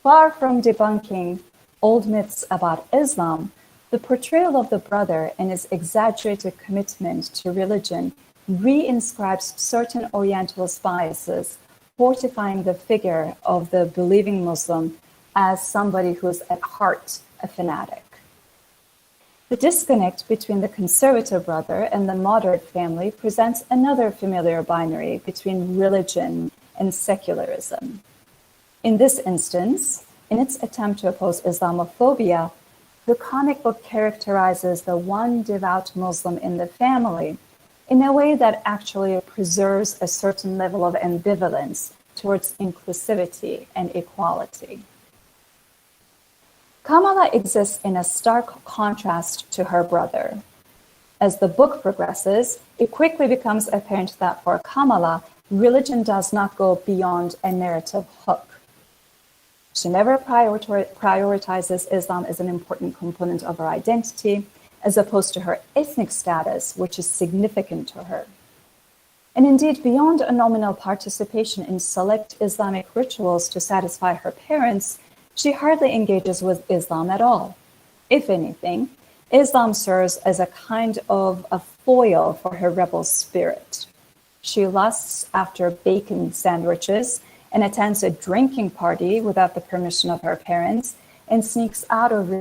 far from debunking old myths about Islam, the portrayal of the brother and his exaggerated commitment to religion reinscribes certain Orientalist biases, fortifying the figure of the believing Muslim as somebody who is at heart a fanatic. The disconnect between the conservative brother and the moderate family presents another familiar binary between religion and secularism. In this instance, in its attempt to oppose Islamophobia, the comic book characterizes the one devout Muslim in the family in a way that actually preserves a certain level of ambivalence towards inclusivity and equality. Kamala exists in a stark contrast to her brother. As the book progresses, it quickly becomes apparent that for Kamala, religion does not go beyond a narrative hook. She never prioritizes Islam as an important component of her identity, as opposed to her ethnic status, which is significant to her. And indeed, beyond a nominal participation in select Islamic rituals to satisfy her parents, she hardly engages with Islam at all. If anything, Islam serves as a kind of a foil for her rebel spirit. She lusts after bacon sandwiches and attends a drinking party without the permission of her parents and sneaks out of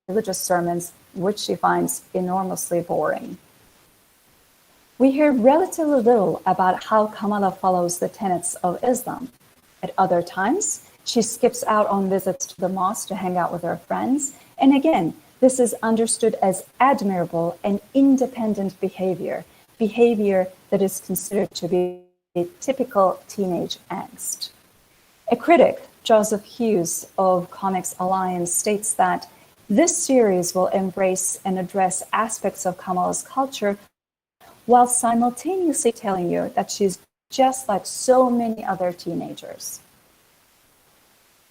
religious sermons, which she finds enormously boring. We hear relatively little about how Kamala follows the tenets of Islam. At other times, she skips out on visits to the mosque to hang out with her friends. And again, this is understood as admirable and independent behavior that is considered to be a typical teenage angst. A critic, Joseph Hughes of Comics Alliance, states that this series will embrace and address aspects of Kamala's culture while simultaneously telling you that she's just like so many other teenagers.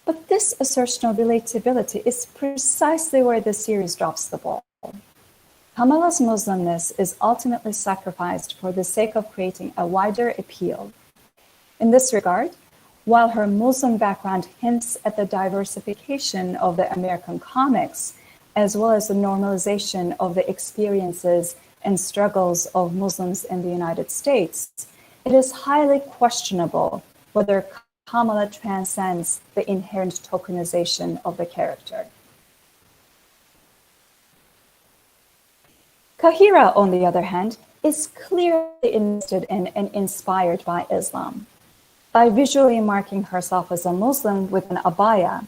But this assertion of relatability is precisely where the series drops the ball. Kamala's Muslimness is ultimately sacrificed for the sake of creating a wider appeal. In this regard, while her Muslim background hints at the diversification of the American comics, as well as the normalization of the experiences and struggles of Muslims in the United States, it is highly questionable whether Kamala transcends the inherent tokenization of the character. Kahira, on the other hand, is clearly invested in and inspired by Islam. By visually marking herself as a Muslim with an abaya,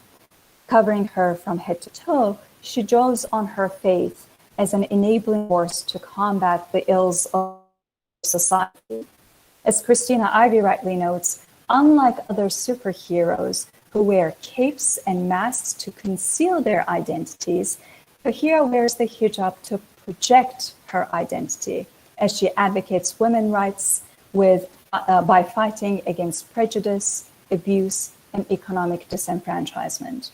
covering her from head to toe, she draws on her faith as an enabling force to combat the ills of society. As Christina Ivy rightly notes, unlike other superheroes who wear capes and masks to conceal their identities, Kahira wears the hijab to project her identity as she advocates women's rights by fighting against prejudice, abuse, and economic disenfranchisement.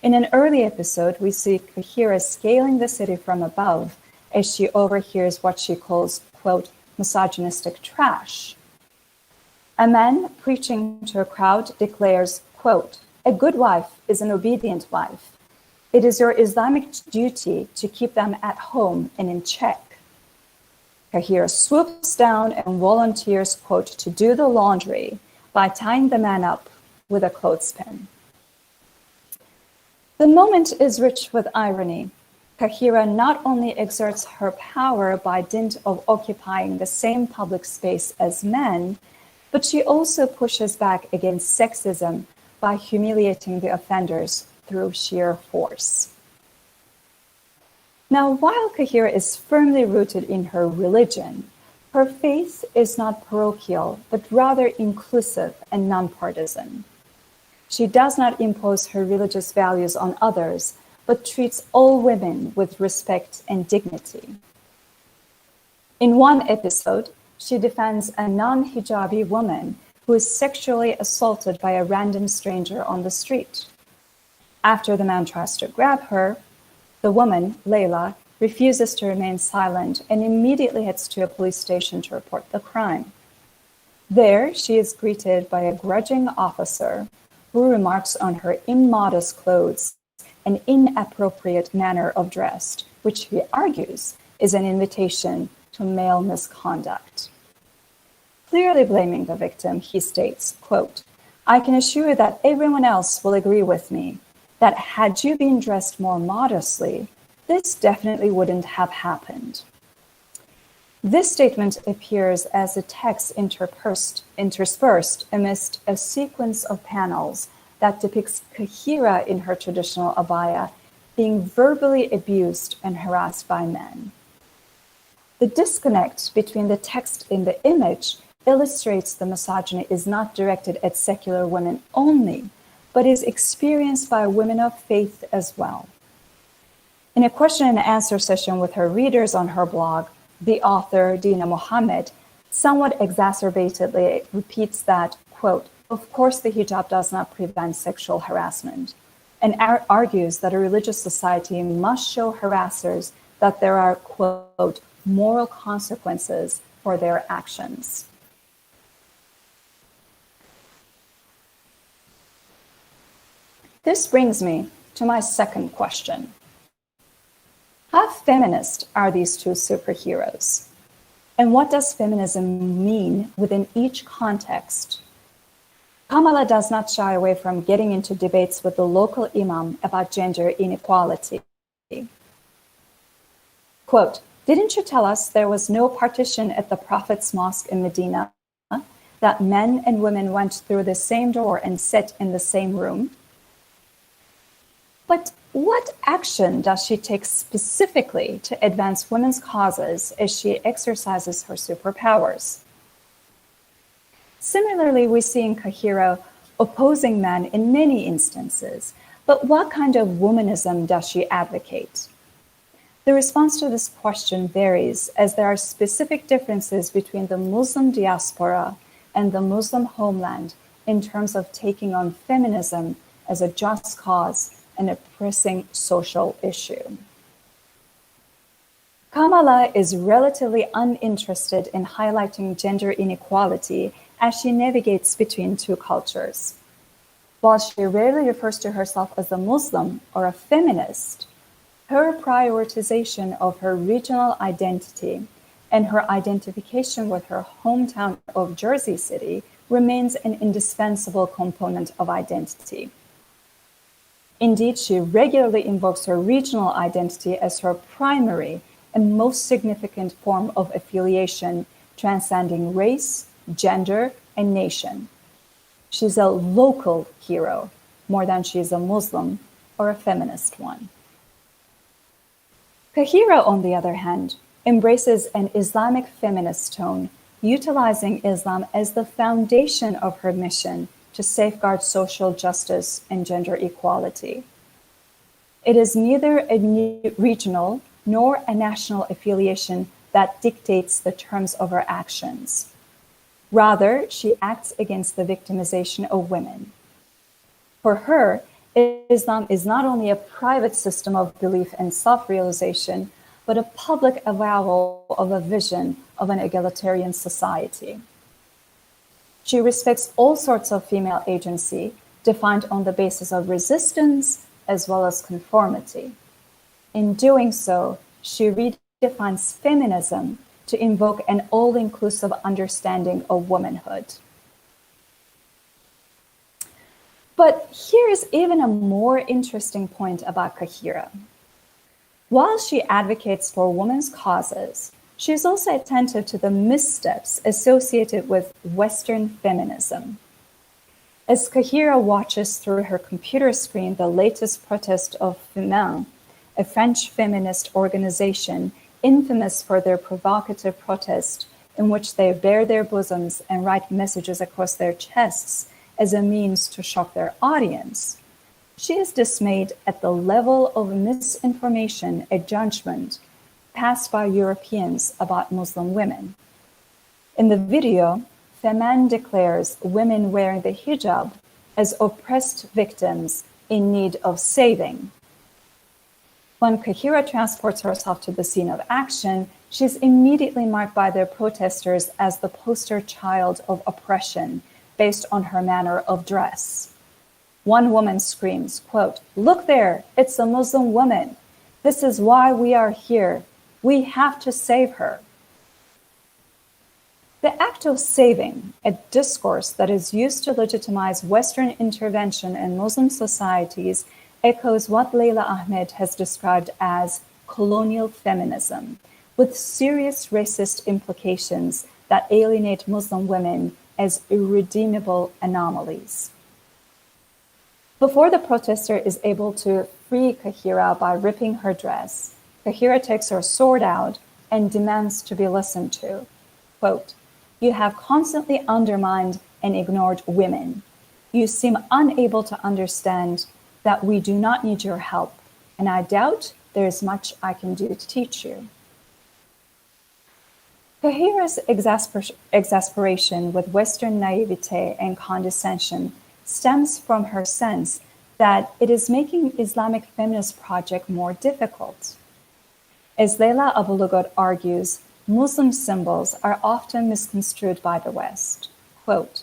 In an early episode, we see Kahira scaling the city from above as she overhears what she calls, quote, misogynistic trash. A man preaching to a crowd declares, quote, a good wife is an obedient wife. It is your Islamic duty to keep them at home and in check. Kahira swoops down and volunteers, quote, to do the laundry by tying the man up with a clothespin. The moment is rich with irony. Kahira not only exerts her power by dint of occupying the same public space as men, but she also pushes back against sexism by humiliating the offenders through sheer force. Now, while Kahira is firmly rooted in her religion, her faith is not parochial, but rather inclusive and nonpartisan. She does not impose her religious values on others, but treats all women with respect and dignity. In one episode, she defends a non-hijabi woman who is sexually assaulted by a random stranger on the street. After the man tries to grab her, the woman, Layla, refuses to remain silent and immediately heads to a police station to report the crime. There, she is greeted by a grudging officer who remarks on her immodest clothes and inappropriate manner of dress, which he argues is an invitation to male misconduct. Clearly blaming the victim, he states, quote, "I can assure you that everyone else will agree with me that had you been dressed more modestly, this definitely wouldn't have happened." This statement appears as a text interspersed amidst a sequence of panels that depicts Kahira in her traditional abaya being verbally abused and harassed by men. The disconnect between the text and the image illustrates the misogyny is not directed at secular women only, but is experienced by women of faith as well. In a question and answer session with her readers on her blog, the author, Dina Mohammed, somewhat exacerbatedly repeats that, quote, "Of course the hijab does not prevent sexual harassment," and argues that a religious society must show harassers that there are, quote, "moral consequences for their actions." This brings me to my second question. How feminist are these two superheroes? And what does feminism mean within each context? Kamala does not shy away from getting into debates with the local imam about gender inequality. Quote, "Didn't you tell us there was no partition at the Prophet's mosque in Medina, that men and women went through the same door and sat in the same room?" But what action does she take specifically to advance women's causes as she exercises her superpowers? Similarly, we see in Kahira opposing men in many instances, but what kind of womanism does she advocate? The response to this question varies, as there are specific differences between the Muslim diaspora and the Muslim homeland in terms of taking on feminism as a just cause and a pressing social issue. Kamala is relatively uninterested in highlighting gender inequality as she navigates between two cultures. While she rarely refers to herself as a Muslim or a feminist, her prioritization of her regional identity and her identification with her hometown of Jersey City remains an indispensable component of identity. Indeed, she regularly invokes her regional identity as her primary and most significant form of affiliation, transcending race, gender, and nation. She's a local hero more than she is a Muslim or a feminist one. Kahira, on the other hand, embraces an Islamic feminist tone, utilizing Islam as the foundation of her mission to safeguard social justice and gender equality. It is neither a regional nor a national affiliation that dictates the terms of her actions. Rather, she acts against the victimization of women. For her, Islam is not only a private system of belief and self-realization, but a public avowal of a vision of an egalitarian society. She respects all sorts of female agency, defined on the basis of resistance as well as conformity. In doing so, she redefines feminism to invoke an all-inclusive understanding of womanhood. But here is even a more interesting point about Kahira. While she advocates for women's causes, she is also attentive to the missteps associated with Western feminism. As Kahira watches through her computer screen the latest protest of Femmes, a French feminist organization infamous for their provocative protest in which they bare their bosoms and write messages across their chests as a means to shock their audience, she is dismayed at the level of misinformation and judgment passed by Europeans about Muslim women. In the video, Feman declares women wearing the hijab as oppressed victims in need of saving. When Kahira transports herself to the scene of action, she is immediately marked by the protesters as the poster child of oppression based on her manner of dress. One woman screams, quote, "Look there, it's a Muslim woman. This is why we are here. We have to save her." The act of saving, a discourse that is used to legitimize Western intervention in Muslim societies, echoes what Leila Ahmed has described as colonial feminism, with serious racist implications that alienate Muslim women as irredeemable anomalies. Before the protester is able to free Kahira by ripping her dress, Kahira takes her sword out and demands to be listened to. Quote, "You have constantly undermined and ignored women. You seem unable to understand that we do not need your help, and I doubt there is much I can do to teach you." Kahira's exasperation with Western naivete and condescension stems from her sense that it is making Islamic feminist project more difficult. As Leila Abulugod argues, Muslim symbols are often misconstrued by the West. Quote,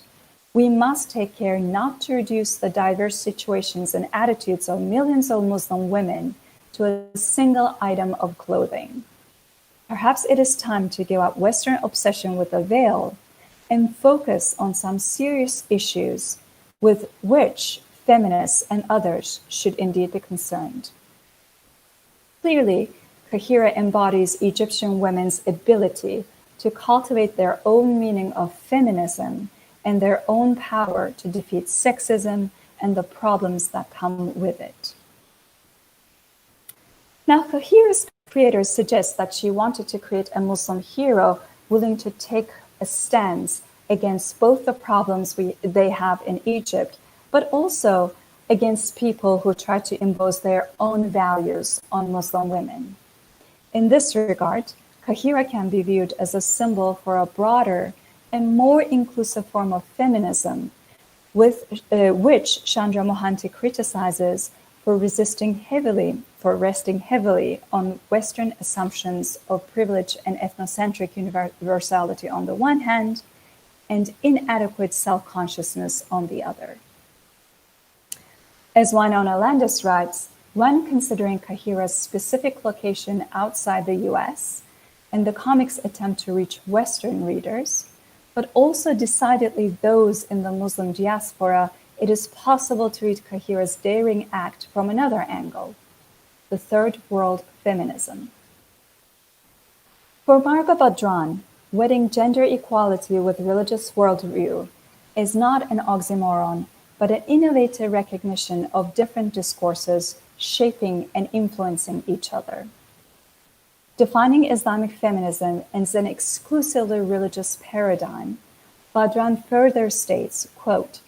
"We must take care not to reduce the diverse situations and attitudes of millions of Muslim women to a single item of clothing. Perhaps it is time to give up Western obsession with the veil and focus on some serious issues with which feminists and others should indeed be concerned." Clearly, Kahira embodies Egyptian women's ability to cultivate their own meaning of feminism and their own power to defeat sexism and the problems that come with it. Now, Kahira's creators suggest that she wanted to create a Muslim hero willing to take a stance against both the problems they have in Egypt, but also against people who try to impose their own values on Muslim women. In this regard, Kahira can be viewed as a symbol for a broader and more inclusive form of feminism, which Chandra Mohanty criticizes for resting heavily on Western assumptions of privilege and ethnocentric universality on the one hand, and inadequate self-consciousness on the other. As Winona Landis writes, when considering Kahira's specific location outside the US and the comic's attempt to reach Western readers, but also decidedly those in the Muslim diaspora, it is possible to read Kahira's daring act from another angle, the third world feminism. For Marga Badran, wedding gender equality with religious worldview is not an oxymoron, but an innovative recognition of different discourses shaping and influencing each other. Defining Islamic feminism as an exclusively religious paradigm, Badran further states, quote,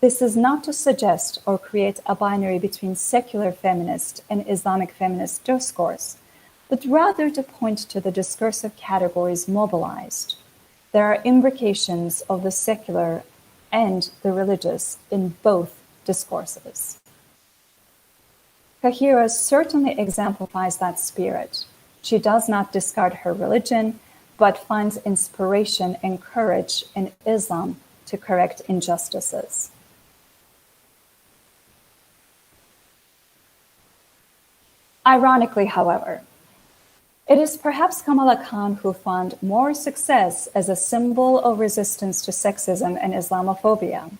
"This is not to suggest or create a binary between secular feminist and Islamic feminist discourse, but rather to point to the discursive categories mobilized. There are imbrications of the secular and the religious in both discourses." Kahira certainly exemplifies that spirit. She does not discard her religion, but finds inspiration and courage in Islam to correct injustices. Ironically, however, it is perhaps Kamala Khan who found more success as a symbol of resistance to sexism and Islamophobia.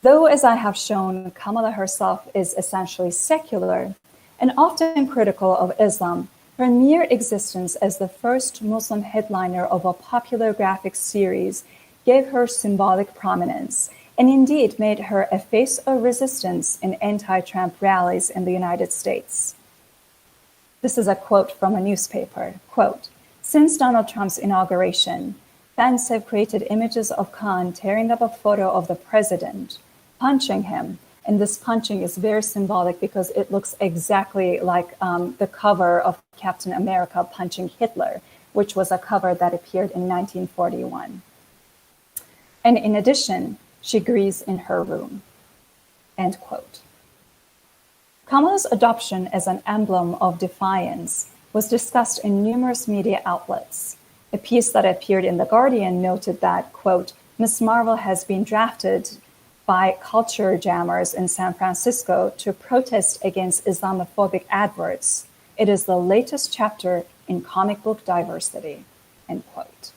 Though, as I have shown, Kamala herself is essentially secular and often critical of Islam, her mere existence as the first Muslim headliner of a popular graphic series gave her symbolic prominence, and indeed made her a face of resistance in anti-Trump rallies in the United States. This is a quote from a newspaper. Quote, "Since Donald Trump's inauguration, fans have created images of Khan tearing up a photo of the president, punching him, and this punching is very symbolic because it looks exactly like the cover of Captain America punching Hitler, which was a cover that appeared in 1941. And in addition, she grieves in her room." End quote. Kamala's adoption as an emblem of defiance was discussed in numerous media outlets. A piece that appeared in The Guardian noted that, quote, "Miss Marvel has been drafted by culture jammers in San Francisco to protest against Islamophobic adverts. It is the latest chapter in comic book diversity," end quote.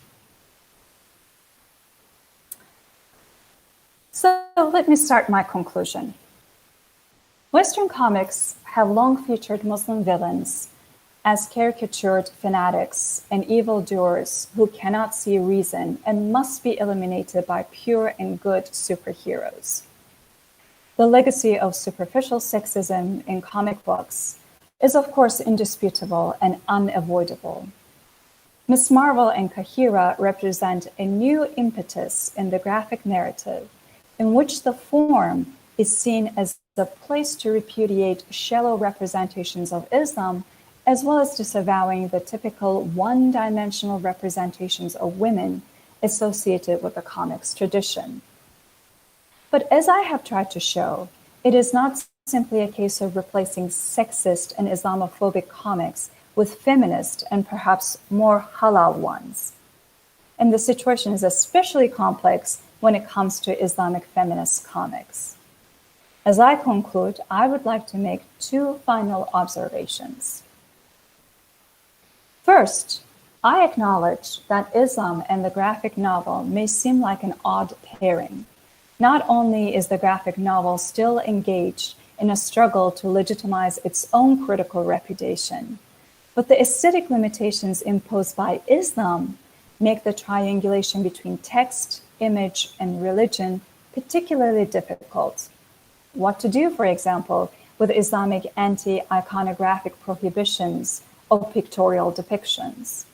So let me start my conclusion. Western comics have long featured Muslim villains as caricatured fanatics and evildoers who cannot see reason and must be eliminated by pure and good superheroes. The legacy of superficial sexism in comic books is of course indisputable and unavoidable. Miss Marvel and Kahira represent a new impetus in the graphic narrative in which the form is seen as a place to repudiate shallow representations of Islam, as well as disavowing the typical one-dimensional representations of women associated with the comics tradition. But as I have tried to show, it is not simply a case of replacing sexist and Islamophobic comics with feminist and perhaps more halal ones. And the situation is especially complex when it comes to Islamic feminist comics. As I conclude, I would like to make two final observations. First, I acknowledge that Islam and the graphic novel may seem like an odd pairing. Not only is the graphic novel still engaged in a struggle to legitimize its own critical reputation, but the aesthetic limitations imposed by Islam make the triangulation between text, image, and religion particularly difficult. What to do, for example, with Islamic anti-iconographic prohibitions of pictorial depictions.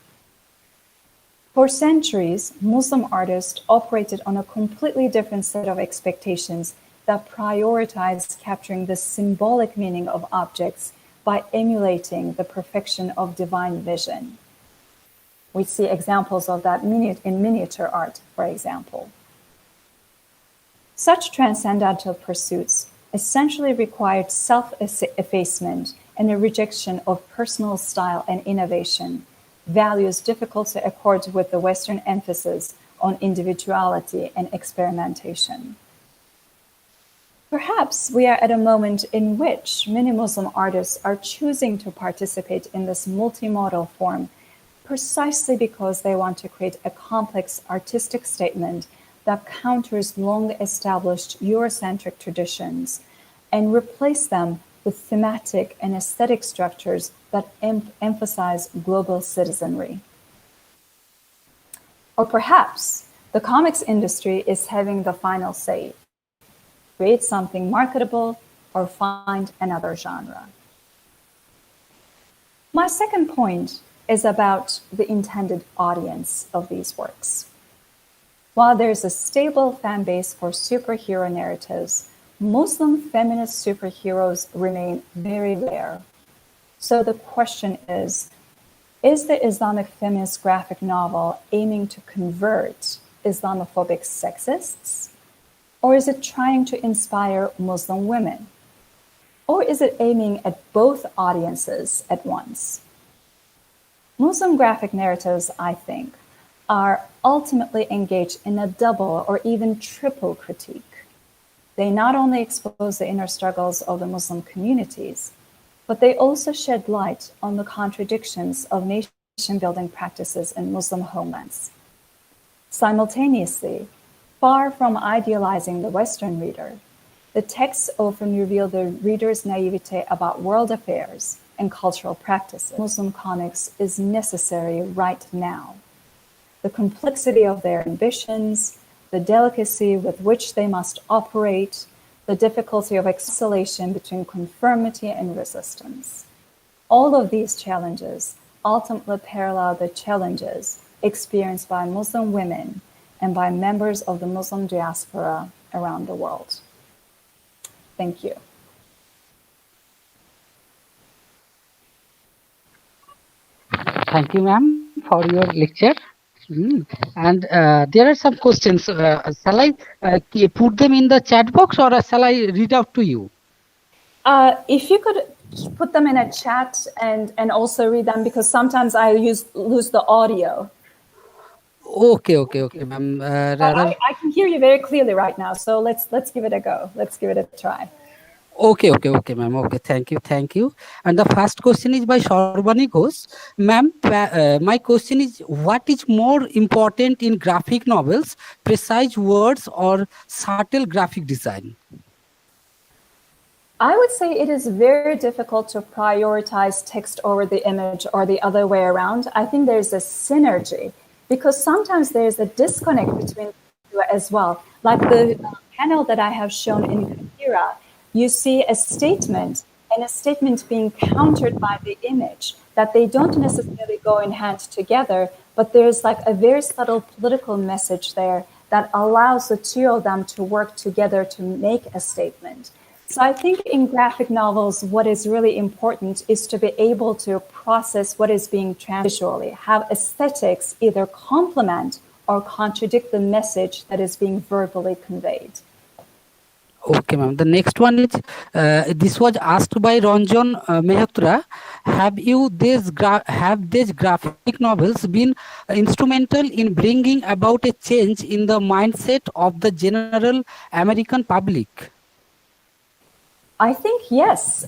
For centuries, Muslim artists operated on a completely different set of expectations that prioritized capturing the symbolic meaning of objects by emulating the perfection of divine vision. We see examples of that in miniature art, for example. Such transcendental pursuits essentially required self-effacement and a rejection of personal style and innovation, values difficult to accord with the Western emphasis on individuality and experimentation. Perhaps we are at a moment in which many Muslim artists are choosing to participate in this multimodal form precisely because they want to create a complex artistic statement that counters long-established Eurocentric traditions and replace them with thematic and aesthetic structures that emphasize global citizenry. Or perhaps the comics industry is having the final say. Create something marketable or find another genre. My second point is about the intended audience of these works. While there's a stable fan base for superhero narratives, Muslim feminist superheroes remain very rare. So the question is the Islamic feminist graphic novel aiming to convert Islamophobic sexists? Or is it trying to inspire Muslim women? Or is it aiming at both audiences at once? Muslim graphic narratives, I think, are ultimately engaged in a double or even triple critique. They not only expose the inner struggles of the Muslim communities, but they also shed light on the contradictions of nation-building practices in Muslim homelands. Simultaneously, far from idealizing the Western reader, The texts often reveal the reader's naivete about world affairs and cultural practices. Muslim comics is necessary right now. The complexity of their ambitions, the delicacy with which they must operate, the difficulty of oscillation between conformity and resistance. All of these challenges ultimately parallel the challenges experienced by Muslim women and by members of the Muslim diaspora around the world. Thank you. Thank you, ma'am, for your lecture. And there are some questions. Shall I put them in the chat box, or shall I read out to you? If you could put them in a chat and also read them, because sometimes I lose the audio. Okay, ma'am. I can hear you very clearly right now, so let's give it a go. Let's give it a try. Okay, ma'am. Okay, thank you. And the first question is by Sharbani Ghosh. Ma'am, my question is, what is more important in graphic novels, precise words or subtle graphic design? I would say it is very difficult to prioritize text over the image or the other way around. I think there's a synergy, because sometimes there's a disconnect between the two as well. Like the panel that I have shown in Kahira, you see a statement and a statement being countered by the image, that they don't necessarily go in hand together, but there's like a very subtle political message there that allows the two of them to work together to make a statement. So I think in graphic novels, what is really important is to be able to process what is being visually, have aesthetics either complement or contradict the message that is being verbally conveyed. Okay, ma'am. The next one is, this was asked by Ranjan Mehatra. Have these graphic novels been instrumental in bringing about a change in the mindset of the general American public? I think yes,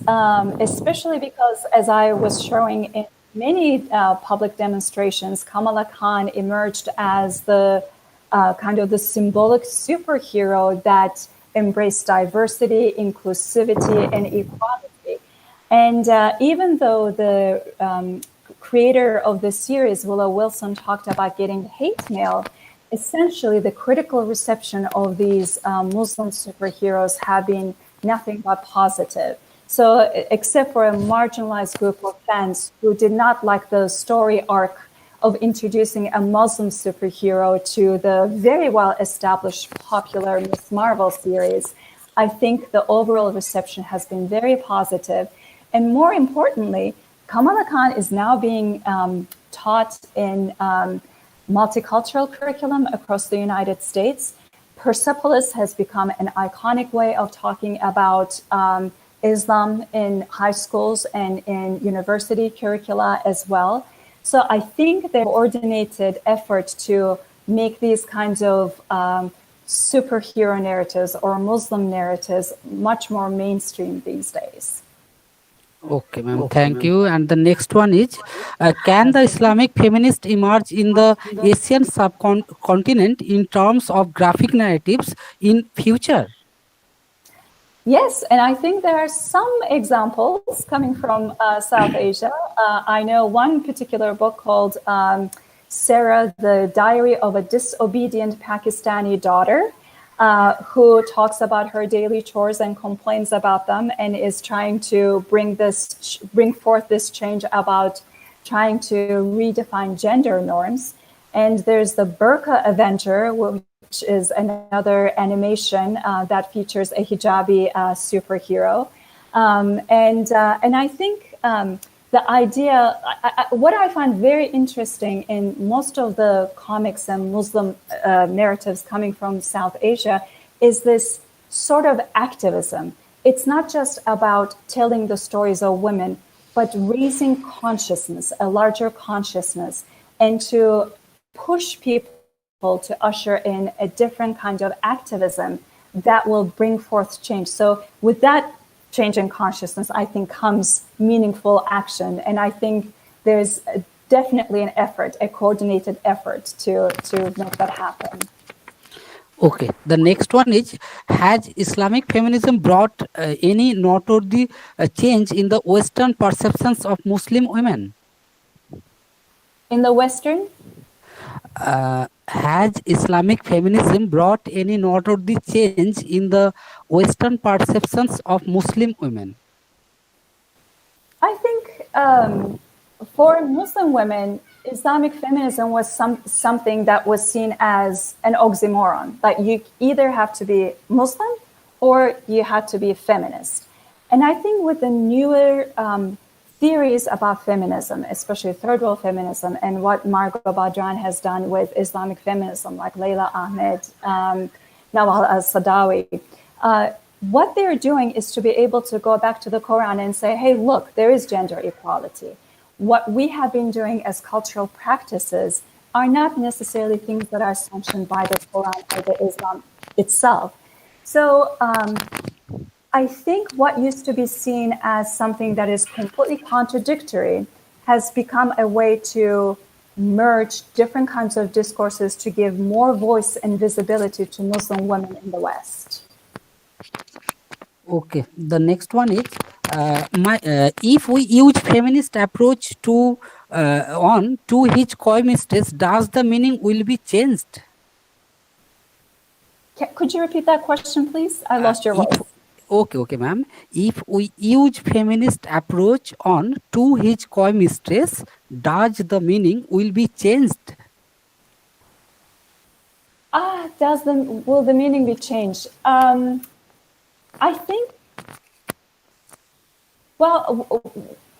especially because, as I was showing in many public demonstrations, Kamala Khan emerged as the kind of the symbolic superhero that embraced diversity, inclusivity, and equality. And even though the creator of the series, Willow Wilson, talked about getting hate mail, essentially the critical reception of these Muslim superheroes have been nothing but positive. So except for a marginalized group of fans who did not like the story arc of introducing a Muslim superhero to the very well-established popular Ms. Marvel series, I think the overall reception has been very positive. And more importantly, Kamala Khan is now being taught in multicultural curriculum across the United States. Persepolis has become an iconic way of talking about Islam in high schools and in university curricula as well. So I think the coordinated effort to make these kinds of superhero narratives or Muslim narratives much more mainstream these days. Okay, ma'am. Thank you. And the next one is, can the Islamic feminist emerge in the Asian subcontinent in terms of graphic narratives in future? Yes, and I think there are some examples coming from South Asia. I know one particular book called Sarah, the Diary of a Disobedient Pakistani Daughter, who talks about her daily chores and complains about them, and is trying to bring forth this change about trying to redefine gender norms. And there's the Burqa Avenger, which is another animation that features a hijabi superhero. And I think the idea, what I find very interesting in most of the comics and Muslim narratives coming from South Asia is this sort of activism. It's not just about telling the stories of women, but raising consciousness, a larger consciousness, and to push people to usher in a different kind of activism that will bring forth change. So with that change in consciousness, I think, comes meaningful action. And I think there's definitely an effort, a coordinated effort to make that happen. Okay, the next one is, has Islamic feminism brought any noteworthy change in the Western perceptions of Muslim women? In the Western, Has Islamic feminism brought any noteworthy change in the Western perceptions of Muslim women? I think for Muslim women, Islamic feminism was something that was seen as an oxymoron, that you either have to be Muslim or you had to be feminist. And I think with the newer theories about feminism, especially third world feminism, and what Margot Badran has done with Islamic feminism, like Leila Ahmed, Nawal al-Sadawi, what they're doing is to be able to go back to the Quran and say, hey, look, there is gender equality. What we have been doing as cultural practices are not necessarily things that are sanctioned by the Quran or the Islam itself. So I think what used to be seen as something that is completely contradictory has become a way to merge different kinds of discourses to give more voice and visibility to Muslim women in the West. Okay, the next one is, if we use feminist approach to on to his co-mistress, does the meaning will be changed? Could you repeat that question, please? I lost your voice. Okay, ma'am. If we use feminist approach on to his co-mistress, does the meaning will be changed? Will the meaning be changed? I think, well,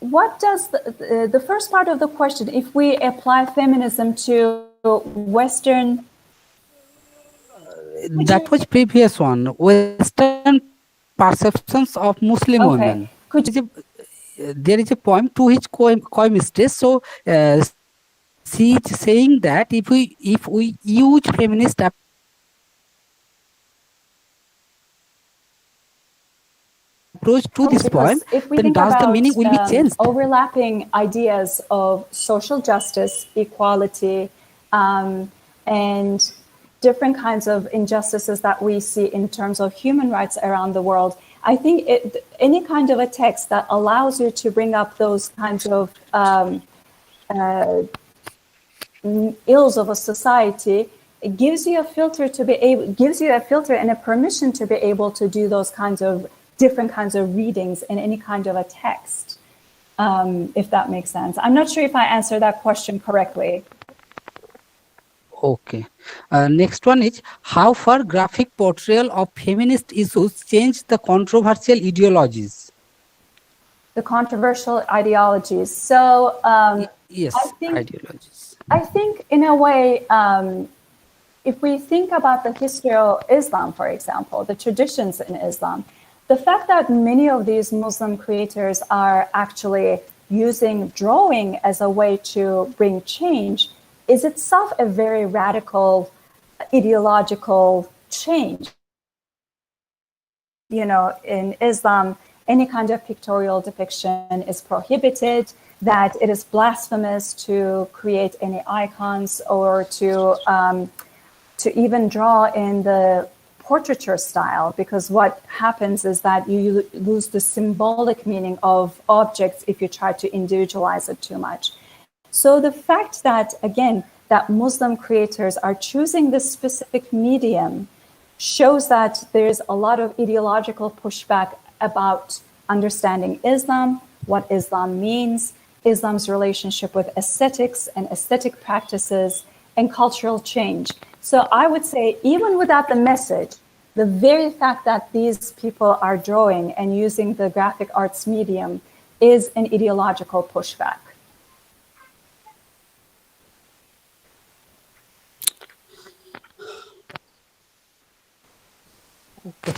what does the first part of the question, if we apply feminism to Western... That was previous one, Western perceptions of Muslim women. There is a poem to his co-mistress, so she is saying that if we use feminist approach to this poem, then does the meaning will be changed? Overlapping ideas of social justice, equality, and different kinds of injustices that we see in terms of human rights around the world. I think any kind of a text that allows you to bring up those kinds of ills of a society, it gives you a filter and a permission to be able to do those kinds of different kinds of readings in any kind of a text, if that makes sense. I'm not sure if I answered that question correctly. Okay. Next one is, how far graphic portrayal of feminist issues changed the controversial ideologies? The controversial ideologies. So, yes, ideologies. I think in a way, if we think about the history of Islam, for example, the traditions in Islam, the fact that many of these Muslim creators are actually using drawing as a way to bring change is itself a very radical ideological change. You know, in Islam, any kind of pictorial depiction is prohibited, that it is blasphemous to create any icons or to even draw in the portraiture style, because what happens is that you lose the symbolic meaning of objects if you try to individualize it too much. So the fact that, again, that Muslim creators are choosing this specific medium shows that there's a lot of ideological pushback about understanding Islam, what Islam means, Islam's relationship with aesthetics and aesthetic practices, and cultural change. So I would say, even without the message, the very fact that these people are drawing and using the graphic arts medium is an ideological pushback. Okay.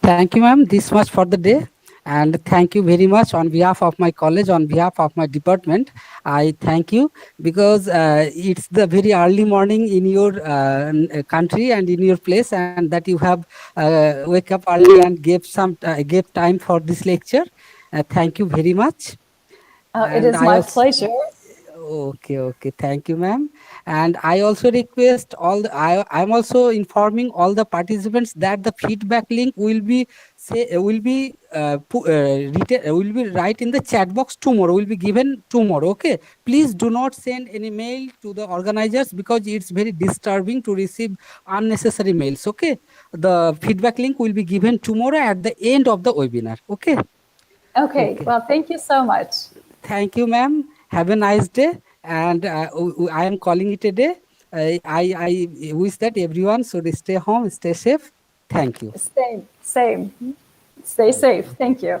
Thank you, ma'am. This much for the day. And thank you very much on behalf of my college, on behalf of my department. I thank you because it's the very early morning in your country and in your place, and that you have wake up early and gave time for this lecture. Thank you very much. It is my pleasure. Okay. Thank you, ma'am. And I also request I'm also informing all the participants that the feedback link will be will be right in the chat box tomorrow. Will be given tomorrow. Okay. Please do not send any mail to the organizers because it's very disturbing to receive unnecessary mails. Okay. The feedback link will be given tomorrow at the end of the webinar. Okay. Okay, well, thank you so much. Thank you, ma'am. Have a nice day. And I am calling it a day. I wish that everyone should stay home, stay safe. Thank you. Same. Stay safe. Thank you.